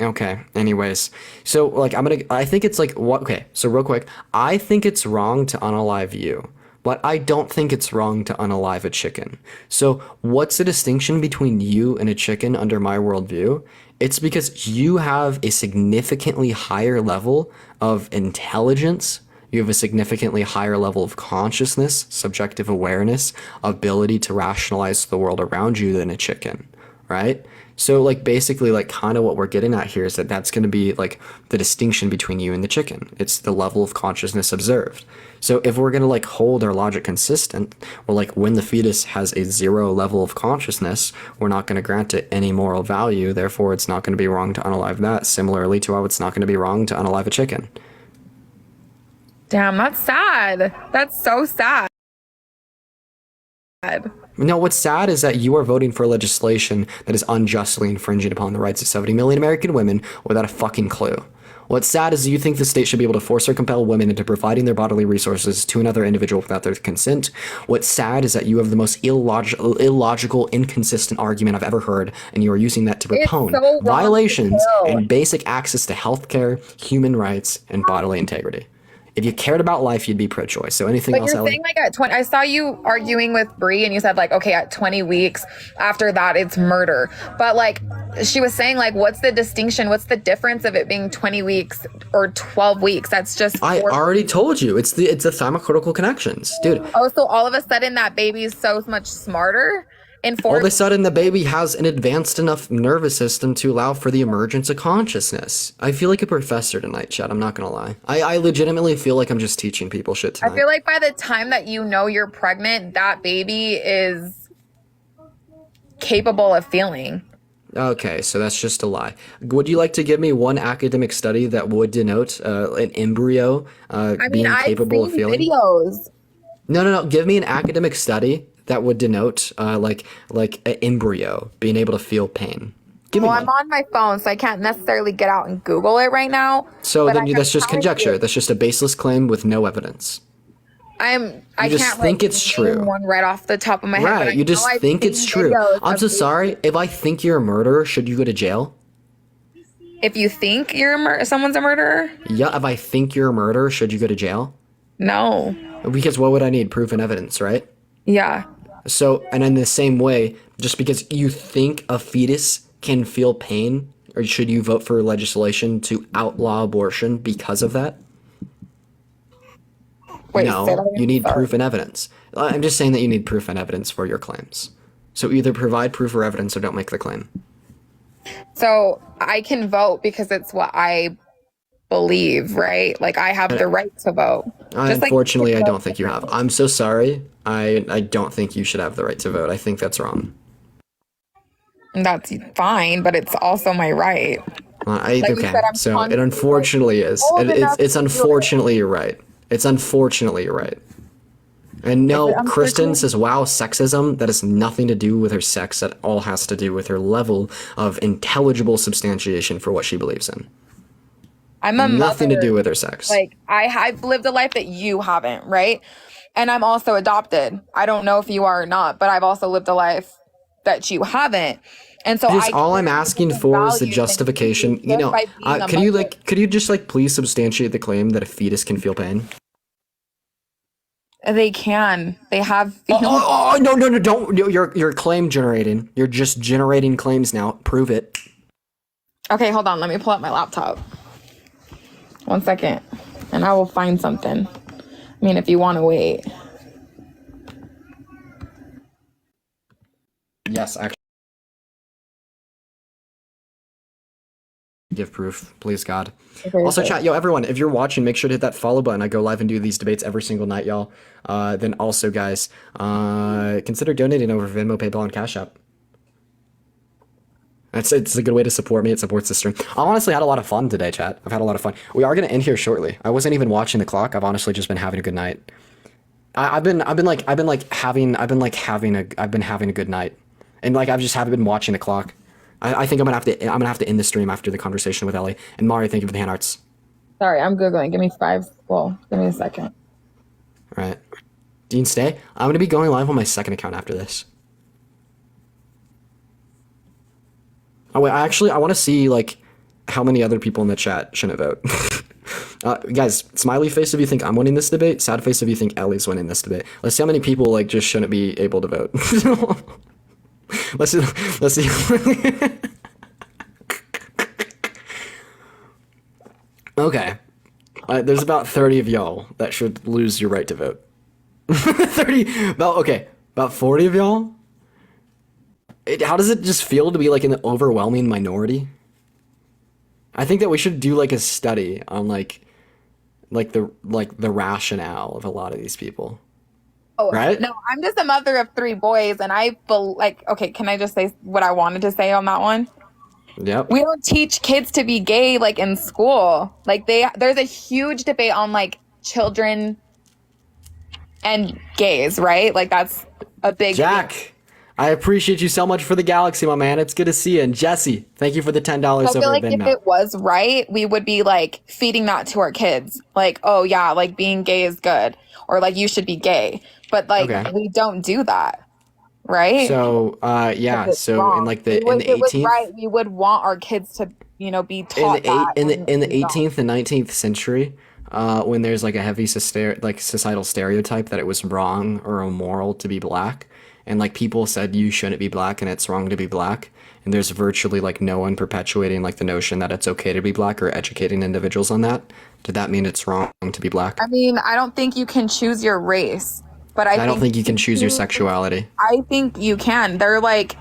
Okay. Anyways, so like I think it's like what? Okay. So real quick, I think it's wrong to unalive you, but I don't think it's wrong to unalive a chicken. So what's the distinction between you and a chicken under my worldview? It's because you have a significantly higher level of intelligence. You have a significantly higher level of consciousness, subjective awareness, ability to rationalize the world around you than a chicken, right? So like basically like kind of what we're getting at here is that that's going to be like the distinction between you and the chicken. It's the level of consciousness observed. So if we're going to like hold our logic consistent, or like when the fetus has a 0 level of consciousness, we're not going to grant it any moral value. Therefore, it's not going to be wrong to unalive that. Similarly to how it's not going to be wrong to unalive a chicken. Damn, that's sad. That's so sad. No, what's sad is that you are voting for legislation that is unjustly infringing upon the rights of 70 million American women without a fucking clue. What's sad is you think the state should be able to force or compel women into providing their bodily resources to another individual without their consent. What's sad is that you have the most illogical, inconsistent argument I've ever heard, and you are using that to propone violations and basic access to healthcare, human rights, and bodily integrity. If you cared about life, you'd be pro-choice. So anything else? But you're saying like at 20, I saw you arguing with Bree and you said like, okay, at 20 weeks after that, it's murder. But like she was saying like, what's the distinction? What's the difference of it being 20 weeks or 12 weeks? That's just. I already told you. It's the thymocortical connections, dude. Oh, so all of a sudden that baby is so much smarter? All of a sudden, the baby has an advanced enough nervous system to allow for the emergence of consciousness. I feel like a professor tonight, Chad. I'm not gonna lie. I legitimately feel like I'm just teaching people shit tonight. I feel like by the time that you know you're pregnant, that baby is capable of feeling. Okay, so that's just a lie. Would you like to give me one academic study that would denote an embryo being capable of feeling? Videos. No. Give me an academic study that would denote like an embryo being able to feel pain. Give me one. I'm on my phone, so I can't necessarily get out and Google it right now. So then that's just conjecture. That's just a baseless claim with no evidence. I just can't think it's true. One right off the top of my head. Right, you just think it's true. I'm so sorry. If I think you're a murderer, should you go to jail? If you think someone's a murderer? Yeah, if I think you're a murderer, should you go to jail? No. Because what would I need? Proof and evidence, right? Yeah. So, and in the same way, just because you think a fetus can feel pain, or should you vote for legislation to outlaw abortion because of that? Wait, no, you need proof and evidence. I'm just saying that you need proof and evidence for your claims. So either provide proof or evidence or don't make the claim. So I can vote because it's what I believe, right? Like I have the right to vote. Unfortunately, I don't think you have. I'm so sorry. I don't think you should have the right to vote. I think that's wrong. That's fine, but it's also my right. Like you Okay, said, I'm so it constantly, like, unfortunately is. old enough It's to do it. unfortunately you're right. It's unfortunately you're right. And Is it no, Kristen unfortunate? says, wow, sexism. That has nothing to do with her sex. That all has to do with her level of intelligible substantiation for what she believes in. I'm a Nothing to mother. do with her sex. Like I've lived a life that you haven't, right? And I'm also adopted. I don't know if you are or not, but I've also lived a life that you haven't. And so Just I all I'm carry asking different for is the values than you do justification. just by being a mother. Could you just like please substantiate the claim that a fetus can feel pain? They can. They have feelings. No, don't. You're claim generating. You're just generating claims now. Prove it. Okay, hold on. Let me pull up my laptop. 1 second. And I will find something. I mean, if you want to wait. Yes, actually. Give proof, please, God. Okay, Also, okay. chat, yo, everyone, if you're watching, make sure to hit that follow button. I go live and do these debates every single night, y'all. Then also, guys, consider donating over Venmo, PayPal, and Cash App. It's a good way to support me. It supports the stream. I honestly had a lot of fun today, chat. I've had a lot of fun. We are gonna end here shortly. I wasn't even watching the clock. I've honestly just been having a good night. I've been having a good night, and like I've just haven't been watching the clock. I think I'm gonna have to end the stream after the conversation with Ellie. And Mari, thank you for the hand arts. Sorry, I'm Googling. Give me a second. All right, Dean, stay. I'm gonna be going live on my second account after this. Oh wait, I want to see like how many other people in the chat shouldn't vote. Guys, smiley face if you think I'm winning this debate. Sad face if you think Ellie's winning this debate. Let's see how many people like just shouldn't be able to vote. Let's see. Okay. There's about 30 of y'all that should lose your right to vote. 30. About 40 of y'all. How does it just feel to be like an overwhelming minority? I think that we should do like a study on like the rationale of a lot of these people. Oh, right? No, I'm just a mother of 3 boys, and I feel like, okay, can I just say what I wanted to say on that one? Yep. We don't teach kids to be gay like in school. Like there's a huge debate on like children and gays, right? Like that's a big Jack, thing. I appreciate you so much for the galaxy, my man. It's good to see you. And Jesse, thank you for the $10 I over feel like Venmo. if it was right, we would be like feeding that to our kids. Like, oh yeah, like being gay is good, or like you should be gay. But like we don't do that, right? So yeah, so wrong. in like the If it was 18th, right, we would want our kids to, be taught in the 18th and 19th century, when there's like a heavy societal stereotype that it was wrong or immoral to be black, and like people said you shouldn't be black and it's wrong to be black, and there's virtually like no one perpetuating like the notion that it's okay to be black or educating individuals on that. Did that mean it's wrong to be black? I mean, I don't think you can choose your race, but I don't think you can choose your sexuality. I think you can. They're like,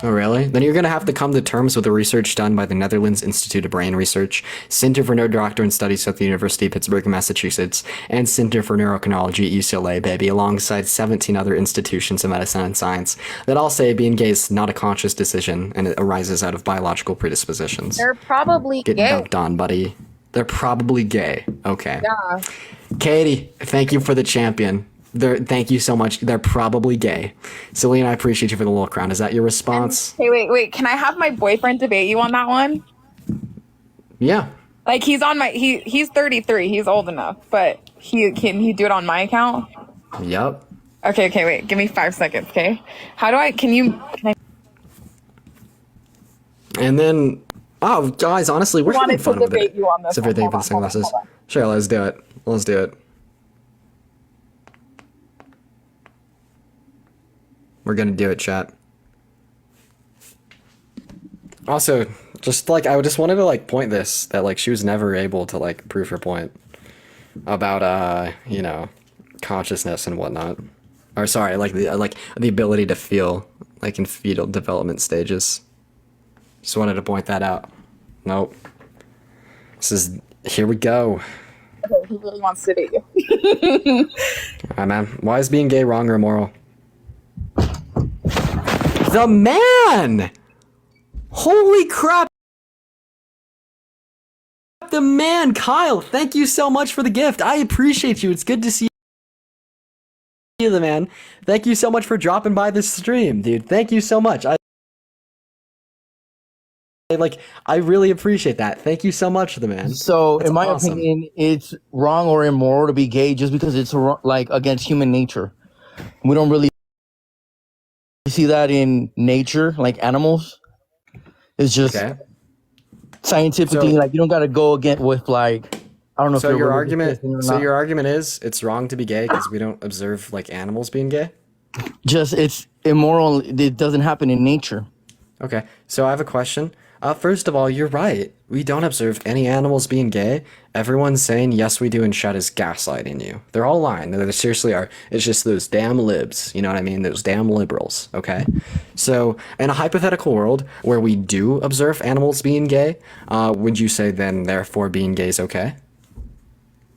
oh, really? Then you're going to have to come to terms with the research done by the Netherlands Institute of Brain Research, Center for Neurodoctrine Studies at the University of Pittsburgh, Massachusetts, and Center for Neurochronology at UCLA, baby, alongside 17 other institutions of medicine and science that all say being gay is not a conscious decision and it arises out of biological predispositions. they're probably Get gay. dunked on, buddy. They're probably gay. Okay. Yeah. Katie, thank you for the champion. Thank you so much. They're probably gay. Selena, I appreciate you for the little crown. Is that your response? Hey, wait. Can I have my boyfriend debate you on that one? Yeah. Like he's 33. He's old enough, but can he do it on my account? Yep. Okay, wait. Give me 5 seconds, okay? Can I And then, oh, guys, honestly, we're having fun with it. you on this. Except for thank you for the sunglasses. Sure, let's do it. Let's do it. We're gonna do it, chat. Also, just like I just wanted to like point this that like she was never able to like prove her point about consciousness and whatnot. Or sorry, like the ability to feel like in fetal development stages. Just wanted to point that out. Nope. Here we go. Okay, he really wants to date you. Alright, man. Why is being gay wrong or immoral? The man! Holy crap! up the man, Kyle. Thank you so much for the gift. I appreciate you. It's good to see you, the man. Thank you so much for dropping by the stream, dude. Thank you so much. I really appreciate that. Thank you so much, the man. So, That's in my awesome. opinion, it's wrong or immoral to be gay just because it's like against human nature. We don't really see that in nature, like animals. It's just Okay. scientifically, So- like you don't got to go against with like I don't know. So if you're your a religious argument, person or so not. your argument is it's wrong to be gay because we don't observe like animals being gay. Just it's immoral. It doesn't happen in nature. Okay, so I have a question. First of all, you're right. We don't observe any animals being gay. Everyone's saying yes, we do, and Shed is gaslighting you. They're all lying. They seriously are. It's just those damn libs. You know what I mean? Those damn liberals. Okay. So, in a hypothetical world where we do observe animals being gay, would you say then therefore being gay is okay?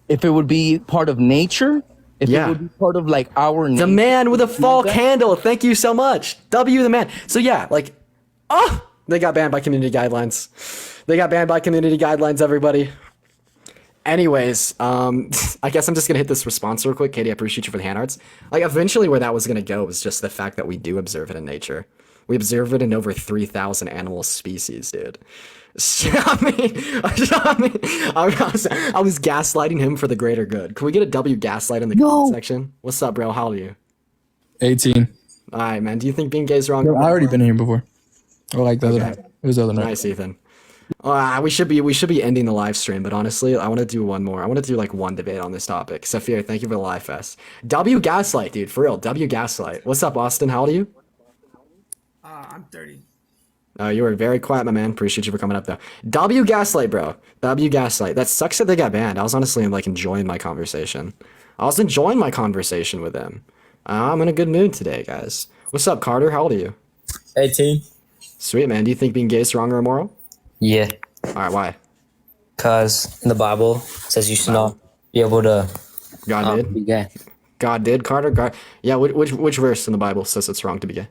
If it would be part of nature, if Yeah. it would be part of like our nature. The man with a fall candle. Thank you so much. W the man. So yeah, like, oh, they got banned by community guidelines. They got banned by community guidelines, everybody. Anyways, I guess I'm just gonna hit this response real quick. Katie, I appreciate you for the hand arts. Like, eventually where that was gonna go was just the fact that we do observe it in nature. We observe it in over 3,000 animal species, dude. So, I was gaslighting him for the greater good. Can we get a W gaslight in the comment section? What's up, bro? How old are you? 18. All right, man. Do you think being gay is wrong? I already been here before. Or like the other night. It was the other night. Nice, Ethan. We should be ending the live stream, but honestly, I want to do one more. I want to do like one debate on this topic. Saphir, thank you for the live fest. W gaslight, dude, for real. W gaslight. What's up, Austin? How old are you? I'm 30. You were very quiet, my man. Appreciate you for coming up though. W gaslight, bro. W gaslight. That sucks that they got banned. I was honestly like enjoying my conversation. I was enjoying my conversation with them. I'm in a good mood today, guys. What's up, Carter? How old are you? 18. Sweet, man. Do you think being gay is wrong or immoral? Yeah, All right, why? because in the Bible it says you should not be able to God did. be gay. God did, Carter. God. Yeah. Which verse in the Bible says it's wrong to be gay?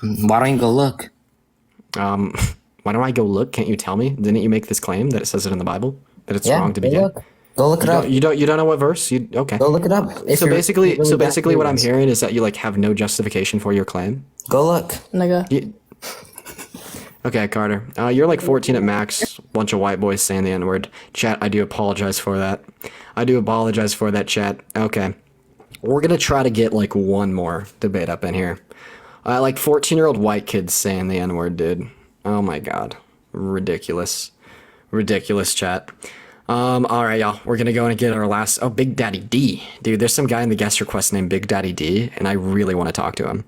Why don't you go look? Why don't I go look? Can't you tell me? Didn't you make this claim that it says it in the Bible that it's wrong to be go gay? look. Go look it up. You don't know what verse? Okay. Go look it up. If So you're basically, really bad what I'm curious. hearing is that you like have no justification for your claim. Go look. Nigga. Okay, Carter. You're like 14 at max. Bunch of white boys saying the N-word. Chat, I do apologize for that. I do apologize for that, chat. Okay. We're gonna try to get like one more debate up in here. Like 14-year-old white kids saying the N-word, dude. Oh my god. Ridiculous. Ridiculous, chat. All right, y'all. We're gonna go and get our last. Oh, Big Daddy D, dude. There's some guy in the guest request named Big Daddy D, and I really want to talk to him.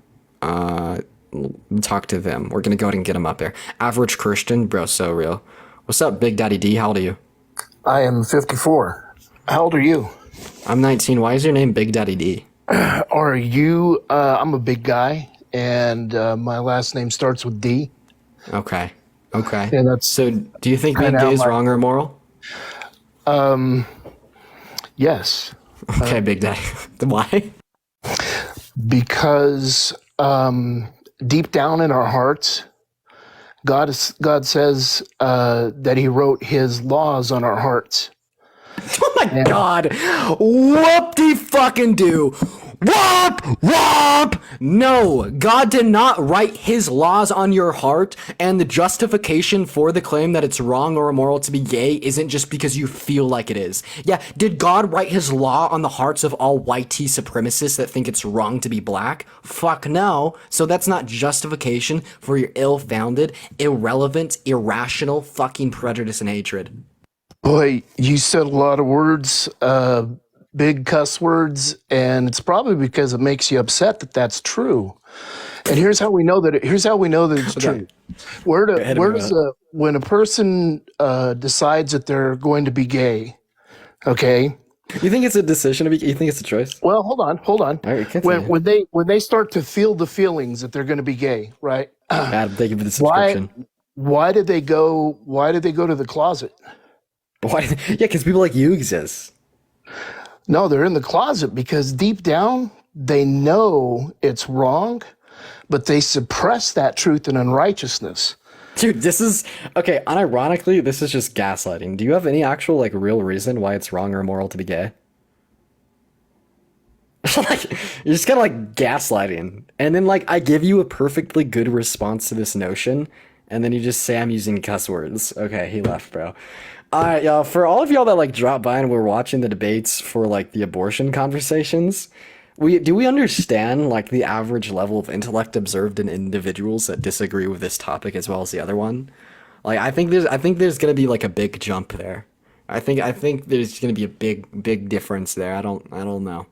Talk to them. We're gonna go ahead and get him up there. Average Christian, bro, so real. What's up, Big Daddy D? How old are you? I am 54. How old are you? I'm 19. Why is your name Big Daddy D? Are you? I'm a big guy, and my last name starts with D. Okay. Okay. Yeah, that's So, do you think being kinda gay is how my- wrong or immoral? Yes, Okay, Big Daddy. Why? because deep down in our hearts, God says that He wrote His laws on our hearts. Oh my god! Whoop-de-fucking-do! Whoop! Whoop! No! God did not write his laws on your heart, and the justification for the claim that it's wrong or immoral to be gay isn't just because you feel like it is. Yeah, did God write his law on the hearts of all white tea supremacists that think it's wrong to be black? Fuck no. So that's not justification for your ill-founded, irrelevant, irrational fucking prejudice and hatred. Boy, you said a lot of words, big cuss words, and it's probably because it makes you upset that that's true. And here's how we know that. Here's how we know that it's true. When a person decides that they're going to be gay, okay? You think it's a decision to be? You think it's a choice? Well, hold on. All right, continue. When they start to feel the feelings that they're going to be gay, right? Adam, thank you for the subscription. Why did they go? Why did they go to the closet? Why? Yeah, because people like you exist. No, they're in the closet because deep down they know it's wrong, but they suppress that truth and unrighteousness. Dude, this is okay. Unironically, this is just gaslighting. Do you have any actual like real reason why it's wrong or immoral to be gay? Like you're just kind of like gaslighting, and then like I give you a perfectly good response to this notion, and then you just say I'm using cuss words. Okay, he left, bro. All right, y'all. For all of y'all that like dropped by and were watching the debates for like the abortion conversations, we understand like the average level of intellect observed in individuals that disagree with this topic as well as the other one. Like I think there's gonna be like a big jump there. I think there's gonna be a big difference there. I don't know.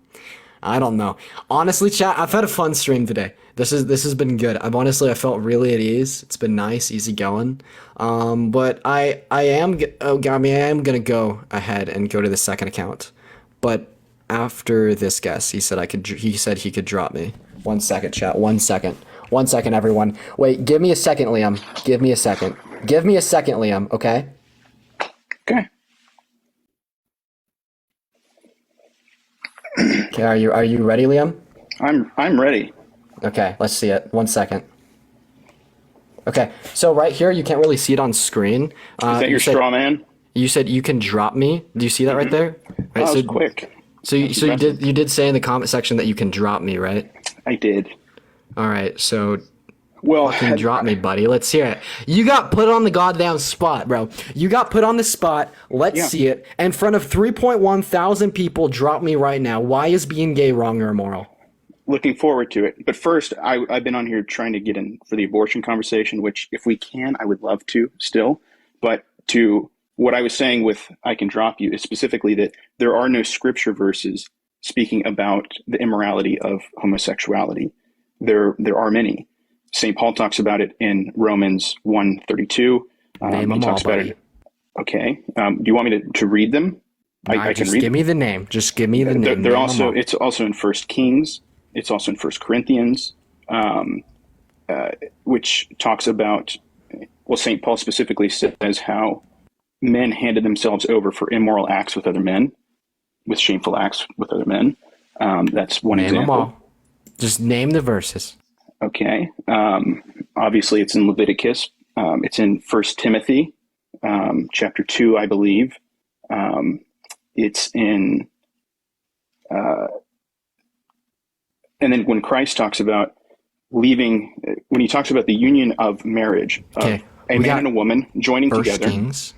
I don't know. Honestly, chat, I've had a fun stream today. This has been good. I felt really at ease. It's been nice, easy going. But I am gonna go ahead and go to the second account. But after this guest, he said he could drop me. 1 second, chat. 1 second. 1 second, everyone. Wait, give me a second, Liam. Give me a second. Give me a second, Liam. Okay. Okay. Okay. Are you ready, Liam? I'm ready. Okay, let's see it. 1 second. Okay, so right here, you can't really see it on screen. Is that your straw man? You said you can drop me. Do you see that right there? Right, That was quick. So you did say in the comment section that you can drop me, right? I did. All right, so Well, fucking drop me, buddy. Let's hear it. You got put on the goddamn spot, bro. You got put on the spot. Let's see it. In front of 3.1 thousand people, drop me right now. Why is being gay wrong or immoral? looking forward to it. But first, I've been on here trying to get in for the abortion conversation, which if we can, I would love to still. But to what I was saying with I can drop you is specifically that there are no scripture verses speaking about the immorality of homosexuality. There are many. St. Paul talks about it in Romans 1:32. Name them all, buddy. Okay. Do you want me to read them? I can read. Give me the name. Just give me the name. They're also. It's also in First Kings. It's also in First Corinthians, which talks about. Well, St. Paul specifically says how men handed themselves over for immoral acts with other men, with shameful acts with other men. That's one example. Name them all. Just name the verses. Okay. Obviously, it's in Leviticus. It's in First Timothy, chapter 2, I believe. It's in, and then when Christ talks about leaving, when he talks about the union of marriage, of a man and a woman joining together. Kings.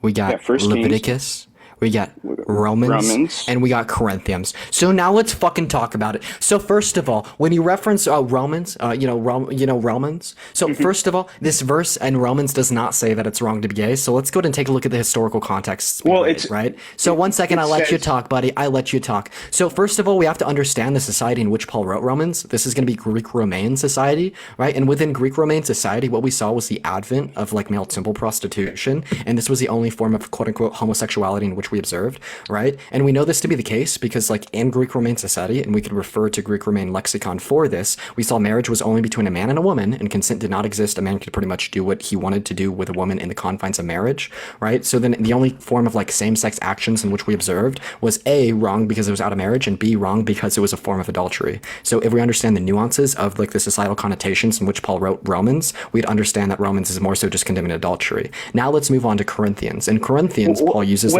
We got First Leviticus. Kings. We got Romans, and we got Corinthians. So now let's fucking talk about it. So first of all, when you reference Romans, Romans. So first of all, this verse in Romans does not say that it's wrong to be gay. So let's go ahead and take a look at the historical context. Well, it's right. So 1 second, I let you talk, buddy. I let you talk. So first of all, we have to understand the society in which Paul wrote Romans. This is going to be Greek-Roman society, right? And within Greek-Roman society, what we saw was the advent of like male simple prostitution, and this was the only form of quote unquote homosexuality in which we observed, right? And we know this to be the case because like in Greek-Roman society, and we could refer to Greek-Roman lexicon for this, we saw marriage was only between a man and a woman, and consent did not exist. A man could pretty much do what he wanted to do with a woman in the confines of marriage, right? So then the only form of like same-sex actions in which we observed was A, wrong because it was out of marriage, and B, wrong because it was a form of adultery. So if we understand the nuances of like the societal connotations in which Paul wrote Romans, we'd understand that Romans is more so just condemning adultery. Now let's move on to Corinthians. In Corinthians, Paul uses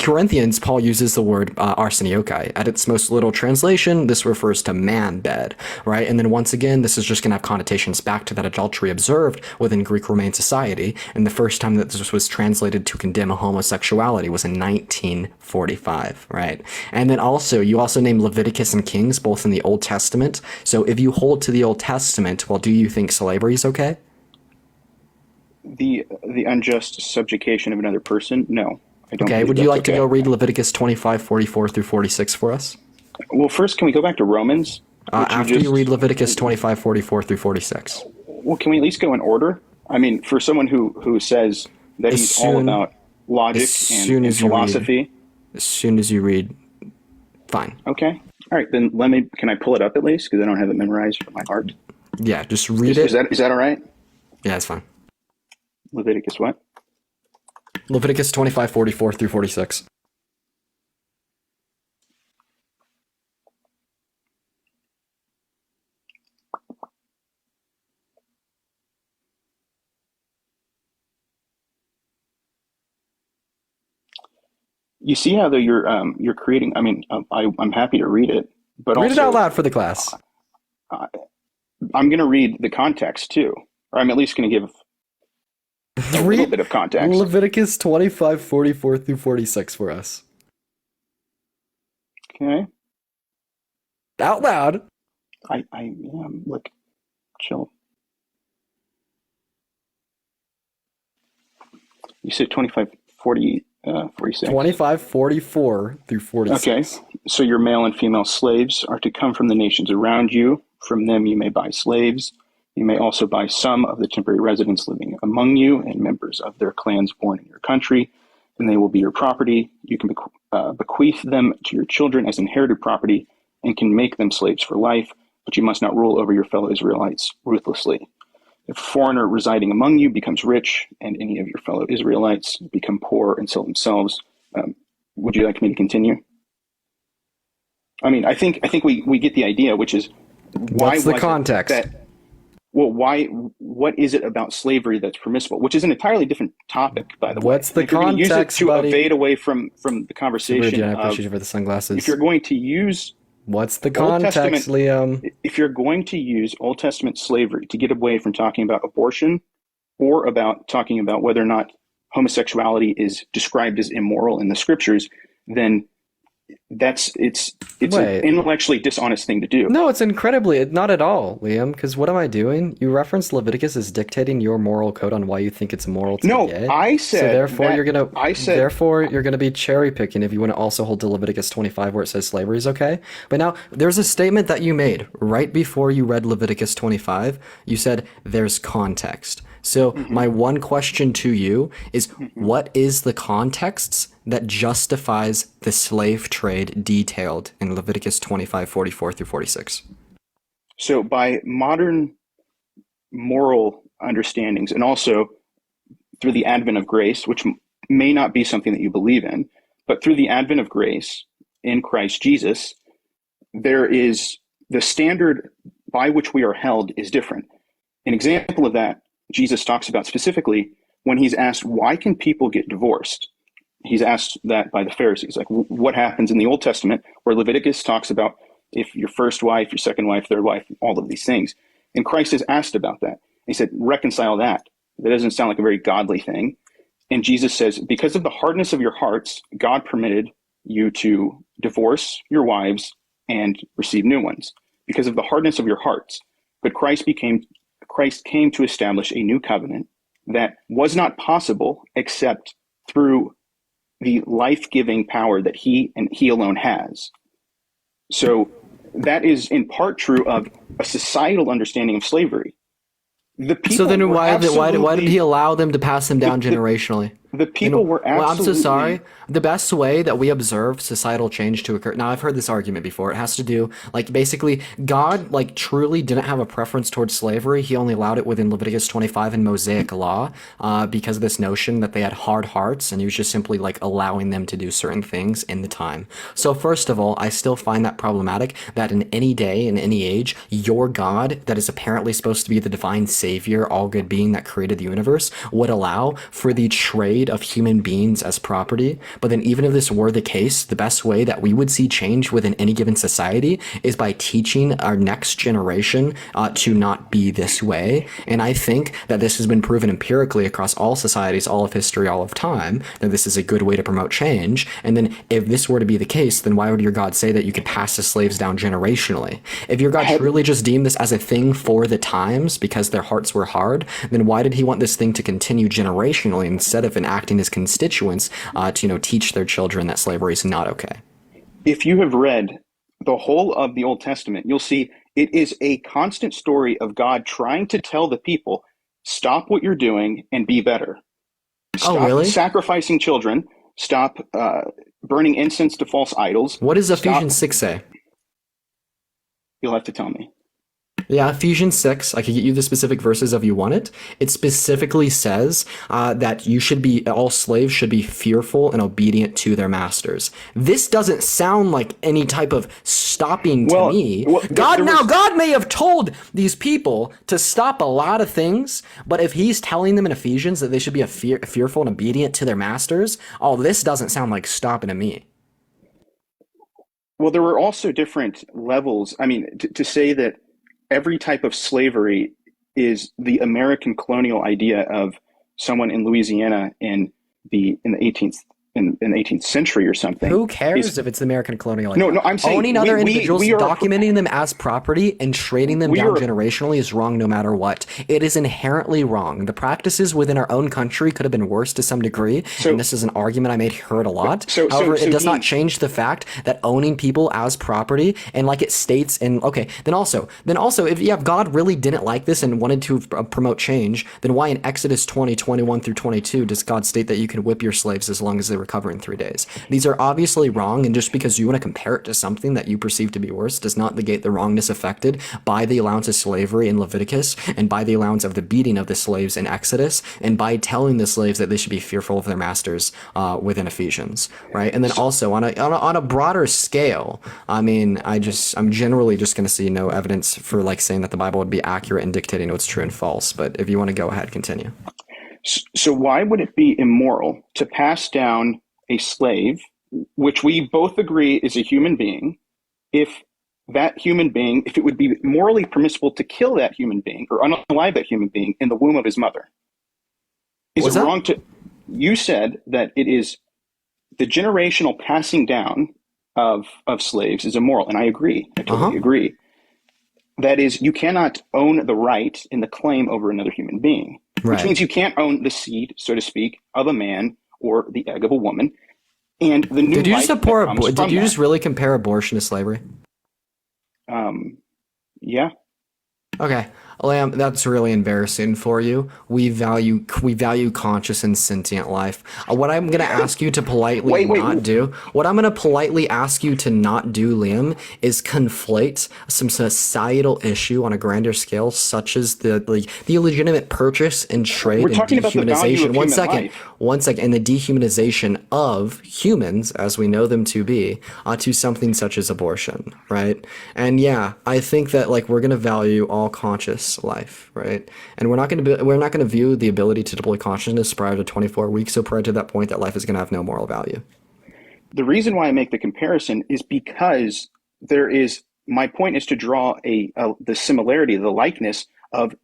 Corinthians, Paul uses the word arseniokai. At its most literal translation, this refers to man bed, right? And then once again, this is just going to have connotations back to that adultery observed within Greek-Roman society. And the first time that this was translated to condemn homosexuality was in 1945, right? And then also, you also name Leviticus and Kings, both in the Old Testament. So if you hold to the Old Testament, well, do you think slavery is okay? The unjust subjugation of another person? No. I don't. Okay, would you like to go read Leviticus 25:44 through 46 for us? Well, first, can we go back to Romans? After you read Leviticus 25:44 through 46. Well, can we at least go in order? I mean, for someone who says that he's all about logic and philosophy. As soon as you read, fine. Okay. All right, then can I pull it up at least? Because I don't have it memorized from my heart. Yeah, just read it. Is that all right? Yeah, it's fine. Leviticus what? Leviticus 25:44 through 46. You see how though you're creating. I mean, I'm happy to read it, but Read it also out loud for the class. I'm going to read the context too, or I'm at least going to give a little bit of context. Leviticus 25:44 through 46 for us. Okay. Out loud. Look, chill. You said 46. 25:44 through 46. Okay. So your male and female slaves are to come from the nations around you. From them you may buy slaves. You may also buy some of the temporary residents living among you and members of their clans born in your country, and they will be your property. You can bequeath them to your children as inherited property and can make them slaves for life, but you must not rule over your fellow Israelites ruthlessly. If a foreigner residing among you becomes rich and any of your fellow Israelites become poor and sell themselves, would you like me to continue? I mean, I think we get the idea, which is what's the context? What is it about slavery that's permissible? Which is an entirely different topic, by the way. What's the if you're going to use it context, to buddy? evade away from the conversation I of, appreciate you for the sunglasses. if you're going to use What's the Old context, Testament, Liam? if you're going to use Old Testament slavery to get away from talking about abortion or about talking about whether or not homosexuality is described as immoral in the scriptures, then it's an intellectually dishonest thing to do. No, it's incredibly not at all, Liam. Because what am I doing? You referenced Leviticus as dictating your moral code on why you think it's moral to be gay. I said. So therefore, that, you're gonna be cherry picking if you want to also hold to Leviticus 25 where it says slavery is okay. But now there's a statement that you made right before you read Leviticus 25. You said there's context. So my one question to you is, what is the context that justifies the slave trade detailed in Leviticus 25:44 through 46? So by modern moral understandings, and also through the advent of grace, which may not be something that you believe in, but through the advent of grace in Christ Jesus, there is the standard by which we are held is different. An example of that Jesus talks about specifically when he's asked, why can people get divorced? He's asked that by the Pharisees, like what happens in the Old Testament where Leviticus talks about if your first wife, your second wife, third wife, all of these things. And Christ is asked about that. He said, reconcile that. That doesn't sound like a very godly thing. And Jesus says, because of the hardness of your hearts, God permitted you to divorce your wives and receive new ones because of the hardness of your hearts. But Christ came to establish a new covenant that was not possible except through the life-giving power that he alone has. So that is in part true of a societal understanding of slavery. So then why did he allow them to pass them down generationally? The people were absolutely... Well, I'm so sorry. The best way that we observe societal change to occur... Now, I've heard this argument before. It has to do, like, basically, God, like, truly didn't have a preference towards slavery. He only allowed it within Leviticus 25 and Mosaic law because of this notion that they had hard hearts, and he was just simply, like, allowing them to do certain things in the time. So, first of all, I still find that problematic that in any day, in any age, your God, that is apparently supposed to be the divine savior, all-good being that created the universe, would allow for the trade of human beings as property. But then even if this were the case, the best way that we would see change within any given society is by teaching our next generation to not be this way. And I think that this has been proven empirically across all societies, all of history, all of time, that this is a good way to promote change. And then if this were to be the case, then why would your God say that you could pass the slaves down generationally? If your God truly just deemed this as a thing for the times because their hearts were hard, then why did he want this thing to continue generationally instead of enacting his constituents to teach their children that slavery is not okay? If you have read the whole of the Old Testament, you'll see it is a constant story of God trying to tell the people, stop what you're doing and be better. Stop sacrificing children. Stop burning incense to false idols. What does Ephesians 6 say? You'll have to tell me. Yeah, Ephesians 6, I could get you the specific verses if you want it. It specifically says that all slaves should be fearful and obedient to their masters. This doesn't sound like any type of stopping to me. God may have told these people to stop a lot of things, but if he's telling them in Ephesians that they should be fearful and obedient to their masters, this doesn't sound like stopping to me. Well, there were also different levels. I mean, to say that every type of slavery is the American colonial idea of someone in Louisiana in the 18th century or something. Who cares if it's the American colonial idea? No, I'm saying owning other individuals, documenting them as property, and trading them down generationally is wrong no matter what. It is inherently wrong. The practices within our own country could have been worse to some degree, and this is an argument I heard a lot. However, it does not change the fact that owning people as property, and like it states in, then also, if God really didn't like this and wanted to promote change, then why in Exodus 20:21 through 22 does God state that you can whip your slaves as long as they recover in 3 days? These are obviously wrong, and just because you want to compare it to something that you perceive to be worse does not negate the wrongness affected by the allowance of slavery in Leviticus, and by the allowance of the beating of the slaves in Exodus, and by telling the slaves that they should be fearful of their masters within Ephesians, right? And then also on a broader scale, I mean, I'm generally just going to see no evidence for like saying that the Bible would be accurate in dictating what's true and false. But if you want to go ahead, continue. So why would it be immoral to pass down a slave, which we both agree is a human being, if it would be morally permissible to kill that human being or unalive that human being in the womb of his mother? Is it wrong to? You said that it is the generational passing down of slaves is immoral, and I agree. I totally agree. That is, you cannot own the right in the claim over another human being, which means you can't own the seed, so to speak, of a man or the egg of a woman. And the new Did you just really compare abortion to slavery? Yeah. Okay. Lamb, that's really embarrassing for you. We value conscious and sentient life. What I'm going to ask you to politely what I'm going to politely ask you to not do, Liam, is conflate some societal issue on a grander scale, such as the illegitimate purchase and trade and dehumanization. One second, and the dehumanization of humans as we know them to be, to something such as abortion, right? And yeah, I think that we're going to value all conscious life, right? And we're not going to view the ability to deploy consciousness prior to 24 weeks, so prior to that point that life is going to have no moral value. The reason why I make the comparison is because my point is to draw the similarity, the likeness of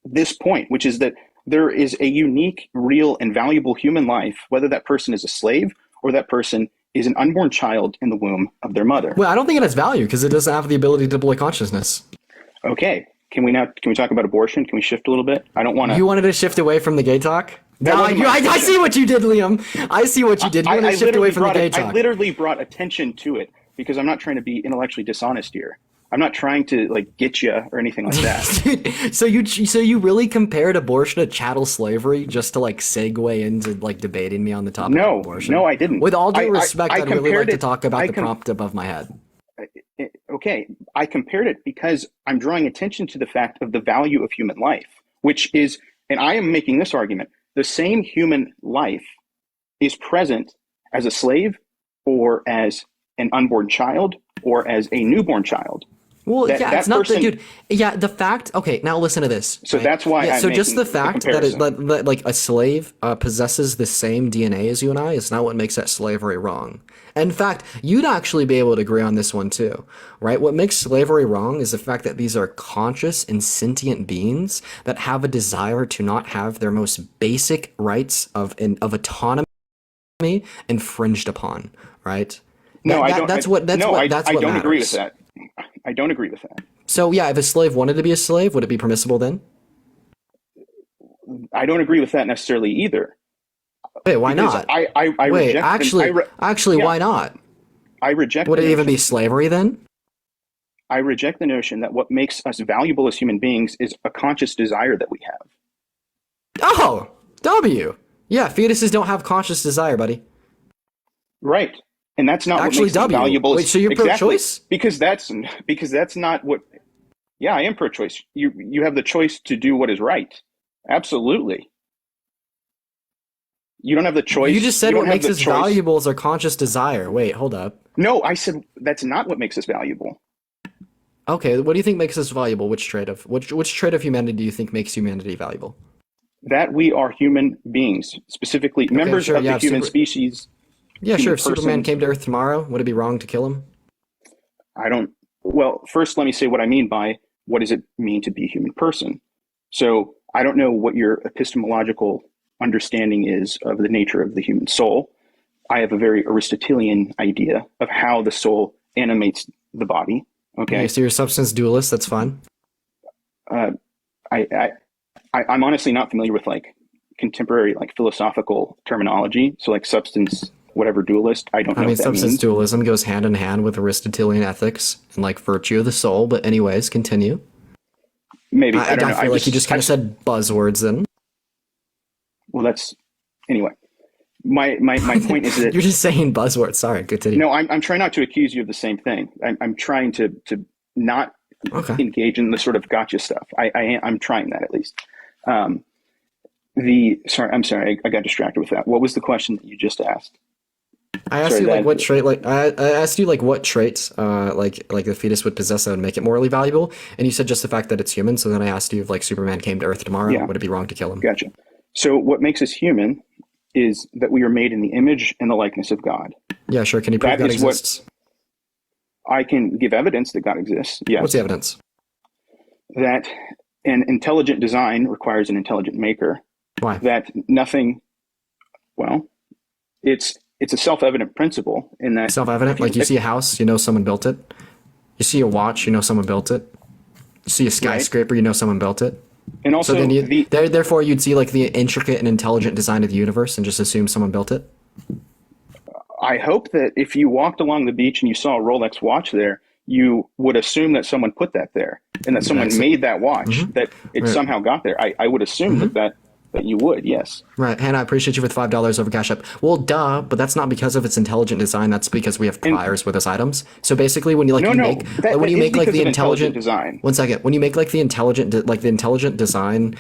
this point, which is that there is a unique, real, and valuable human life, whether that person is a slave or that person is an unborn child in the womb of their mother. Well, I don't think it has value because it doesn't have the ability to deploy consciousness. Okay. Can we talk about abortion? Can we shift a little bit? I don't want to. You wanted to shift away from the gay talk? I see what you did, Liam. I see what you did. You wanted to shift away from the gay talk. I literally brought attention to it because I'm not trying to be intellectually dishonest here. I'm not trying to get you or anything like that. So you really compared abortion to chattel slavery just to segue into debating me on the topic of abortion? No, I didn't. With all due respect, I'd really like to talk about the prompt above my head. Okay, I compared it because I'm drawing attention to the fact of the value of human life, which is, and I am making this argument, the same human life is present as a slave or as an unborn child or as a newborn child. Well, it's not the dude. Yeah, the fact. Okay, now listen to this. So that's why. So just the fact that a slave possesses the same DNA as you and I is not what makes that slavery wrong. In fact, you'd actually be able to agree on this one too, right? What makes slavery wrong is the fact that these are conscious and sentient beings that have a desire to not have their most basic rights of autonomy infringed upon, right? No, I don't. I don't agree with that. I don't agree with that. So yeah, if a slave wanted to be a slave, would it be permissible then? I don't agree with that necessarily either. Wait, why not? Why not? I reject. Would it even be slavery then? I reject the notion that what makes us valuable as human beings is a conscious desire that we have. Oh, yeah, fetuses don't have conscious desire, buddy. Right. And that's not actually what makes them valuable. Wait, so you're pro-choice? Because that's not what. Yeah, I am pro-choice. You have the choice to do what is right. Absolutely. You don't have the choice. You just said what makes us valuable is our conscious desire. Wait, hold up. No, I said that's not what makes us valuable. Okay, what do you think makes us valuable? Which trait of humanity do you think makes humanity valuable? That we are human beings, specifically members of the human species. Yeah, sure. If Superman came to Earth tomorrow, would it be wrong to kill him? Well, first let me say what I mean by what does it mean to be a human person. So I don't know what your epistemological understanding is of the nature of the human soul. I have a very Aristotelian idea of how the soul animates the body. Okay. So you're a substance dualist. That's fine. I'm honestly not familiar with like contemporary like philosophical terminology. So like substance, whatever dualist, I don't know. What that substance means. Dualism goes hand in hand with Aristotelian ethics and like virtue of the soul. But anyways, continue. Maybe I don't know. I feel like you just kind of said buzzwords then. Well, that's anyway. My point is that you're just saying buzzwords. Sorry, continue. No, I'm trying not to accuse you of the same thing. I'm trying to not engage in the sort of gotcha stuff. I'm trying that at least. I'm sorry. I got distracted with that. What was the question that you just asked? I asked you like what trait, like I asked you like what traits, like the fetus would possess that would make it morally valuable, and you said just the fact that it's human. So then I asked you if like Superman came to Earth tomorrow, would it be wrong to kill him? Gotcha. So what makes us human is that we are made in the image and the likeness of God. Yeah, sure. Can you prove God exists? I can give evidence that God exists. Yes. What's the evidence? That an intelligent design requires an intelligent maker. Why? That nothing. Well, it's a self-evident principle in that. Self-evident, like you see a house, you know someone built it. You see a watch, you know someone built it. You see a skyscraper, you know someone built it. And also, so then therefore, you'd see like the intricate and intelligent design of the universe and just assume someone built it. I hope that if you walked along the beach and you saw a Rolex watch there, you would assume that someone put that there and that someone made that watch, that it somehow got there. I would assume that you would, yes. Right, Hannah, I appreciate you for the $5 over Cash App. Well, duh, but that's not because of its intelligent design. That's because we have priors with us items. So basically, when you like the intelligent design. 1 second, when you make like the intelligent design,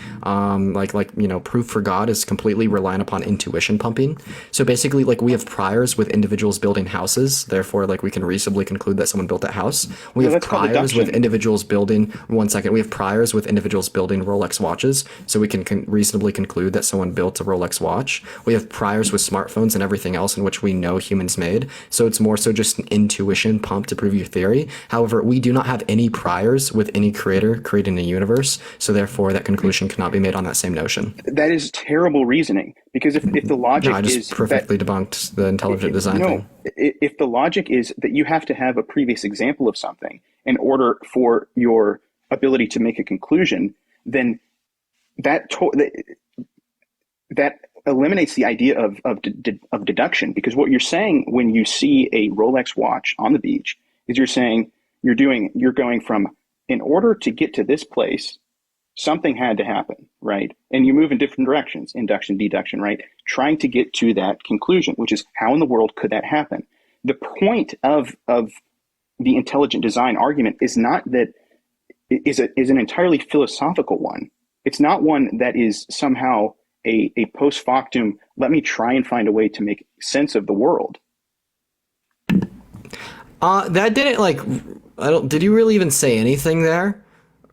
proof for God is completely reliant upon intuition pumping. So basically, like we have priors with individuals building houses. Therefore, like we can reasonably conclude that someone built that house. We have priors with individuals building. 1 second, we have priors with individuals building Rolex watches. So we can reasonably conclude that someone built a Rolex watch. We have priors with smartphones and everything else in which we know humans made. So it's more so just an intuition pump to prove your theory. However, we do not have any priors with any creator creating a universe. So therefore, that conclusion cannot be made on that same notion. That is terrible reasoning, because if the logic I just perfectly debunked the intelligent design thing. If the logic is that you have to have a previous example of something in order for your ability to make a conclusion, then that eliminates the idea of deduction, because what you're saying when you see a Rolex watch on the beach is you're going from, in order to get to this place, something had to happen, right? And you move in different directions, induction, deduction, right? Trying to get to that conclusion, which is how in the world could that happen? The point of the intelligent design argument is not that is an entirely philosophical one. It's not one that is somehow a post factum, let me try and find a way to make sense of the world. That didn't did you really even say anything there?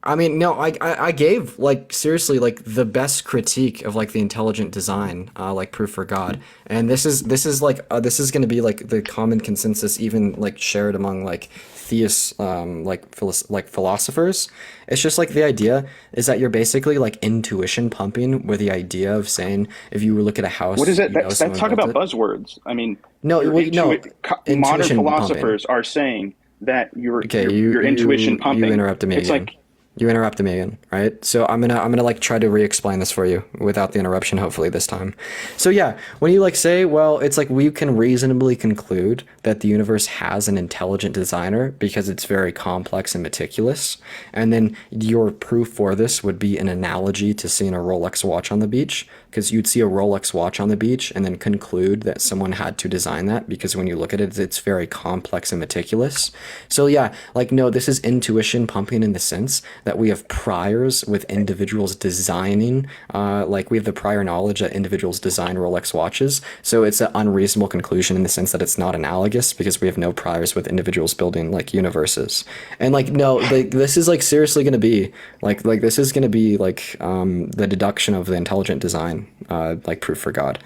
I mean, no, I gave like seriously like the best critique of like the intelligent design, like proof for God, and this is going to be like the common consensus, even like shared among like theists, like philosophers. It's just like the idea is that you're basically like intuition pumping with the idea of saying if you look at a house. What is it? Let's talk about buzzwords. I mean, modern philosophers are saying that your intuition pumping. You interrupted me it's again. like You interrupted me again, right? So I'm gonna like try to re-explain this for you without the interruption, hopefully this time. So yeah, when you like say, well, it's like we can reasonably conclude that the universe has an intelligent designer because it's very complex and meticulous, and then your proof for this would be an analogy to seeing a Rolex watch on the beach, because you'd see a Rolex watch on the beach and then conclude that someone had to design that because when you look at it, it's very complex and meticulous. So yeah, like no, this is intuition pumping in the sense that we have priors with individuals designing, like we have the prior knowledge that individuals design Rolex watches. So it's an unreasonable conclusion in the sense that it's not analogous because we have no priors with individuals building like universes. And like, no, like this is like seriously going to be like this is going to be like the deduction of the intelligent design, like proof for God.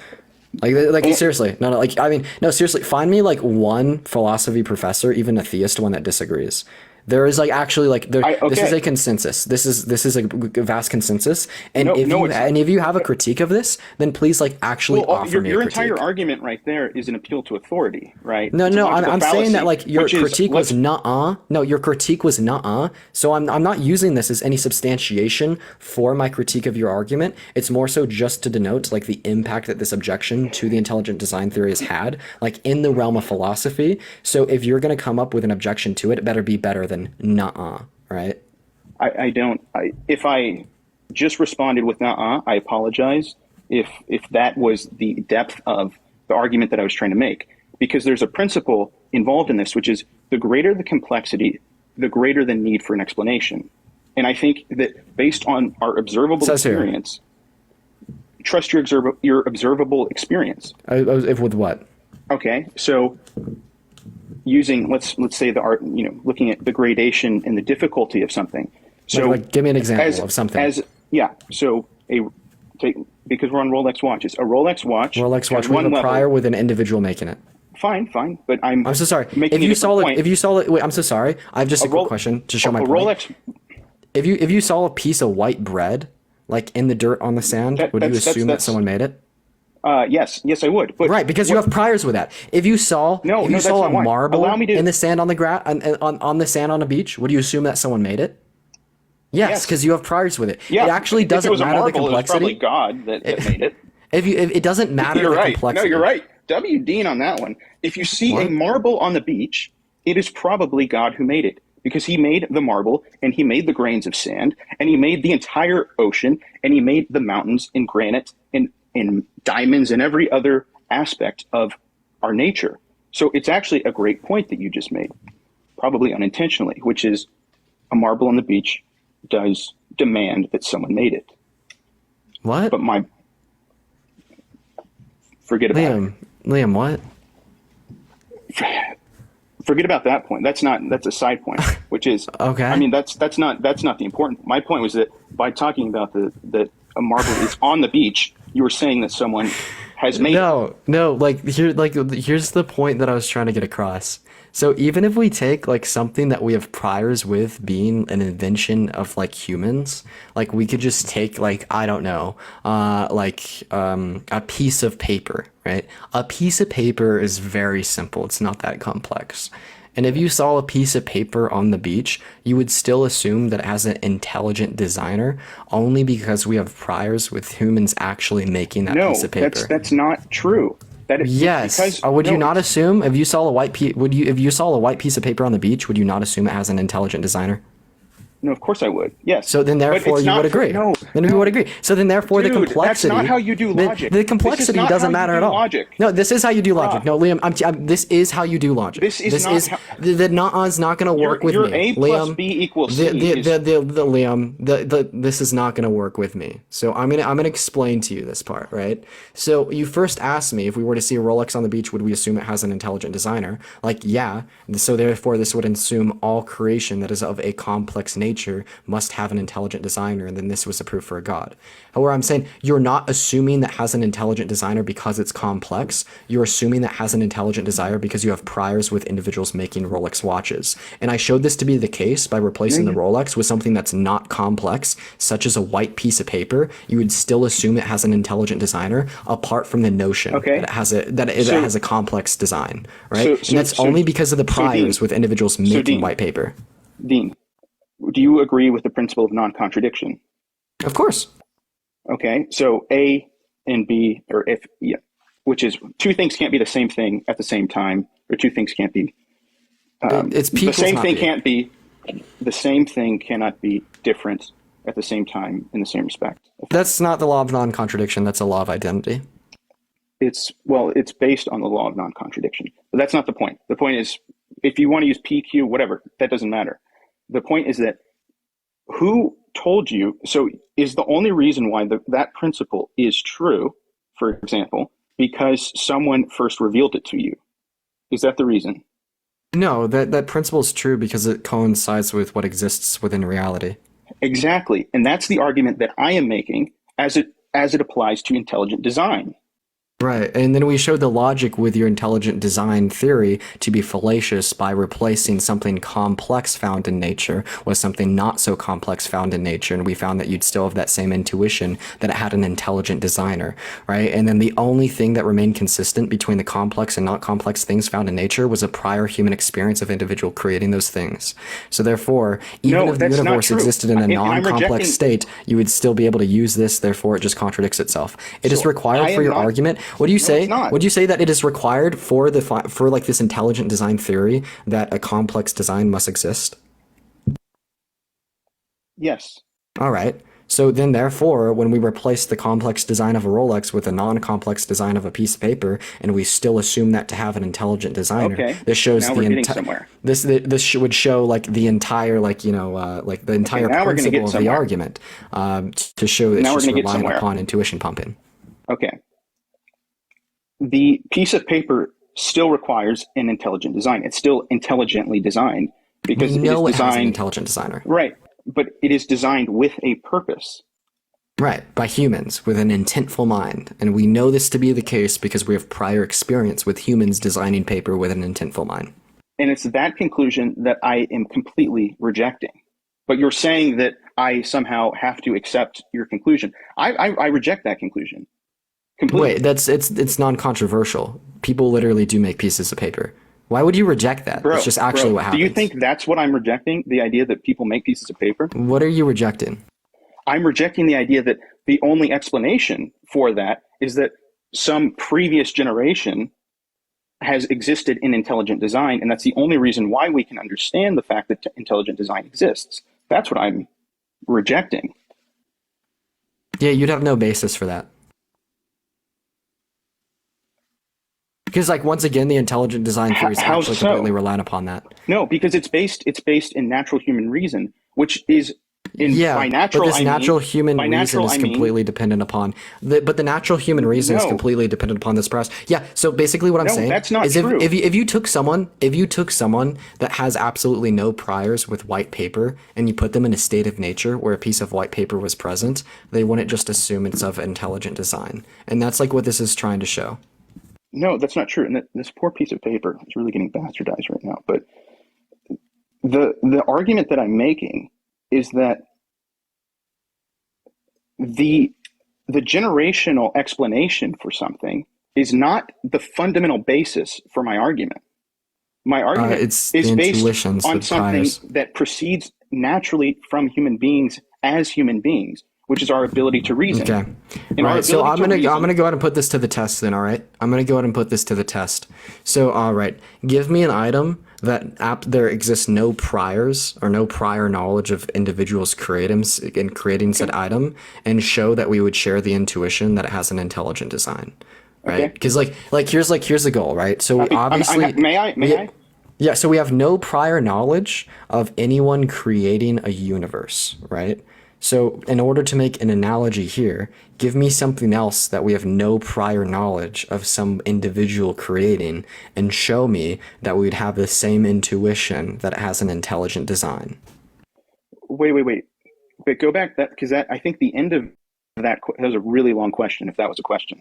Like seriously, no, like, I mean, no, seriously, find me like one philosophy professor, even a theist one that disagrees. There is like actually like there. This is a consensus. This is a vast consensus. And if you have a critique of this, then please like actually offer me a your critique. entire argument right there is an appeal to authority, right? No, I'm saying that like your critique was nuh-uh. No, your critique was nuh-uh. So I'm not using this as any substantiation for my critique of your argument. It's more so just to denote like the impact that this objection to the intelligent design theory has had, like in the realm of philosophy. So if you're gonna come up with an objection to it, it better be better than nuh-uh, right? If I just responded with nuh-uh, I apologize if that was the depth of the argument that I was trying to make, because there's a principle involved in this, which is the greater the complexity, the greater the need for an explanation. And I think that based on our observable experience, trust your observable experience. If with what? Okay, so using let's say the art, looking at the gradation and the difficulty of something. So like give me an example of something. Because we're on Rolex watches. A Rolex watch we have a prior with an individual making it. Fine, but I'm so sorry. If you saw it, wait, I'm so sorry. I have just a quick question to show my point. Rolex. If you saw a piece of white bread like in the dirt on the sand, would you assume that someone made it? Yes, I would. But right, because you have priors with that. If you saw a marble in the sand on the on the sand on a beach, would you assume that someone made it? Yes, because you have priors with it. Yeah, it actually doesn't matter the complexity. It was probably God that made it. If it doesn't matter the complexity. No, you're right. W. Dean on that one. If you see a marble on the beach, it is probably God who made it, because he made the marble and he made the grains of sand and he made the entire ocean and he made the mountains in granite and in diamonds and every other aspect of our nature. So it's actually a great point that you just made, probably unintentionally, which is a marble on the beach does demand that someone made it. What? But forget about it. Liam, what? Forget about that point. That's a side point, which is okay. I mean, that's not the important. My point was that by talking about that a marble is on the beach, you were saying that someone has made it. No, here's the point that I was trying to get across. So even if we take like something that we have priors with being an invention of like humans, like we could just take like, I don't know, a piece of paper, right? A piece of paper is very simple. It's not that complex. And if you saw a piece of paper on the beach, you would still assume that it has an intelligent designer only because we have priors with humans actually making that piece of paper. No, that's not true. Yes. Would you not assume if you saw a white piece of paper on the beach, would you not assume it has an intelligent designer? No, of course I would. Yes. So then therefore you would agree. We would agree. So then therefore the complexity. That's not how you do logic. The complexity doesn't matter at all. Logic. No, this is how you do logic. No, Liam, this is how you do logic. This is the nuh-uh's not going to work with me. Your A plus B equals C. Liam, this is not going to work with me. So I'm gonna explain to you this part, right? So you first asked me if we were to see a Rolex on the beach, would we assume it has an intelligent designer? Like, yeah. So therefore this would assume all creation that is of a complex nature must have an intelligent designer, and then this was a proof for a God. However, I'm saying you're not assuming that has an intelligent designer because it's complex. You're assuming that has an intelligent designer because you have priors with individuals making Rolex watches. And I showed this to be the case by replacing the Rolex with something that's not complex, such as a white piece of paper. You would still assume it has an intelligent designer apart from the notion that it has a complex design, right? And that's only because of the priors with individuals making white paper. Dean, do you agree with the principle of non-contradiction? Of course. Okay, so A and B, or if, yeah, which is two things can't be the same thing at the same time, or two things can't be. It's P the equals same not thing B. can't be. The same thing cannot be different at the same time in the same respect. That's not the law of non-contradiction. That's a law of identity. It's based on the law of non-contradiction. But that's not the point. The point is, if you want to use PQ, whatever, that doesn't matter. The point is that who told you? So is the only reason why that principle is true, for example, because someone first revealed it to you? Is that the reason? No, that principle is true because it coincides with what exists within reality. Exactly. And that's the argument that I am making as it applies to intelligent design. Right, and then we showed the logic with your intelligent design theory to be fallacious by replacing something complex found in nature with something not so complex found in nature, and we found that you'd still have that same intuition that it had an intelligent designer, right? And then the only thing that remained consistent between the complex and not complex things found in nature was a prior human experience of individual creating those things. So therefore, even if the universe existed in a non-complex state, you would still be able to use this, therefore it just contradicts itself. It is required for your argument. What do you say? Would you say that it is required for like this intelligent design theory that a complex design must exist? Yes. All right. So then, therefore, when we replace the complex design of a Rolex with a non-complex design of a piece of paper, and we still assume that to have an intelligent designer, this shows this would show like the entire like the entire principle of the argument to show that it's just relying upon intuition pumping. Okay. The piece of paper still requires an intelligent design. It's still intelligently designed because it is designed. It has an intelligent designer. Right. But it is designed with a purpose. Right. By humans with an intentful mind. And we know this to be the case because we have prior experience with humans designing paper with an intentful mind. And it's that conclusion that I am completely rejecting. But you're saying that I somehow have to accept your conclusion. I reject that conclusion. Completely. Wait, it's non-controversial. People literally do make pieces of paper. Why would you reject that? It's just actually what happens. Do you think that's what I'm rejecting? The idea that people make pieces of paper? What are you rejecting? I'm rejecting the idea that the only explanation for that is that some previous generation has existed in intelligent design, and that's the only reason why we can understand the fact that intelligent design exists. That's what I'm rejecting. Yeah, you'd have no basis for that. Because, like, once again, the intelligent design theory is actually completely reliant upon that. No, because it's based in natural human reason, which is by natural. But this natural human reason is completely dependent upon. But the natural human reason is completely dependent upon this process. Yeah. So basically, what I'm saying that's not is, true. if you took someone that has absolutely no priors with white paper and you put them in a state of nature where a piece of white paper was present, they wouldn't just assume it's of intelligent design, and that's like what this is trying to show. No, that's not true. And this poor piece of paper is really getting bastardized right now. But the argument that I'm making is that the generational explanation for something is not the fundamental basis for my argument. My argument is based on something that proceeds naturally from human beings as human beings, which is our ability to reason. Okay. Right. So I'm gonna go ahead and put this to the test then. All right. I'm gonna go ahead and put this to the test. So all right, give me an item that there exists no priors or no prior knowledge of individuals creating said item, and show that we would share the intuition that it has an intelligent design. Right. Because here's the goal. Right. So obviously, may I? Yeah. So we have no prior knowledge of anyone creating a universe. Right. So in order to make an analogy here, give me something else that we have no prior knowledge of some individual creating, and show me that we would have the same intuition that it has an intelligent design. Wait. But go back because I think the end of that was a really long question, if that was a question.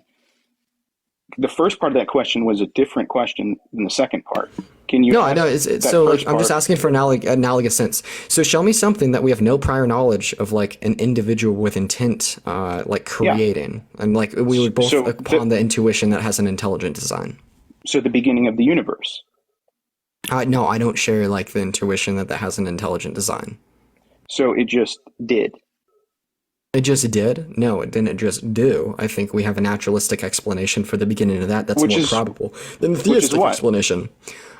The first part of that question was a different question than the second part. Can you? No, I know. I'm just asking for analogous sense. So show me something that we have no prior knowledge of, like an individual with intent, creating, and like we would both upon the intuition that has an intelligent design. So the beginning of the universe. No, I don't share like the intuition that has an intelligent design. So it just did. It just did? No, it didn't just do. I think we have a naturalistic explanation for the beginning of that that's more probable than the theistic explanation.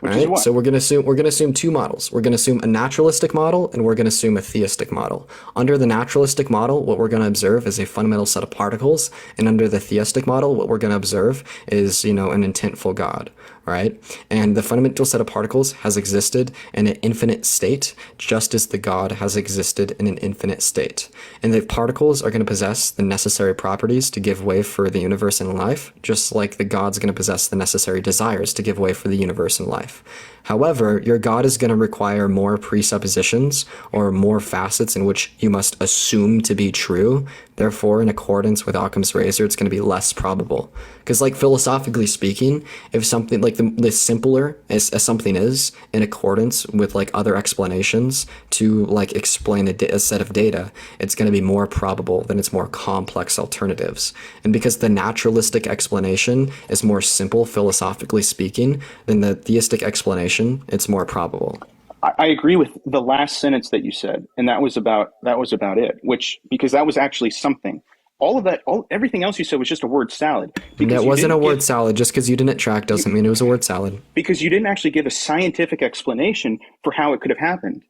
All right, so we're gonna assume two models. We're gonna assume a naturalistic model, and we're gonna assume a theistic model. Under the naturalistic model, what we're gonna observe is a fundamental set of particles, and under the theistic model, what we're gonna observe is, an intentful God. Right? And the fundamental set of particles has existed in an infinite state, just as the God has existed in an infinite state. And the particles are going to possess the necessary properties to give way for the universe and life, just like the God's going to possess the necessary desires to give way for the universe and life. However, your God is going to require more presuppositions or more facets in which you must assume to be true. Therefore, in accordance with Occam's razor, it's going to be less probable. Because, philosophically speaking, if something the simpler as something is in accordance with other explanations to explain a set of data, it's going to be more probable than its more complex alternatives. And because the naturalistic explanation is more simple philosophically speaking than the theistic explanation, it's more probable. I agree with the last sentence that you said, and that was about it. Because that was actually something. All of that, everything else you said was just a word salad. That wasn't a word salad. Just because you didn't track doesn't mean it was a word salad. Because you didn't actually give a scientific explanation for how it could have happened.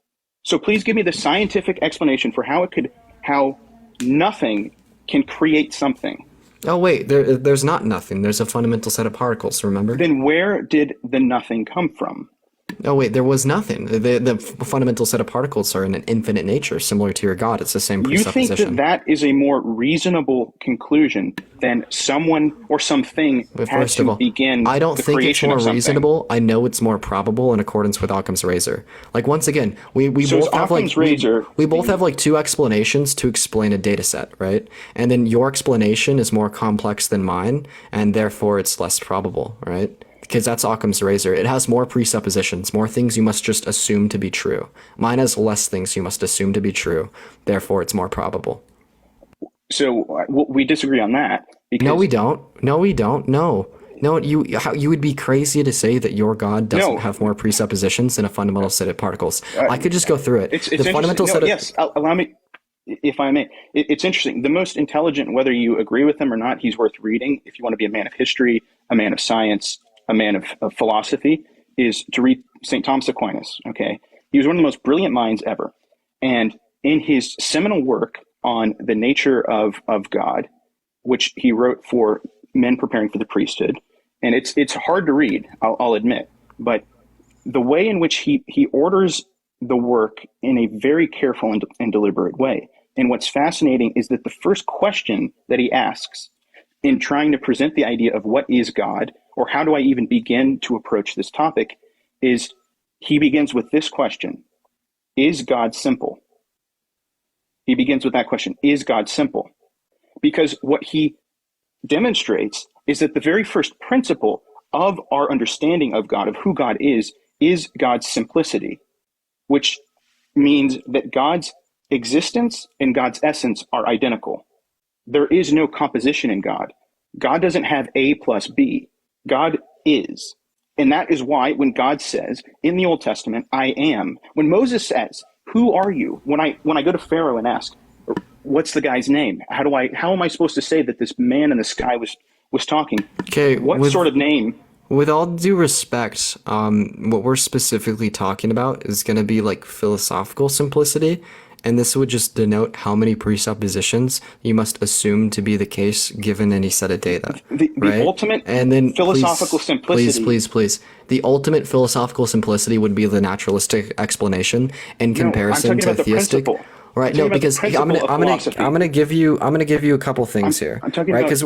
So please give me the scientific explanation for how nothing can create something. Oh wait, there's not nothing. There's a fundamental set of particles. Remember? Then where did the nothing come from? Oh wait, there was nothing. The fundamental set of particles are in an infinite nature, similar to your God. It's the same presupposition. You think that is a more reasonable conclusion than someone or something had to begin? I don't think it's more reasonable. I know it's more probable in accordance with Occam's razor. Once again, we both have two explanations to explain a data set, right? And then your explanation is more complex than mine, and therefore it's less probable, right? Because that's Occam's razor. It has more presuppositions, more things you must just assume to be true. Mine has less things you must assume to be true. Therefore, it's more probable. So we disagree on that. No, we don't. No, you would be crazy to say that your God doesn't have more presuppositions than a fundamental set of particles. I could just go through it. It's the fundamental set of... Yes, allow me, if I may. It's interesting. The most intelligent, whether you agree with him or not, he's worth reading. If you want to be a man of history, a man of science, a man of philosophy, is to read St. Thomas Aquinas, okay? He was one of the most brilliant minds ever. And in his seminal work on the nature of God, which he wrote for men preparing for the priesthood, and it's hard to read, I'll admit, but the way in which he orders the work in a very careful and deliberate way. And what's fascinating is that the first question that he asks in trying to present the idea of what is God, or how do I even begin to approach this topic, is he begins with this question: is God simple? He begins with that question: is God simple? Because what he demonstrates is that the very first principle of our understanding of God, of who God is God's simplicity, which means that God's existence and God's essence are identical. There is no composition in God. God doesn't have A plus B. God is. And that is why when God says in the Old Testament, I am, when Moses says, who are you? When I go to Pharaoh and ask, what's the guy's name? How am I supposed to say that this man in the sky was talking? Okay. What sort of name? With all due respect, what we're specifically talking about is going to be philosophical simplicity. And this would just denote how many presuppositions you must assume to be the case given any set of data. The ultimate and then philosophical simplicity. Please. The ultimate philosophical simplicity would be the naturalistic explanation in comparison to theistic. Principle. Right, no, because I'm gonna give you a couple things here, right? Because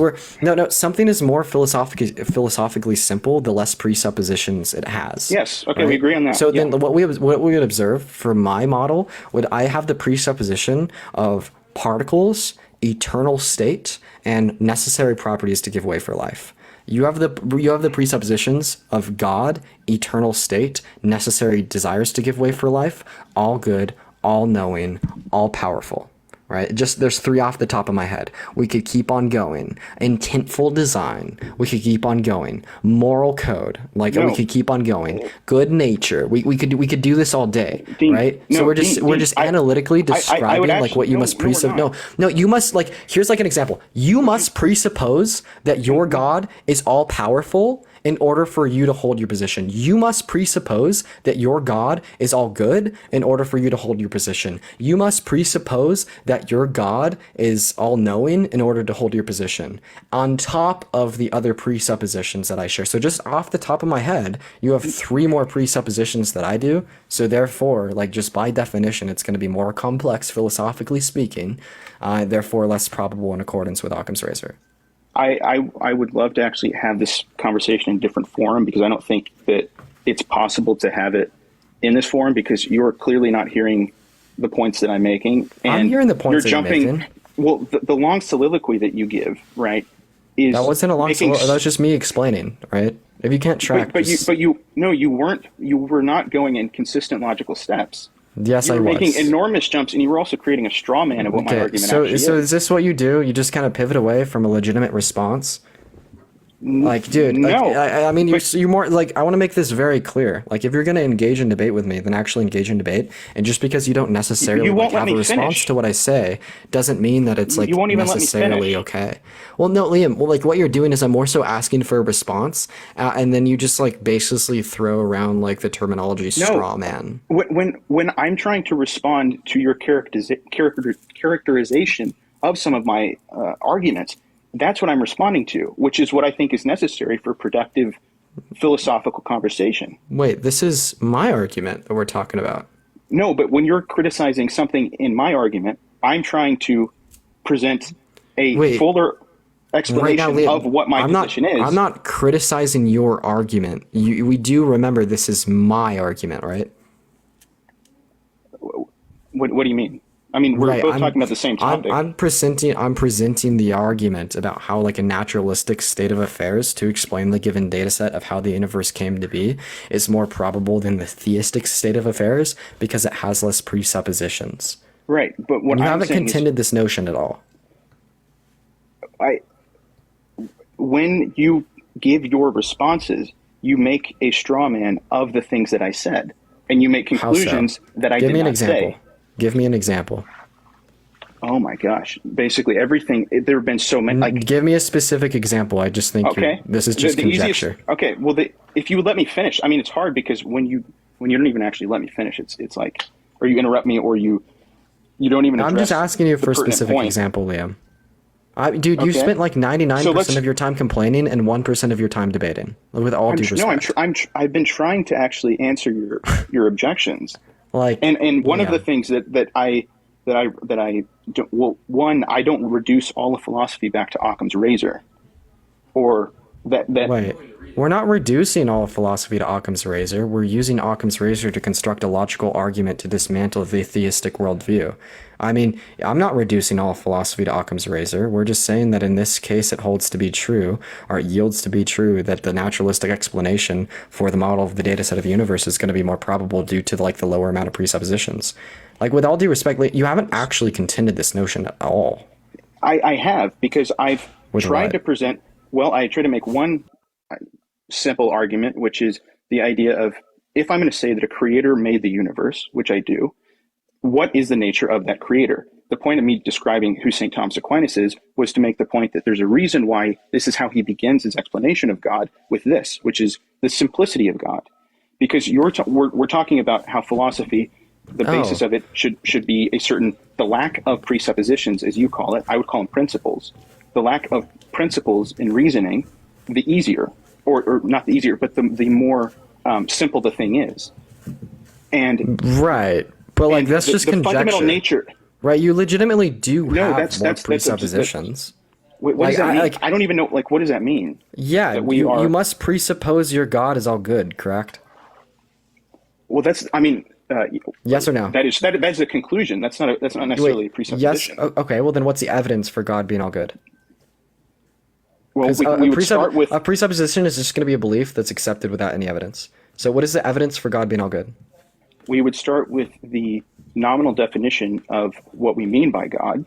something is more philosophically simple the less presuppositions it has. Yes, okay, right? We agree on that. So then what we would observe for my model I have the presupposition of particles, eternal state, and necessary properties to give way for life. You have the presuppositions of God, eternal state, necessary desires to give way for life, all good, all-knowing, all-powerful, right? Just there's 3 off the top of my head. We could keep on going. Intentful design. We could keep on going. Moral code. Like we could keep on going. Good nature. We could do this all day, Dean, right? no, So we're Dean, just analytically describing like what you must presuppose. No, you must like. Here's like an example. You must presuppose that your God is all powerful in order for you to hold your position. You must presuppose that your God is all good in order for you to hold your position. You must presuppose that your God is all knowing in order to hold your position, on top of the other presuppositions that I share. So just off the top of my head, you have 3 more presuppositions that I do. So therefore, like just by definition, it's going to be more complex philosophically speaking, therefore less probable in accordance with Occam's razor. I would love to actually have this conversation in a different forum, because I don't think that it's possible to have it in this forum, because you're clearly not hearing the points that I'm making. And I'm hearing the points you're that you're jumping. making. Well, the long soliloquy that you give, right, is That wasn't a long making that was just me explaining, right? If you can't track, But you weren't. You were not going in consistent logical steps. Yes, you were I was making enormous jumps, and you were also creating a straw man of what my argument actually is. So is this what you do? You just kind of pivot away from a legitimate response? Like, dude, no. like, I mean, you're more like, I want to make this very clear. Like, if you're going to engage in debate with me, then actually engage in debate. And just because you don't necessarily like, have a response to what I say doesn't mean that it's like You won't even let me necessarily finish. okay. Well, no, Liam, well, like what you're doing is I'm more so asking for a response. And then you just like basically throw around like the terminology straw man. When I'm trying to respond to your characterization of some of my arguments, that's what I'm responding to, which is what I think is necessary for productive philosophical conversation. Wait, this is my argument that we're talking about. No, but when you're criticizing something in my argument, I'm trying to present a fuller explanation of what my position is. I'm not criticizing your argument. We do remember this is my argument, right? What do you mean? I mean, we're both talking about the same topic. I'm presenting the argument about how like a naturalistic state of affairs to explain the given data set of how the universe came to be is more probable than the theistic state of affairs because it has less presuppositions. Right, but what you I'm haven't saying contended this notion at all. When you give your responses, you make a straw man of the things that I said, and you make conclusions that I did not say. Give me an example. Oh my gosh! Basically, everything. There have been so many. Like, give me a specific example. I just think this is just conjecture. Okay. Well, if you would let me finish, I mean, it's hard because when you don't even actually let me finish, it's like, or you interrupt me, or you don't even. I'm just asking you for a specific example, Liam. Dude, you spent like 99% of your time complaining and 1% of your time debating. With all due respect. No, I've been trying to actually answer your objections. Like, and one of the things that I don't, well, one, I don't reduce all of philosophy back to Occam's razor, or that. Wait, we're not reducing all of philosophy to Occam's razor. We're using Occam's razor to construct a logical argument to dismantle the theistic worldview. I mean, I'm not reducing all of philosophy to Occam's razor. We're just saying that in this case, it holds to be true, or it yields to be true, that the naturalistic explanation for the model of the data set of the universe is going to be more probable due to like the lower amount of presuppositions. Like, with all due respect, you haven't actually contended this notion at all. I have, because I've tried to present. Well, I try to make one simple argument, which is the idea of, if I'm going to say that a creator made the universe, which I do, what is the nature of that creator? The point of me describing who St. Thomas Aquinas is was to make the point that there's a reason why this is how he begins his explanation of God, with this, which is the simplicity of God. Because we're talking about how philosophy, the basis of it should be the lack of presuppositions, as you call it. I would call them principles. The lack of principles in reasoning, the easier, or not the easier, but the more simple the thing is. And right. But like that's just conjecture. Fundamental nature, right? You legitimately do have more presuppositions. What does that mean? I don't even know. Like, what does that mean? Yeah, you must presuppose your God is all good, correct? Well, that's. I mean, yes or no? That's a conclusion. That's not necessarily a presupposition. Yes. Okay. Well, then what's the evidence for God being all good? Well, we would start with a presupposition is just going to be a belief that's accepted without any evidence. So, what is the evidence for God being all good? we would start with the nominal definition of what we mean by God.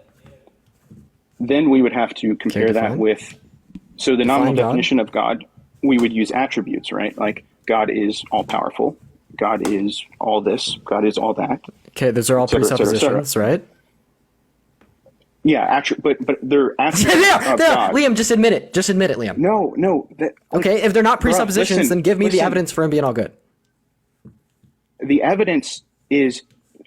Then we would have to compare that with, so the nominal definition of God, we would use attributes, right? Like God is all powerful, God is all this, God is all that. Okay, those are all presuppositions, right? Yeah, but they're attributes of God. Liam, just admit it. Just admit it, Liam. No. Okay, if they're not presuppositions, listen, then give me the evidence for him being all good. The evidence is,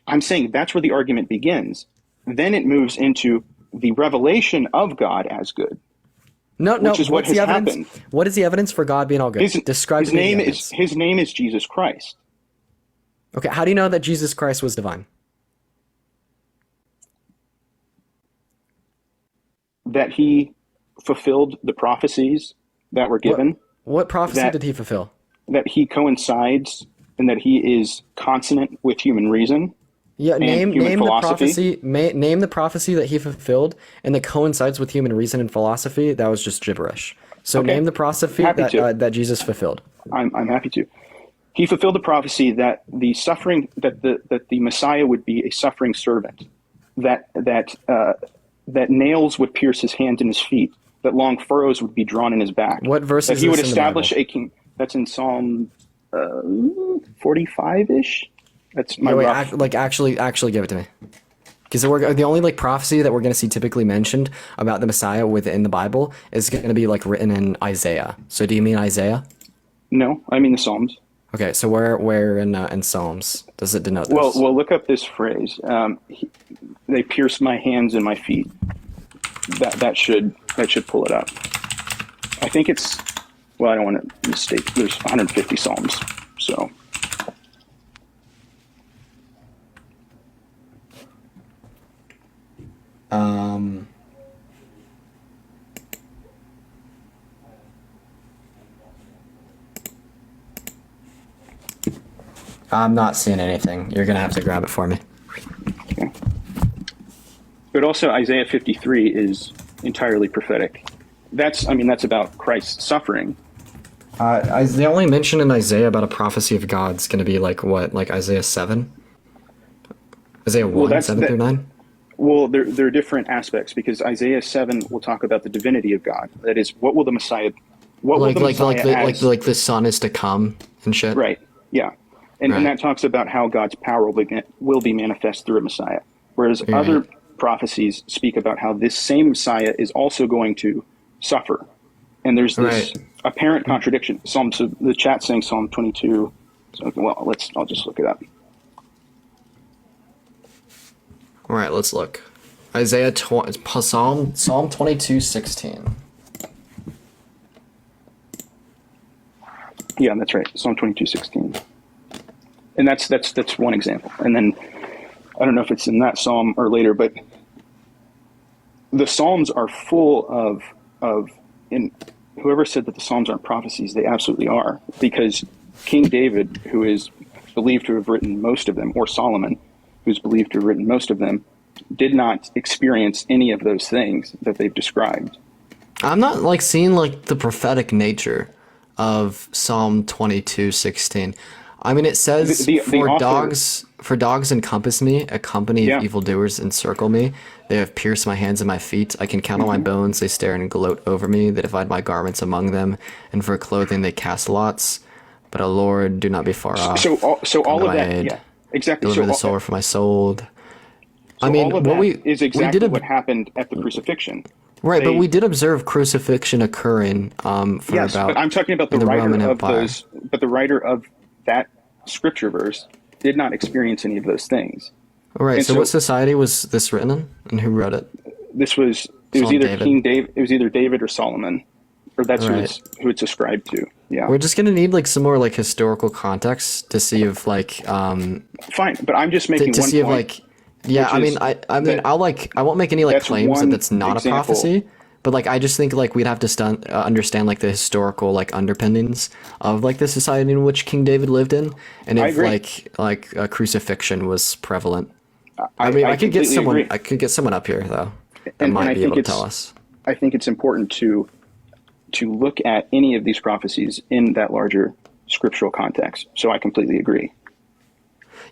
I'm saying that's where the argument begins. Then it moves into the revelation of God as good. No. Which is what has happened. What is the evidence for God being all good? Describe his name is Jesus Christ. Okay, how do you know that Jesus Christ was divine? That he fulfilled the prophecies that were given. What prophecy did he fulfill? That he coincides and that he is consonant with human reason. Yeah, name the prophecy. Name the prophecy that he fulfilled and that coincides with human reason and philosophy. That was just gibberish. So name the prophecy that Jesus fulfilled. I'm happy to. He fulfilled the prophecy that the suffering that the Messiah would be a suffering servant, that nails would pierce his hands and his feet, that long furrows would be drawn in his back. What verse is that he would this in the establish Bible? a king. That's in Psalm 45-ish. That's my rough. Actually give it to me. Because the only prophecy that we're going to see typically mentioned about the Messiah within the Bible is going to be written in Isaiah. So do you mean Isaiah? No, I mean the Psalms. Okay, so where in Psalms does it denote this? Well, look up this phrase. They pierced my hands and my feet. That should pull it up. I think it's. Well, I don't want to mistake. There's 150 Psalms, so. I'm not seeing anything. You're gonna have to grab it for me. Okay. But also Isaiah 53 is entirely prophetic. That's about Christ's suffering. The only mention in Isaiah about a prophecy of God's gonna be Isaiah 7? Isaiah 1, 7 through 9? Well, there are different aspects because Isaiah 7 will talk about the divinity of God. That is, what will the Messiah the Son is to come and shit? Right, yeah. And that talks about how God's power will be manifest through a Messiah. Whereas other prophecies speak about how this same Messiah is also going to suffer. And there's this apparent contradiction. So the chat's saying Psalm 22. So, well, I'll just look it up. All right, let's look. Psalm 22:16. Yeah, that's right. Psalm 22:16. And that's one example. And then I don't know if it's in that psalm or later, but the Psalms are full of and whoever said that the Psalms aren't prophecies, they absolutely are, because King David, who is believed to have written most of them, or Solomon, who's believed to have written most of them, did not experience any of those things that they've described. I'm not seeing the prophetic nature of Psalm 22:16. I mean, it says, for dogs encompass me, a company of evildoers encircle me. They have pierced my hands and my feet. I can count on my bones. They stare and gloat over me. They divide my garments among them. And for clothing, they cast lots. But, O Lord, do not be far off. So all of that, yeah, exactly. Deliver the sword from my soul. So all of that is exactly what happened at the crucifixion. Right, but we did observe crucifixion occurring but I'm talking about the writer of those. But the writer of that scripture verse did not experience any of those things. All right. So what society was this written in, and who wrote it? It was either King David. It was either David or Solomon, or that's who it's ascribed to. Yeah. We're just gonna need some more historical context to see if Fine, but I'm just making to one see point. If I won't make any claims that that's not a prophecy. But I just think we'd have to understand the historical underpinnings of the society in which King David lived in, and if a crucifixion was prevalent. I could get someone. Agree. I could get someone up here though that might be able to tell us. I think it's important to look at any of these prophecies in that larger scriptural context. So I completely agree.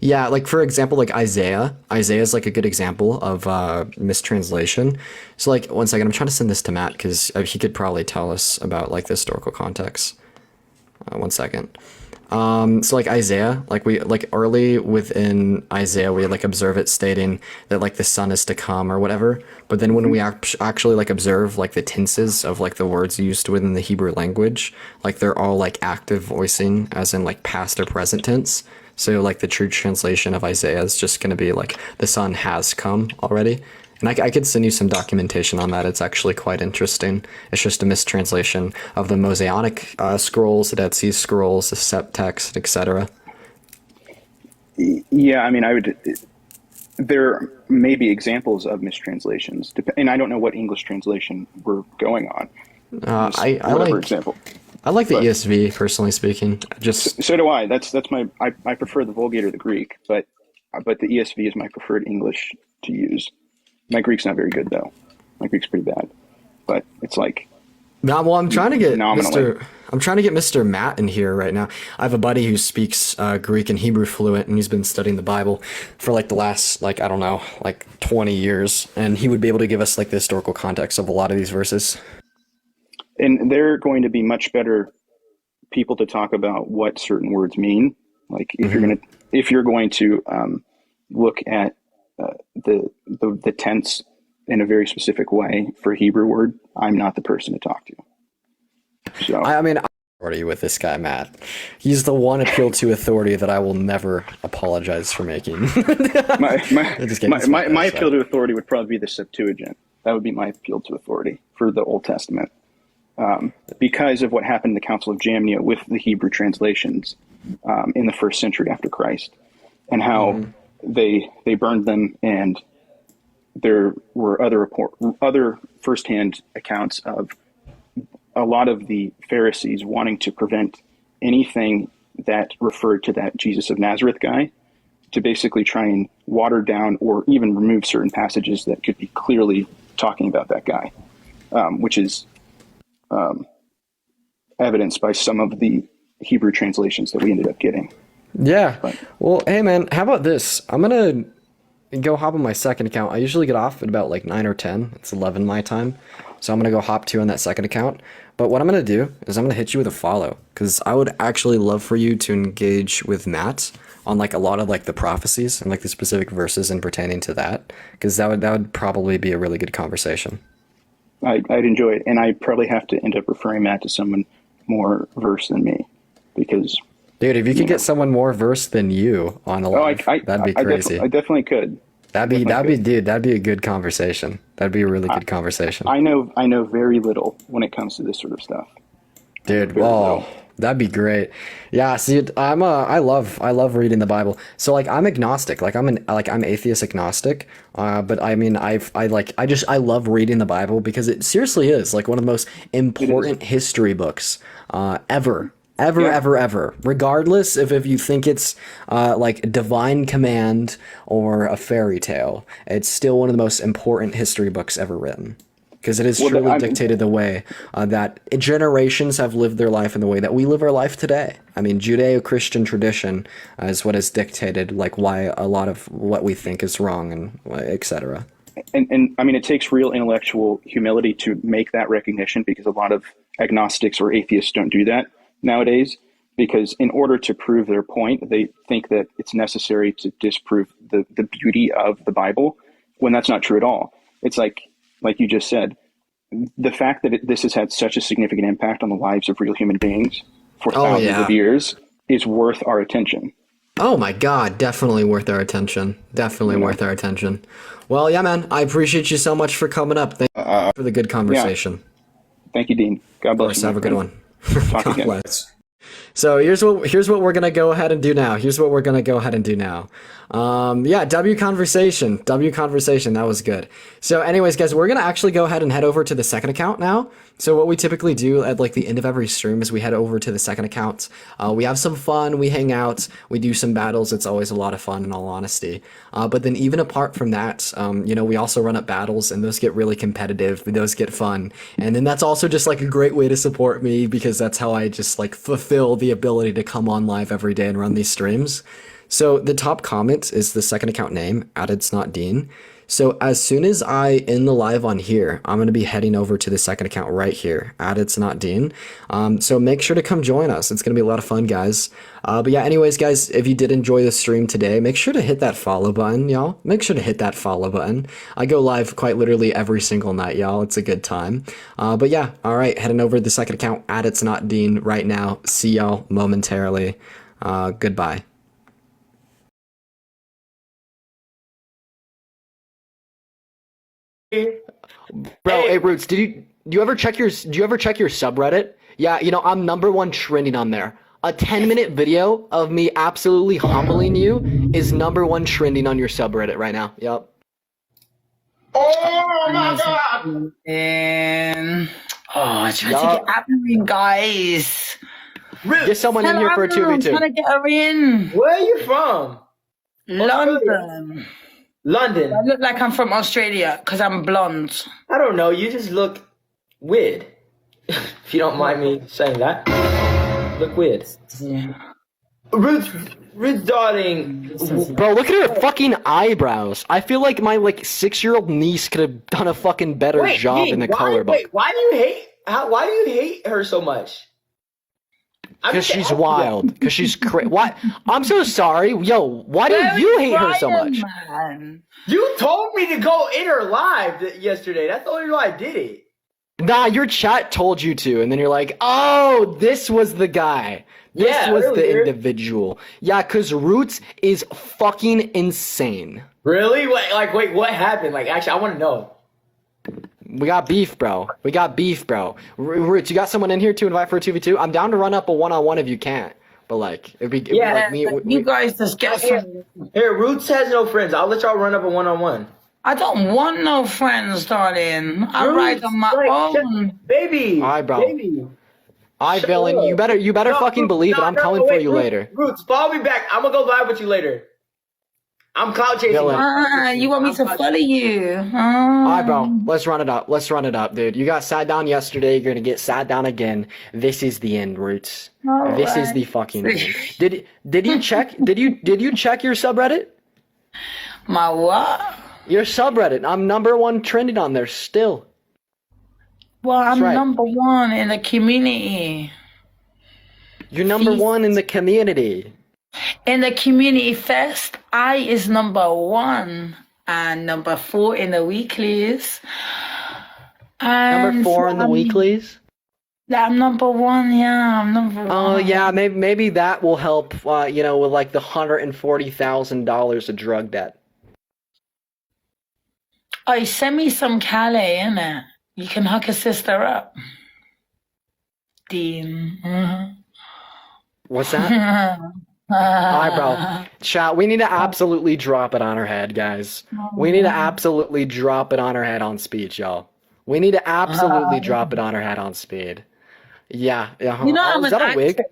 Yeah, like for example, like Isaiah is like a good example of mistranslation. So like, one second, I'm trying to send this to Matt because he could probably tell us about like the historical context. One second. So like Isaiah, like we like early within Isaiah, we like observe it stating that like the son is to come or whatever. But then when we actually like observe like the tenses of like the words used within the Hebrew language, like they're all like active voicing, as in like past or present tense. So like the true translation of Isaiah is just going to be like the son has come already. And I could send you some documentation on that. It's actually quite interesting. It's just a mistranslation of the Mosaic scrolls, the Dead Sea Scrolls, the Septext, etc. Yeah, I mean, there may be examples of mistranslations, and I don't know what English translation we're going on. I like example. I like the ESV, personally speaking. So do I. That's I prefer the Vulgate or the Greek, but the ESV is my preferred English to use. My Greek's not very good though. My Greek's pretty bad, but it's like. No, well, I'm trying to get nominally. Mr. Matt in here right now. I have a buddy who speaks Greek and Hebrew fluent, and he's been studying the Bible for like the last, like, I don't know, like 20 years, and he would be able to give us like the historical context of a lot of these verses. And they're going to be much better people to talk about what certain words mean. Like if you're going to look at the tense in a very specific way for a Hebrew word, I'm not the person to talk to. So I mean, I'm already with this guy, Matt. He's the one appeal to authority that I will never apologize for making. my appeal to authority would probably be the Septuagint. That would be my appeal to authority for the Old Testament. Because of what happened in the Council of Jamnia with the Hebrew translations in the 1st century after Christ, and how they burned them, and there were other firsthand accounts of a lot of the Pharisees wanting to prevent anything that referred to that Jesus of Nazareth guy, to basically try and water down or even remove certain passages that could be clearly talking about that guy, which is evidenced by some of the Hebrew translations that we ended up getting. Yeah. Well, hey man, how about this? I'm gonna go hop on my second account. I usually get off at about like 9 or 10. It's 11 my time. So I'm gonna go hop to on that second account. But what I'm gonna do is I'm gonna hit you with a follow, because I would actually love for you to engage with Matt on like a lot of like the prophecies and like the specific verses and pertaining to that, because that would probably be a really good conversation. I'd enjoy it, and I probably have to end up referring Matt to someone more versed than me, because. Dude, if you could get someone more versed than you on a live, that'd be crazy. I definitely could. That'd be a good conversation. That'd be a really good conversation. I know very little when it comes to this sort of stuff. Dude, whoa, that'd be great. Yeah, see, I love reading the Bible. So like I'm agnostic, like I'm atheist agnostic. But I mean I love reading the Bible because it seriously is like one of the most important history books ever. Ever, regardless if you think it's like a divine command or a fairy tale, it's still one of the most important history books ever written, because it has truly dictated the way that generations have lived their life and the way that we live our life today. I mean, Judeo-Christian tradition is what has dictated like why a lot of what we think is wrong and etc. And I mean, it takes real intellectual humility to make that recognition, because a lot of agnostics or atheists don't do that nowadays, because in order to prove their point, they think that it's necessary to disprove the beauty of the Bible, when that's not true at all. It's like you just said, the fact that this has had such a significant impact on the lives of real human beings for thousands of years is worth our attention. Oh my God, definitely worth our attention. Worth our attention. Well, yeah, man, I appreciate you so much for coming up. Thank you for the good conversation. Yeah. Thank you, Dean. God bless you. Have a good one. Talk again. Bless. So here's what we're gonna go ahead and do now. W conversation. That was good. So anyways, guys, we're gonna actually go ahead and head over to the second account now. So what we typically do at like the end of every stream is we head over to the second account. We have some fun, we hang out, we do some battles. It's always a lot of fun, in all honesty. But then even apart from that, we also run up battles, and those get really competitive. Those get fun, and then that's also just like a great way to support me, because that's how I just like fulfill the ability to come on live every day and run these streams. So the top comment is the second account name, It's Not Dean. So as soon as I end the live on here, I'm going to be heading over to the second account right here, It's Not Dean. So make sure to come join us. It's going to be a lot of fun, guys. But yeah, anyways, guys, if you did enjoy the stream today, make sure to hit that follow button, y'all. Make sure to hit that follow button. I go live quite literally every single night, y'all. It's a good time. But yeah, all right, heading over to the second account, It's Not Dean right now. See y'all momentarily. Goodbye. Bro, hey Roots, do you ever check your subreddit? Yeah, you know, I'm #1 trending on there. A 10-minute video of me absolutely humbling you is #1 trending on your subreddit right now. Yep. Oh my god! And I tried to get Admin, guys. Get someone in here for a 2v2. I'm trying to get her in. Where are you from? London. London. I look like I'm from Australia because I'm blonde. I don't know. You just look weird. If you don't mind me saying that. Look weird. Yeah. Ruth, darling. Bro, look at her fucking eyebrows. I feel like my 6-year-old niece could have done a fucking better job in the color book. Wait, why do you hate her so much? Because she's wild. Because she's crazy. What? I'm so sorry. Yo, why do you hate her so much? Man. You told me to go in her live yesterday. That's the only reason I did it. Nah, your chat told you to, and then you're like, oh, this was the guy. This was the individual. Yeah, because Roots is fucking insane. Really? Wait, what happened? Actually, I want to know. We got beef, bro. Roots, you got someone in here to invite for a 2v2? I'm down to run up a one-on-one if you can't. But it'd be you guys just get some. Here, Roots has no friends. I'll let y'all run up a one-on-one. I don't want no friends, darling. I ride on my own. Baby. All right, bro. Baby. All right, Villain, you better fucking believe it. I'm coming for you later. Roots, follow me back. I'm gonna go live with you later. I'm cloud chasing. You want me to follow you? All right, bro. Let's run it up, dude. You got sat down yesterday. You're gonna get sat down again. This is the end, Roots. This is the fucking end. Did you check? Did you check your subreddit? My what? Your subreddit. I'm #1 trending on there still. Well, I'm #1 in the community. You're #1 in the community. In the community fest, I is #1 and #4 in the weeklies. And #4 in the weeklies? Yeah, I'm #1. Yeah, I'm #1. Oh yeah, maybe that will help. With the $140,000 of drug debt. Oh, send me some Calais, innit? You can hook a sister up. Dean. What's that? Alright, bro. Chat, we need to absolutely drop it on her head, guys. We need to absolutely drop it on her head on speed, y'all. We need to absolutely drop it on her head on speed. Yeah. You know, I'm is that a wig?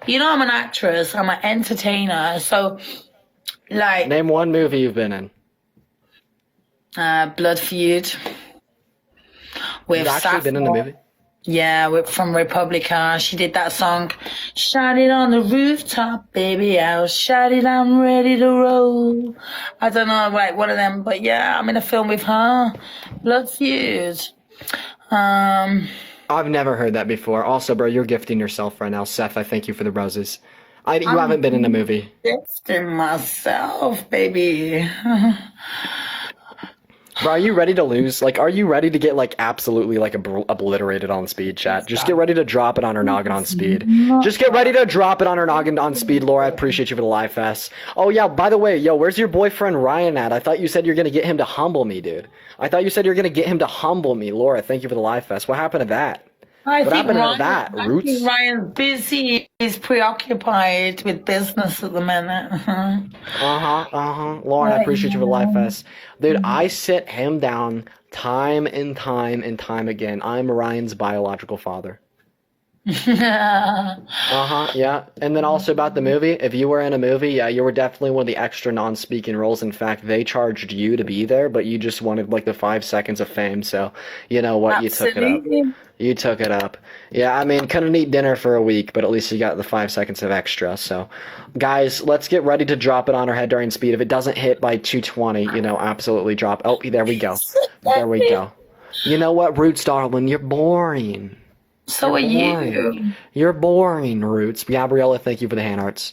You know, I'm an actress. I'm an entertainer. So, name one movie you've been in. Blood Feud. You've actually been in the movie? Yeah, from Republica. She did that song, Shout It on the Rooftop, Baby, I'll shout it, I'm ready to roll. I don't know, one of them, but yeah, I'm in a film with her. Blood Feud. I've never heard that before. Also, bro, you're gifting yourself right now. Seth, I thank you for the roses. You haven't been in a movie. Gifting myself, baby. Bro, are you ready to lose? Are you ready to get absolutely obliterated on speed, chat? Just get ready to drop it on her noggin on speed. Just get ready to drop it on her noggin on speed, Laura. I appreciate you for the live fest. Oh yeah, by the way, where's your boyfriend Ryan at? I thought you said you're gonna get him to humble me, dude. I thought you said you're gonna get him to humble me, Laura. Thank you for the live fest. What happened to that? I What think happened Ryan, to that, I Roots? think Ryan's busy. He's preoccupied with business at the minute. Lauren, I appreciate you for the live fest. Dude, I sit him down time and time and time again. I'm Ryan's biological father. Yeah. And then also about the movie, if you were in a movie, yeah, you were definitely one of the extra non-speaking roles. In fact, they charged you to be there, but you just wanted like the 5 seconds of fame. So, you know what? You took it up. Absolutely. You took it up. Yeah, I mean, couldn't eat dinner for a week, but at least you got the 5 seconds of extra. So, guys, let's get ready to drop it on our head during speed. If it doesn't hit by 220, you know, absolutely drop. Oh, there we go. There we go. You know what, Roots, darling? You're boring. So are you. You're boring, Roots. Gabriella, thank you for the hand hearts.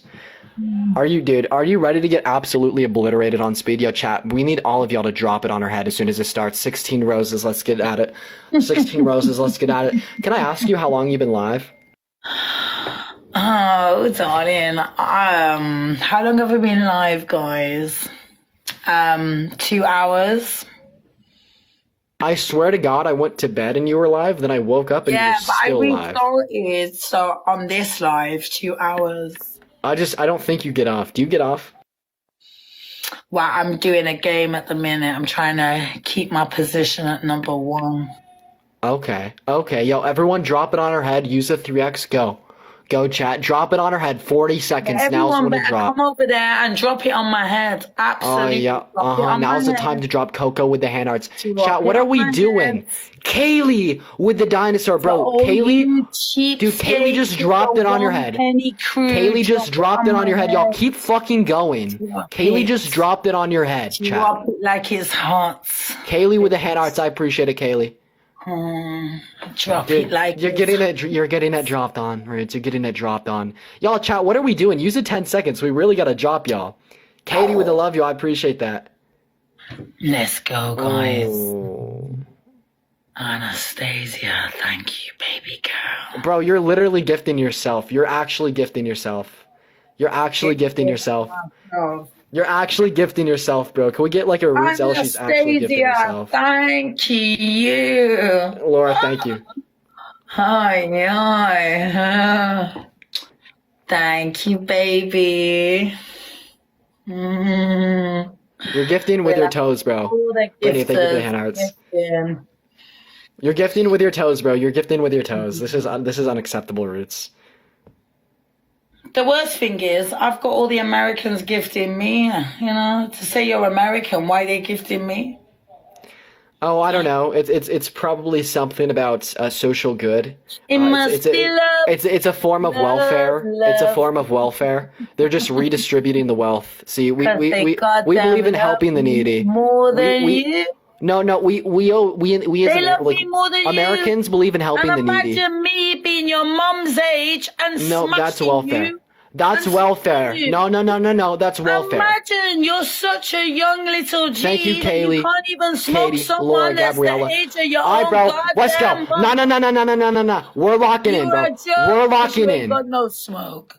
Are you ready to get absolutely obliterated on speed? Yo, chat, we need all of y'all to drop it on our head as soon as it starts. 16 roses, let's get at it. 16 roses, let's get at it. Can I ask you how long you've been live? Oh, darling. How long have I been live, guys? 2 hours. I swear to God, I went to bed and you were live, then I woke up and you were still but I live. restarted, so on this live, 2 hours. I don't think you get off. Do you get off? Well, I'm doing a game at the minute. I'm trying to keep my position at number 1. Okay. Yo, everyone drop it on our head. Use a 3x. Go. Go, chat. Drop it on our head. 40 seconds. Now's Everyone when to better drop. come over there and drop it on my head. Absolutely. Yeah. Drop it on Now's my the time head. to drop Coco with the hand arts. Drop Chat, it what are on we my doing? head. Kaylee with the dinosaur, bro. Oh, Kaylee, you cheap dude, Kaylee just dropped it on your head. Kaylee just dropped it on your head. Y'all keep fucking going. Kaylee just dropped it on your head, chat. Drop it like it's hot. Kaylee with the hand arts. I appreciate it, Kaylee. Drop Dude, it like you're getting it dropped on, right? You're getting it dropped on. Y'all, chat, what are we doing? Use it 10 seconds. We really gotta drop y'all. Katie with the love you. I appreciate that. Let's go, guys. Oh. Anastasia, thank you, baby girl. Bro, you're literally gifting yourself. You're actually gifting yourself. You're actually gifting yourself. You're actually gifting yourself, bro. Can we get like a Roots L? She's actually gifting Anastasia, herself. thank you. Laura, thank you. Hi. Thank you, baby. You're gifting with your toes, bro. Brittany, thank you for the hand hearts. You're gifting with your toes, bro. You're gifting with your toes. This is unacceptable, Roots. The worst thing is, I've got all the Americans gifting me. You know, to say you're American, why they gifting me? Oh, I don't know. It's probably something about social good. It must be love. It's a form of welfare. It's a form of welfare. They're just redistributing the wealth. See, we believe in helping the needy. More than you. No, we They love like me more than Americans believe in helping and the needy. imagine me being your mom's age and No, that's smashing welfare. you. That's welfare. you. No, that's welfare. Imagine you're such a young little G Thank you, that Kaylee. you can't even smoke Katie, someone Laura, that's Gabriella. the age of your All right, own bro. Let's go. goddamn No. We're locking in, bro. We're locking in. Got no smoke.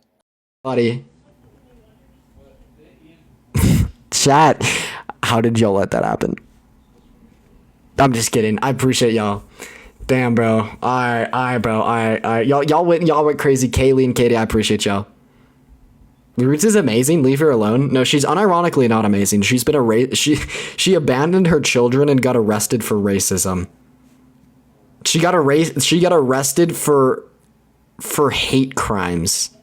Buddy. Chat. How did y'all let that happen? I'm just kidding. I appreciate y'all. Damn, bro. All right, bro. All right. Y'all went crazy. Kaylee and Katie, I appreciate y'all. Roots is amazing. Leave her alone. No, she's unironically not amazing. She's been she abandoned her children and got arrested for racism. She got arrested for hate crimes.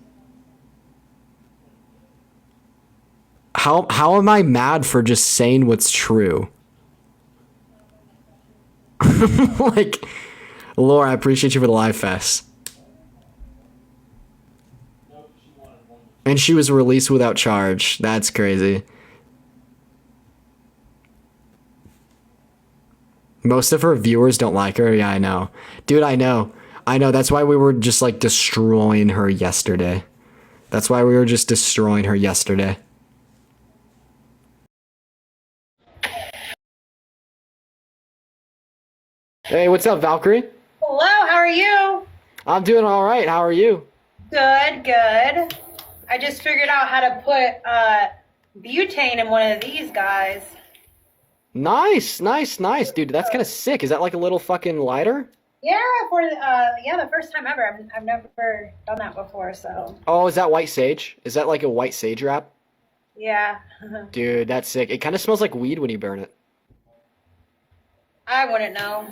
How am I mad for just saying what's true? Like, Laura, I appreciate you for the live fest. And she was released without charge. That's crazy. Most of her viewers don't like her. Yeah, I know. Dude, I know. That's why we were just like destroying her yesterday. Hey, what's up, Valkyrie? Hello, how are you? I'm doing all right. How are you? Good. I just figured out how to put butane in one of these guys. Nice. Dude, that's kind of sick. Is that like a little fucking lighter? Yeah, the first time ever. I've never done that before, so. Oh, is that white sage? Is that like a white sage wrap? Yeah. Dude, that's sick. It kind of smells like weed when you burn it. I wouldn't know.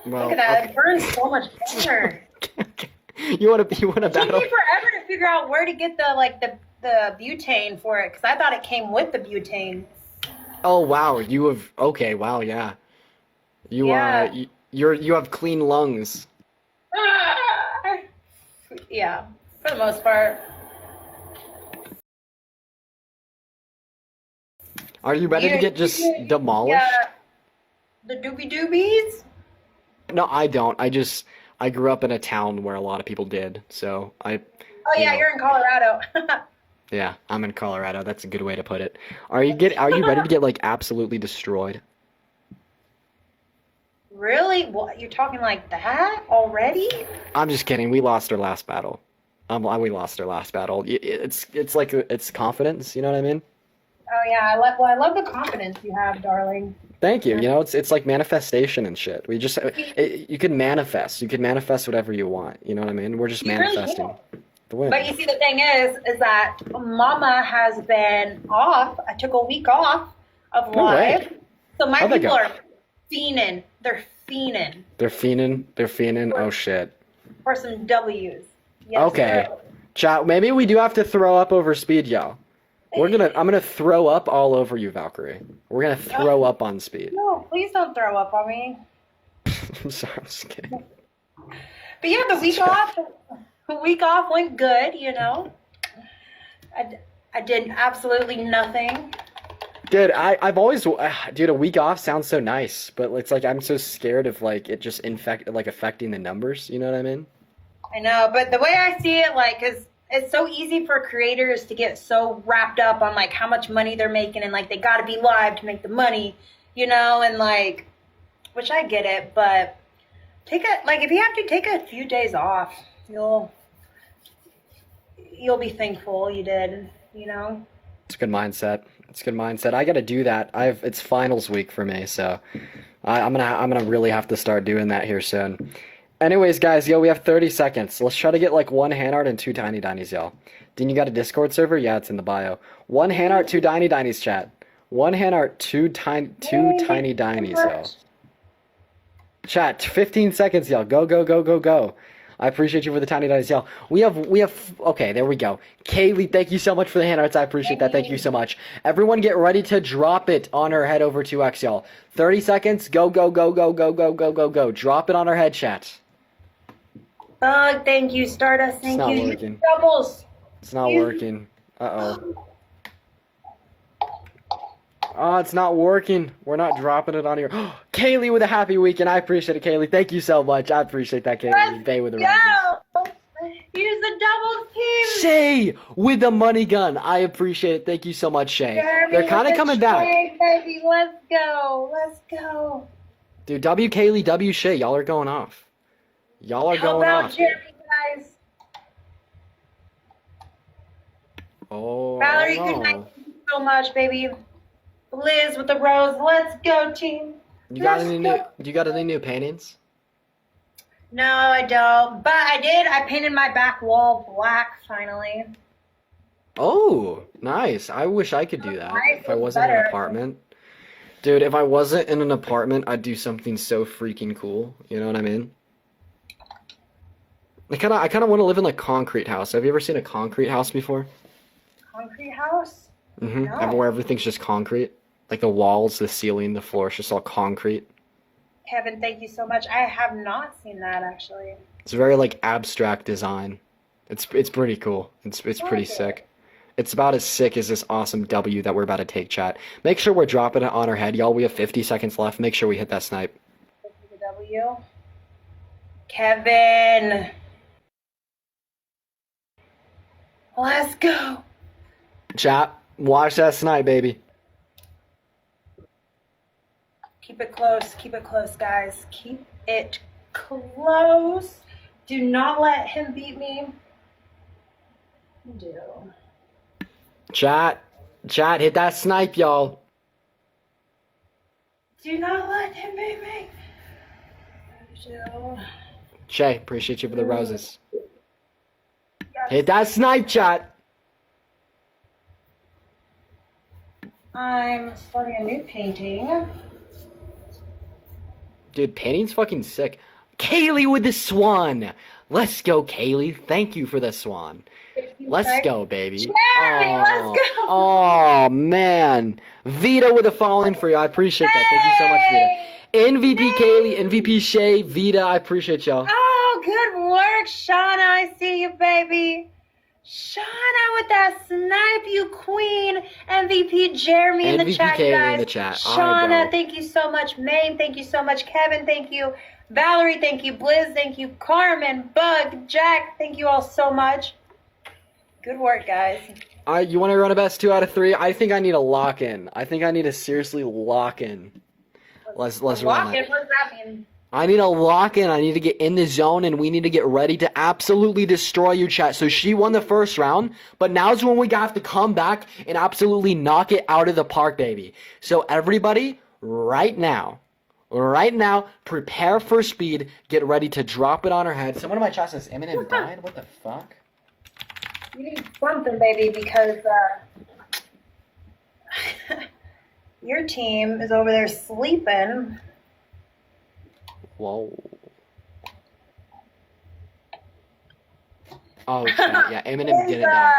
Well, Look at that. okay. It burns so much better. Okay. You want to It took battle? me forever to figure out where to get the butane for it because I thought it came with the butane. Oh wow, you have okay. Wow, yeah. You Yeah. you have clean lungs. Yeah, for the most part. Are you ready to get just demolished? Yeah. The doobie doobies? No, I don't. I grew up in a town where a lot of people did. So Oh you yeah, know, you're in Colorado. yeah, I'm in Colorado. That's a good way to put it. Are you ready to get like absolutely destroyed? Really? What? You're talking like that already? I'm just kidding. We lost our last battle. We lost our last battle. It's like it's confidence. You know what I mean? Oh yeah, I love the confidence you have, darling. Thank you. You know, it's like manifestation and shit. We just you can manifest. You can manifest whatever you want. You know what I mean? We're just You really manifesting can. the win. But you see, the thing is that Mama has been off. I took a week off of No way. live, so my How'd that people go? are fiending. They're fiending They're fiending. They're fiending. Oh shit. for some W's. Yes, Okay. sir. Chat. Maybe we do have to throw up over speed, y'all. I'm gonna throw up all over you, Valkyrie. We're gonna throw up on speed. No, please don't throw up on me. I'm sorry, I'm just kidding. But yeah, the week off went good. You know, I did absolutely nothing. Dude, I've always dude, a week off sounds so nice, but it's like I'm so scared of like it just affecting the numbers. You know what I mean? I know, but the way I see it, like, 'cause it's so easy for creators to get so wrapped up on like how much money they're making and like they got to be live to make the money, you know, and like, which I get it, but if you have to take a few days off, you'll be thankful you did, you know. It's a good mindset. It's a good mindset. I gotta do that. It's finals week for me, so I'm gonna really have to start doing that here soon. Anyways, guys, we have 30 seconds. Let's try to get like one hand art and 2 tiny dinies, y'all. Then you got a Discord server? Yeah, it's in the bio. One hand art, 2 tiny dinies, chat. One hand art, two tiny dinies, y'all. Chat, 15 seconds, y'all. Go, go, go, go, go. I appreciate you for the tiny dinies, y'all. We have, okay, there we go. Kaylee, thank you so much for the hand arts. I appreciate that. Thank you so much. Everyone get ready to drop it on her head over 2x, y'all. 30 seconds. Go, go, go, go, go, go, go, go, go. Drop it on her head, chat. Thank you, Stardust. Thank It's you. not working. Doubles. It's not working. Uh-oh. Oh, it's not working. We're not dropping it on here. Kaylee with a happy weekend. I appreciate it, Kaylee. Thank you so much. I appreciate that, Kaylee. Bay with the roses. Use the doubles team. Shay with the money gun. I appreciate it. Thank you so much, Shay. Jeremy They're kind of with the coming back. trade, baby. Let's go. Let's go. Dude, W Kaylee, W Shay. Y'all are going off. Y'all are Help going out off. Jeremy, guys. Oh, Valerie, no. good night. Thank you so much, baby. Liz with the rose. Let's go, team. You got any new paintings? No, I don't. But I did. I painted my back wall black finally. Oh, nice. I wish I could do that Right, if I it's wasn't in an better. apartment. Dude, if I wasn't in an apartment, I'd do something so freaking cool. You know what I mean? I kind of want to live in like concrete house. Have you ever seen a concrete house before? Concrete house? Mm-hmm. No. Where everything's just concrete. Like the walls, the ceiling, the floor, it's just all concrete. Kevin, thank you so much. I have not seen that actually. It's very like abstract design. It's pretty cool. It's pretty sick. It's about as sick as this awesome W that we're about to take, chat. Make sure we're dropping it on our head, y'all. We have 50 seconds left. Make sure we hit that snipe. W. Kevin. Let's go. Chat, watch that snipe, baby. Keep it close, guys. Keep it close. Do not let him beat me. Do. Chat, hit that snipe, y'all. Do not let him beat me. Do. Shay, appreciate you for the roses. Hit that snipe, chat. I'm starting a new painting. Dude, painting's fucking sick. Kaylee with the swan. Let's go, Kaylee. Thank you for the swan. Let's go, baby. Jeremy, let's go. Oh, man. Vita with a fall-in for you. I appreciate that. Thank you so much, Vita. MVP Kaylee, MVP Shay, Vita, I appreciate y'all. Oh, good work, Shauna. I see you, baby. Shauna with that snipe, you queen. MVP Jeremy in the MVP chat, Kaylee guys. in the chat. All right, Shauna, bro. thank you so much. Maine, thank you so much. Kevin, thank you. Valerie, thank you. Blizz, thank you. Carmen, Bug, Jack, thank you all so much. Good work, guys. You want to run a best 2 out of 3? I think I need a lock-in. I think I need to seriously lock in. Let's run Lock that. in, what does that mean? I need a lock-in. I need to get in the zone, and we need to get ready to absolutely destroy you, chat. So she won the first round, but now's when we have to come back and absolutely knock it out of the park, baby. So everybody, right now, prepare for speed. Get ready to drop it on her head. Someone in my chat says Eminem died? What the fuck? You need something, baby, because your team is over there sleeping. Whoa. Oh, chat, yeah, Eminem didn't die.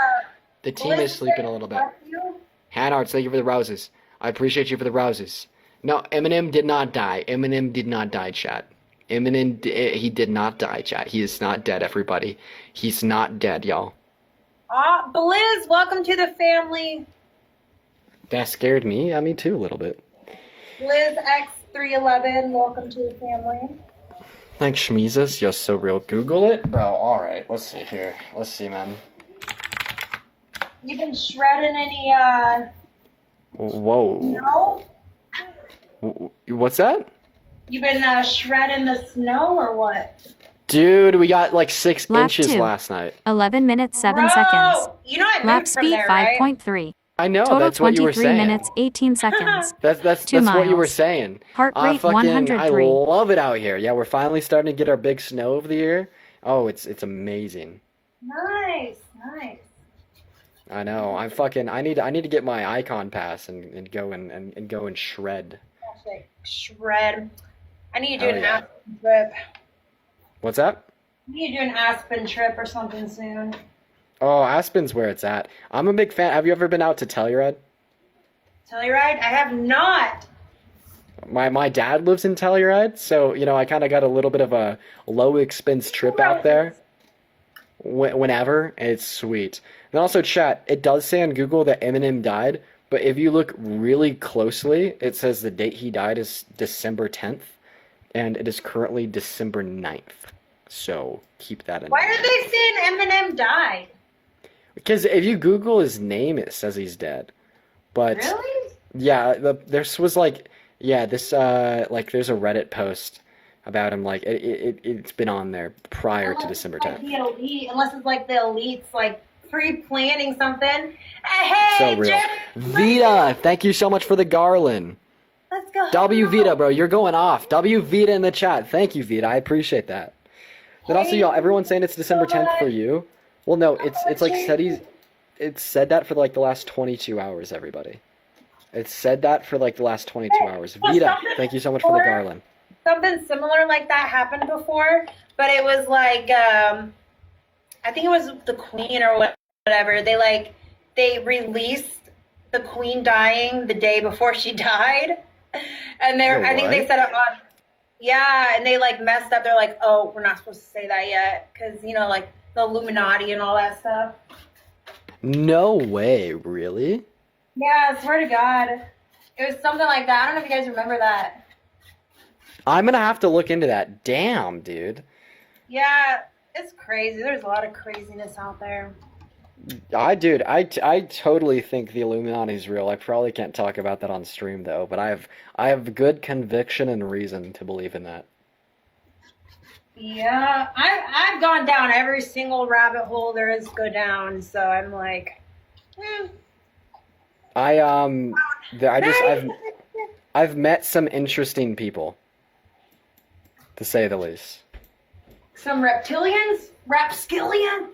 The team is sleeping a little bit. Hanards, thank you for the roses. I appreciate you for the roses. No, Eminem did not die. Eminem did not die, chat. Eminem, he did not die, chat. He is not dead, everybody. He's not dead, y'all. Blizz, welcome to the family. That scared me. Me too, a little bit. Blizz X311, welcome to the family. Thanks, Shmeezus. You're so real. Google it? Bro, alright. Let's see here. Let's see, man. You been shredding any, Whoa. snow? What's that? You been shredding the snow or what? Dude, we got like 6 Lap inches 2. last night. 11 minutes 7 Bro, seconds. you know I Lap moved from speed there, right? 5.3. I know, Total that's what you were 23 saying. minutes 18 seconds. That's 2 what you were miles. saying. Heart rate I 103. love it out here. Yeah, we're finally starting to get our big snow of the year. Oh, it's amazing. Nice. I know. I need to get my icon pass and go and go and shred. Shred. I need to do Oh, an yeah. Aspen trip. What's that? I need to do an Aspen trip or something soon. Oh, Aspen's where it's at. I'm a big fan. Have you ever been out to Telluride? Telluride? I have not. My dad lives in Telluride, so I kind of got a little bit of a low expense trip out there. Whenever, and it's sweet. And also, chat, it does say on Google that Eminem died, but if you look really closely, it says the date he died is December 10th, and it is currently December 9th. So keep that in Why mind. are they saying Eminem died? Because if you Google his name, it says he's dead. But Really? yeah, this was there's a Reddit post about him. Like it's been on there prior to December 10th. The elite, unless it's like the elites, like pre-planning something. Hey, So real. Jeff, Vita, thank you so much for the garland. let's go. W Vita, bro, you're going off. W Vita in the chat. Thank you, Vita. I appreciate that. Then also, y'all, everyone's saying it's December 10th for you. Well, no, it's like it's said that for like the last 22 hours, everybody. It's said that for like the last 22 hours. Vita, thank you so much for the garland. Something similar like that happened before, but it was like I think it was the Queen or whatever. They released the Queen dying the day before she died, and I think they said it on. Yeah, and they like messed up. They're like, oh, we're not supposed to say that yet, because like the Illuminati and all that stuff. No way, really? Yeah, I swear to God, it was something like that. I don't know if you guys remember that. I'm gonna have to look into that. Damn, dude. Yeah, it's crazy. There's a lot of craziness out there. I totally think the Illuminati is real. I probably can't talk about that on stream though, but I have good conviction and reason to believe in that. Yeah, I've gone down every single rabbit hole there is to go down, so I'm like, I've met some interesting people, to say the least. some reptilians, rapskillion.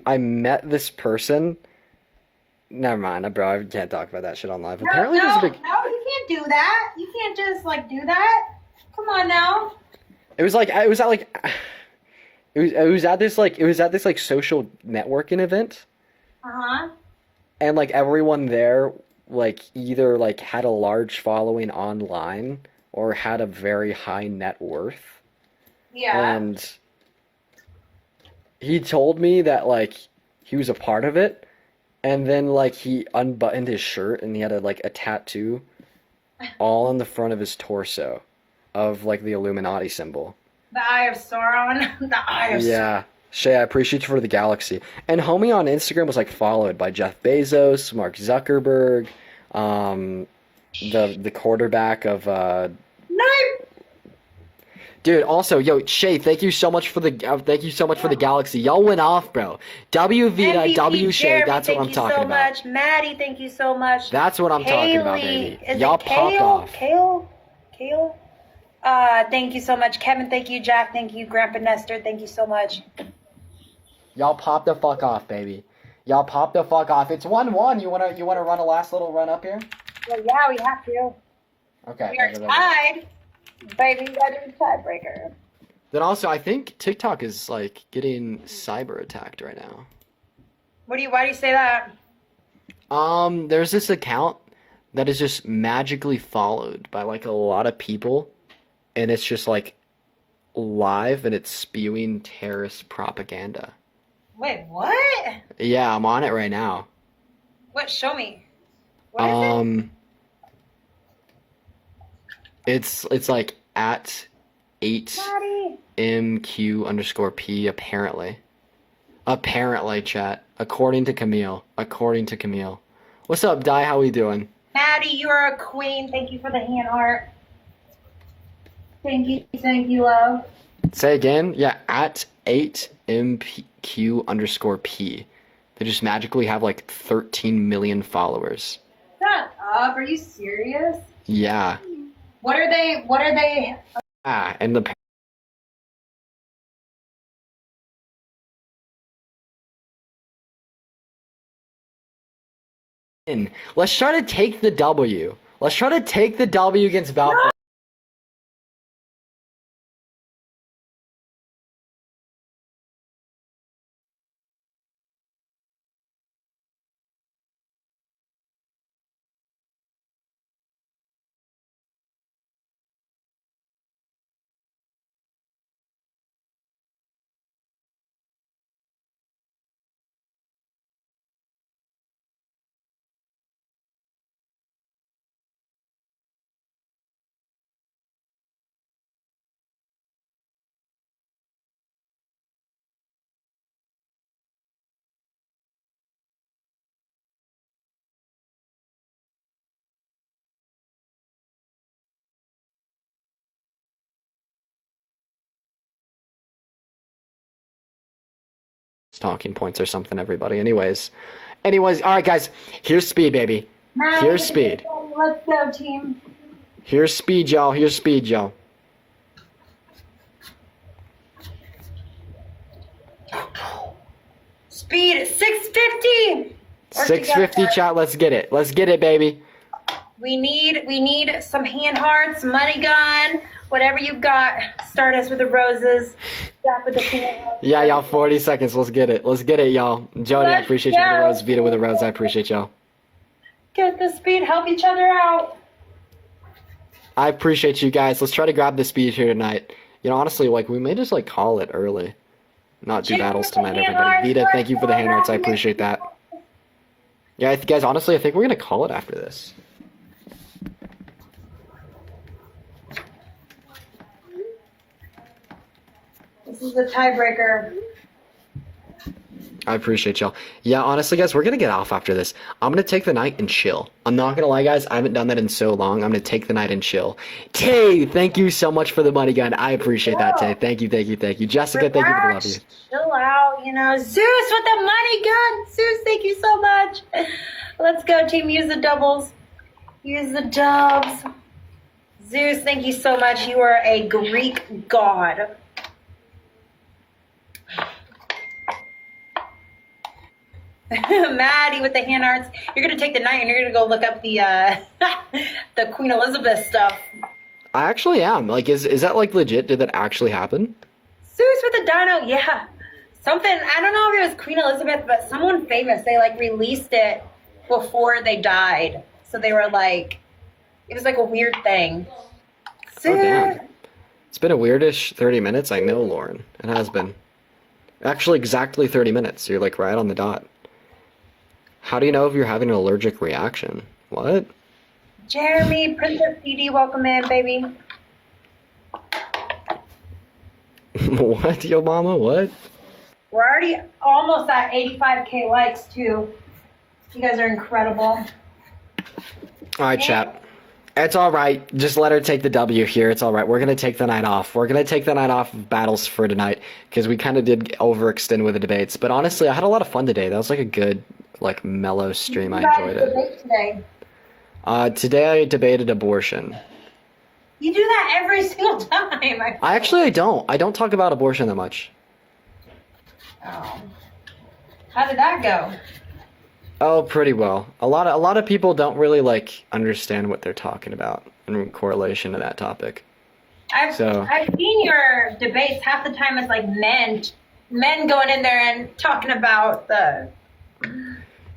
I met this person Never mind, bro. I can't talk about that shit on live. No, Apparently, no, there's a big. no, you can't do that. You can't just like do that. Come on now. It was at this like social networking event, Uh-huh. and like everyone there like either like had a large following online or had a very high net worth. Yeah. And he told me that like he was a part of it, and then like he unbuttoned his shirt and he had a tattoo all on the front of his torso of like the Illuminati symbol. The Eye of Sauron. The Eye of Sauron. Yeah. Shay, I appreciate you for the galaxy. And homie on Instagram was like followed by Jeff Bezos, Mark Zuckerberg, the quarterback of No. Dude, also, yo, Shay, thank you so much for the galaxy. Y'all went off, bro. W Vita, MVP W Shay, Jeremy, that's what I'm talking Thank about. you so much. Maddie, thank you so much. That's what I'm talking about, Kaylee, baby. is Y'all it popped Kale? off. Kale? Thank you so much. Kevin, thank you. Jack, thank you. Grandpa Nestor, thank you so much. Y'all popped the fuck off, baby. Y'all popped the fuck off. It's 1-1. You wanna run a last little run up here? Well, yeah, we have to. Okay. We are tied. Baby, we gotta do the tiebreaker. Then also, I think TikTok is like getting cyber attacked right now. Why do you say that? There's this account that is just magically followed by like a lot of people, and it's just like live and it's spewing terrorist propaganda. Wait, what? Yeah, I'm on it right now. What? Show me. What is it? It's like at 8MQ_P apparently. Apparently, chat. According to Camille. What's up, Di? How we doing? Maddie, you are a queen. Thank you for the hand art. Thank you, love. Say again? Yeah, at 8MQ_P. They just magically have like 13 million followers. Shut up. Are you serious? Yeah. What are they? And the let's try to take the W. Let's try to take the W against Balfour. Talking points or something, everybody. Anyways, all right, guys. Here's speed, baby. Here's speed. Let's go, team. Here's speed, y'all. Speed 650. 650, chat. Let's get it, baby. We need some hand hearts, money gun, whatever you got. Start us with the roses. Stop with the hand hearts. Yeah, y'all. 40 seconds. Let's get it, y'all. Jody, I appreciate you with the rose. Vita with the rose. I appreciate y'all. Get the speed. Help each other out. I appreciate you guys. Let's try to grab the speed here tonight. You know, honestly, like we may just like call it early. Not do battles tonight, everybody. Vita, thank you for the hand arts. I appreciate that. Yeah, guys, honestly, I think we're gonna call it after this. This is the tiebreaker. I appreciate y'all. Yeah, honestly, guys, we're gonna get off after this. I'm gonna take the night and chill. I'm not gonna lie, guys. I haven't done that in so long. I'm gonna take the night and chill. Tay, thank you so much for the money gun. I appreciate that, Tay. Thank you. Jessica, thank you for the love you. Chill out, Zeus with the money gun. Zeus, thank you so much. Let's go, team. Use the doubles. Use the dubs. Zeus, thank you so much. You are a Greek god. Maddie with the hand arts. You're gonna take the night and you're gonna go look up the the Queen Elizabeth stuff. I actually am. Like, is that like legit? Did that actually happen? Zeus with the dino, yeah. Something, I don't know if it was Queen Elizabeth, but someone famous, they like released it before they died. So they were like, it was like a weird thing. Oh, damn. It's been a weirdish 30 minutes. I know, Lauren. It has been. Actually, exactly 30 minutes. You're like right on the dot. How do you know if you're having an allergic reaction? What? Jeremy, Princess PD, welcome in, baby. What, yo mama? What? We're already almost at 85K likes, too. You guys are incredible. All right, chat. It's all right. Just let her take the W here. It's all right. We're going to take the night off. We're going to take the night off of battles for tonight because we kind of did overextend with the debates. But honestly, I had a lot of fun today. That was like a good, like, mellow stream. I enjoyed it. Debate today. Today I debated abortion. You do that every single time. I don't. I don't talk about abortion that much. Oh. How did that go? Oh, pretty well. A lot of people don't really like understand what they're talking about in correlation to that topic. I've seen your debates. Half the time it's like men going in there and talking about the.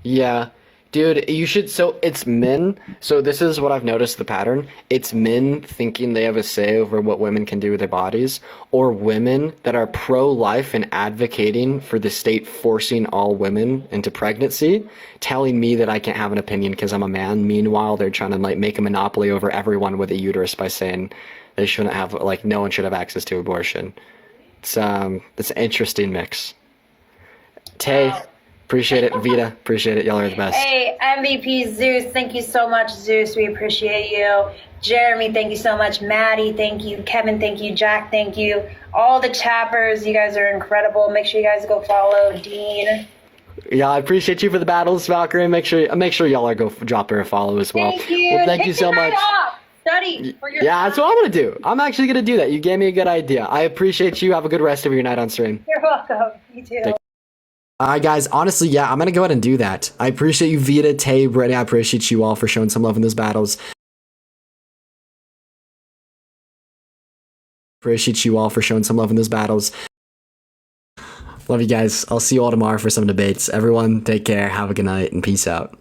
Yeah. Dude, you should, so it's men, so this is what I've noticed the pattern. It's men thinking they have a say over what women can do with their bodies, or women that are pro-life and advocating for the state forcing all women into pregnancy, telling me that I can't have an opinion because I'm a man. Meanwhile, they're trying to like make a monopoly over everyone with a uterus by saying they shouldn't have, like, no one should have access to abortion. It's an interesting mix. Tay, appreciate it. Vita, appreciate it. Y'all are the best. Hey, MVP Zeus, thank you so much, Zeus. We appreciate you. Jeremy, thank you so much. Maddie, thank you. Kevin, thank you. Jack, thank you. All the chappers, you guys are incredible. Make sure you guys go follow Dean. Yeah, I appreciate you for the battles, Valkyrie. Make sure y'all are go drop her a follow as well. Thank you. Well, thank Take you so the night much. off. Study for your Yeah, that's what I'm gonna do. I'm actually gonna do that. You gave me a good idea. I appreciate you. Have a good rest of your night on stream. You're welcome. You too. All right, guys. Honestly, yeah, I'm gonna go ahead and do that. I appreciate you, Vita, Tay, Brittany. I appreciate you all for showing some love in those battles. Appreciate you all for showing some love in those battles. Love you guys. I'll see you all tomorrow for some debates. Everyone, take care. Have a good night and peace out.